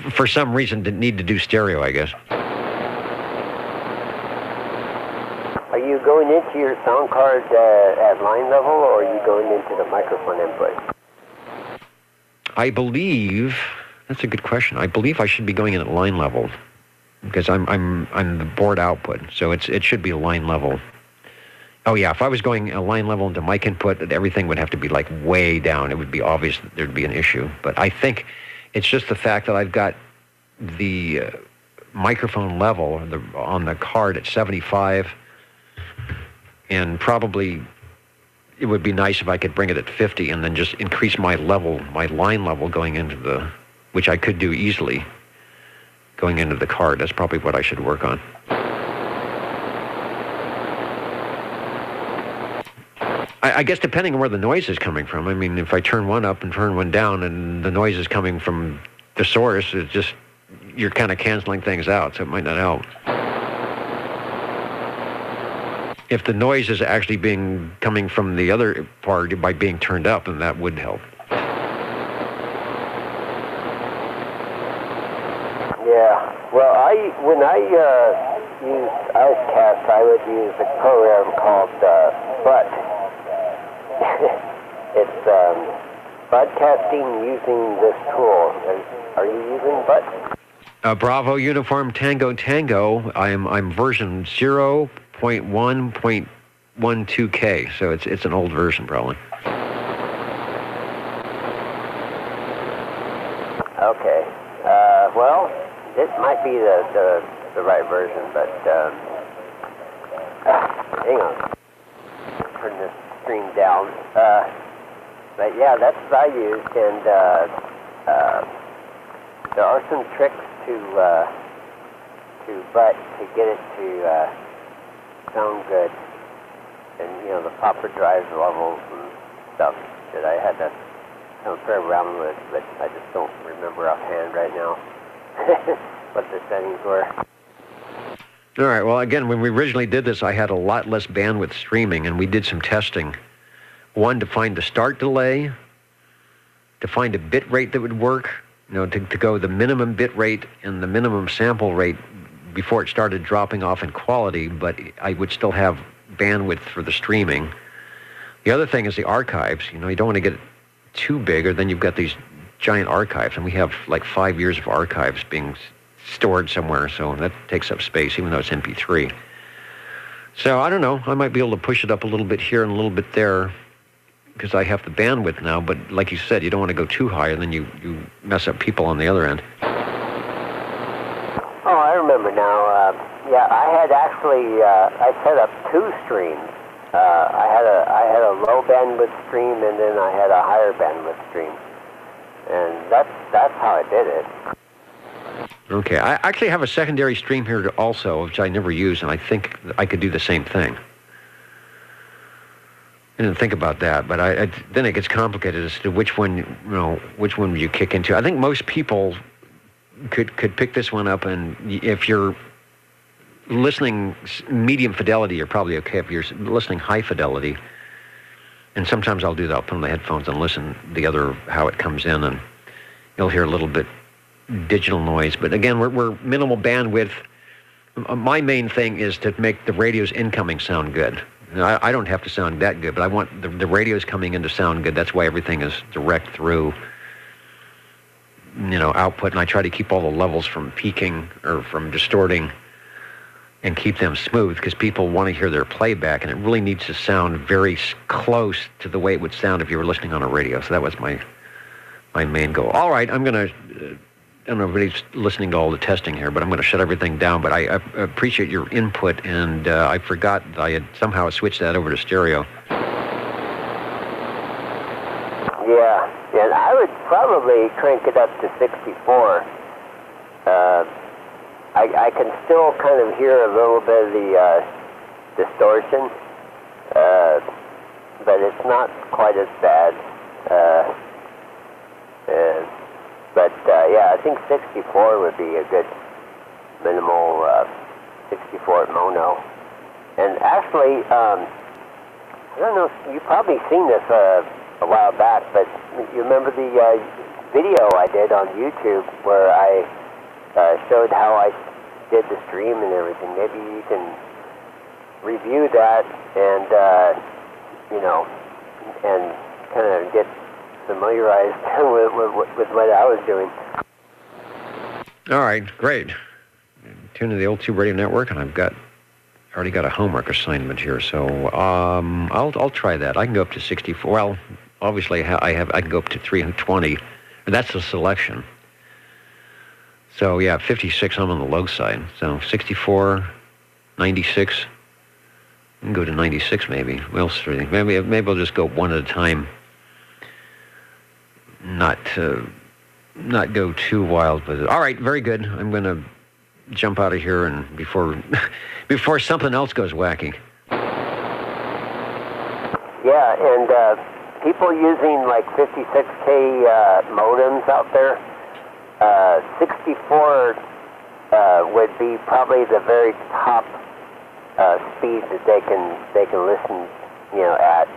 for some reason, to need to do stereo, I guess. Are you going into your sound card at line level, or are you going into the microphone input? I believe... That's a good question. I believe I should be going in at line level because I'm the board output, so it should be a line level. Oh yeah, if I was going a line level into mic input, everything would have to be like way down. It would be obvious that there'd be an issue. But I think it's just the fact that I've got the microphone level on the card at 75, and probably it would be nice if I could bring it at 50 and then just increase my line level going into the, which I could do easily going into the card. That's probably what I should work on. I guess depending on where the noise is coming from. I mean, if I turn one up and turn one down and the noise is coming from the source, it's just, you're kind of canceling things out, so it might not help. if the noise is actually coming from the other part by being turned up, then that would help. Yeah. Well, when I use Icecast, I would use a program called Butt. It's broadcasting using this tool. Are you using Butt? Bravo Uniform Tango Tango. I'm version 0.1.12K, so it's an old version probably. Okay. Well, this might be the right version, but hang on. Turn this stream down. But yeah, that's what I used, and there are some tricks to Butt to get it to sound good, and the proper drive levels and stuff that I had to play around with, but I just don't remember offhand right now what the settings were. All right. Well, again, when we originally did this, I had a lot less bandwidth streaming, and we did some testing. One, to find the start delay, to find a bit rate that would work, to go the minimum bit rate and the minimum sample rate before it started dropping off in quality, but I would still have bandwidth for the streaming. The other thing is the archives. You don't want to get it too big, or then you've got these giant archives, and we have like 5 years of archives being stored somewhere, so that takes up space, even though it's MP3. So I don't know. I might be able to push it up a little bit here and a little bit there, because I have the bandwidth now, but like you said, you don't want to go too high, and then you mess up people on the other end. Oh, I remember now. Yeah, I had actually, I set up 2 streams. I had a low bandwidth stream, and then I had a higher bandwidth stream. And that's how I did it. Okay, I actually have a secondary stream here also, which I never use, and I think I could do the same thing. I didn't think about that, but then it gets complicated as to which one you kick into. I think most people could pick this one up, and if you're listening medium fidelity, you're probably okay. If you're listening high fidelity, and sometimes I'll do that, I'll put on the headphones and listen the other how it comes in, and you'll hear a little bit digital noise. But again, we're minimal bandwidth. My main thing is to make the radio's incoming sound good. I don't have to sound that good, but I want the radios coming in to sound good. That's why everything is direct through, output, and I try to keep all the levels from peaking or from distorting and keep them smooth, because people want to hear their playback, and it really needs to sound very close to the way it would sound if you were listening on a radio. So that was my main goal. All right, I'm going to... I don't know if everybody's listening to all the testing here, but I'm going to shut everything down. But I appreciate your input, and I forgot that I had somehow switched that over to stereo. Yeah, and I would probably crank it up to 64. I can still kind of hear a little bit of the distortion, but it's not quite as bad. But yeah, I think 64 would be a good minimal 64 mono. And actually, I don't know, you've probably seen this a while back, but you remember the video I did on YouTube where I showed how I did the stream and everything. Maybe you can review that and, and kind of get familiarized with what I was doing. All right, great. Tune to the Old Tube Radio Network, and I've already got a homework assignment here, so I'll try that. I can go up to 64. Well, obviously I can go up to 320, and that's the selection. So yeah, 56 I'm on the low side. So 64, 96. I can go to 96 maybe. Well, maybe I'll just go one at a time. Not go too wild, but all right, very good. I'm going to jump out of here and before something else goes wacky. Yeah, and people using like 56K modems out there, 64 would be probably the very top speeds that they can listen, at,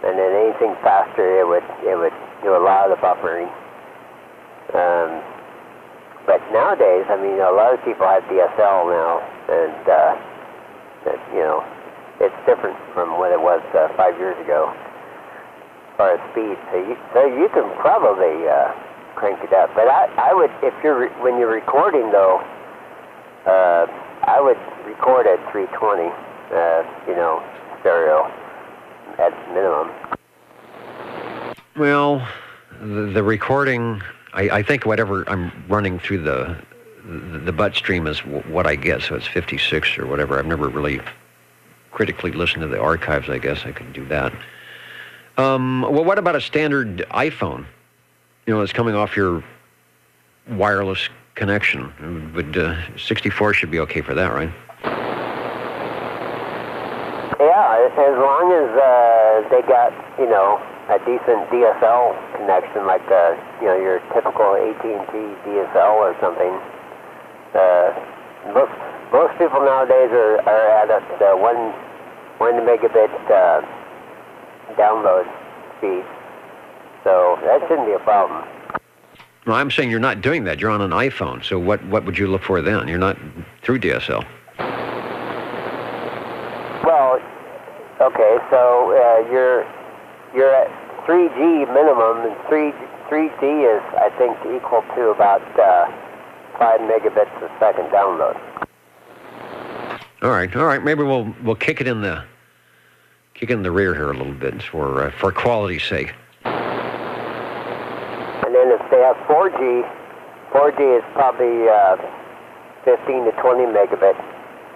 and then anything faster, it would do a lot of the buffering. But nowadays, I mean, a lot of people have DSL now, and it's different from what it was 5 years ago as far as speed. So you can probably crank it up. But I would, when you're recording though, I would record at 320, stereo at minimum. Well, the recording, I think whatever I'm running through the butt stream is what I get, so it's 56 or whatever. I've never really critically listened to the archives. I guess I could do that. Well, what about a standard iPhone? It's coming off your wireless connection. Would 64 should be okay for that, right? Yeah, as long as they got, a decent DSL connection, like your typical AT&T DSL or something. Most people nowadays are at a 1 megabit download speed, so that shouldn't be a problem. Well, I'm saying you're not doing that. You're on an iPhone, so what would you look for then? You're not through DSL. Well, okay, so you're at 3G minimum, and 3G is, I think, equal to about 5 megabits a second download. All right. Maybe we'll kick it in the rear here a little bit for quality's sake. And then if they have 4G is probably 15 to 20 megabits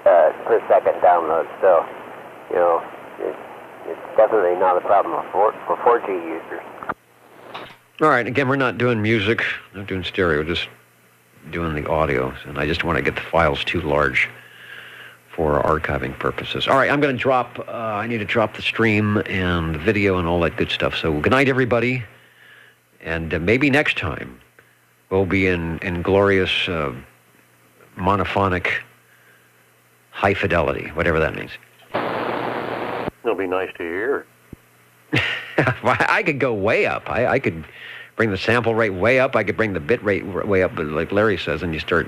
per second download. So, it's definitely not a problem for 4G users. All right. Again, we're not doing music, not doing stereo, just doing the audio, and I just want to get the files too large for archiving purposes. All right, I'm going to drop, I need to drop the stream and the video and all that good stuff. So good night, everybody. And maybe next time we'll be in glorious monophonic high fidelity, whatever that means. It'll be nice to hear. I could go way up. I could bring the sample rate way up. I could bring the bit rate way up, but like Larry says, and you start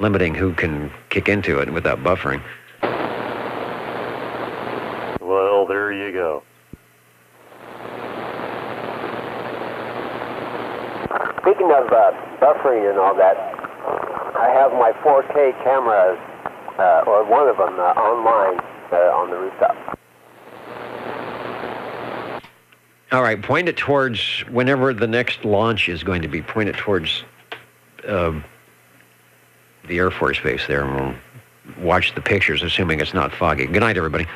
limiting who can kick into it without buffering. Well, there you go. Speaking of buffering and all that, I have my 4K cameras, or one of them, online on the rooftop. All right, point it towards whenever the next launch is going to be. Point it towards the Air Force Base there, and we'll watch the pictures, assuming it's not foggy. Good night, everybody.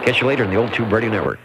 Catch you later in the Old Tube Radio Network.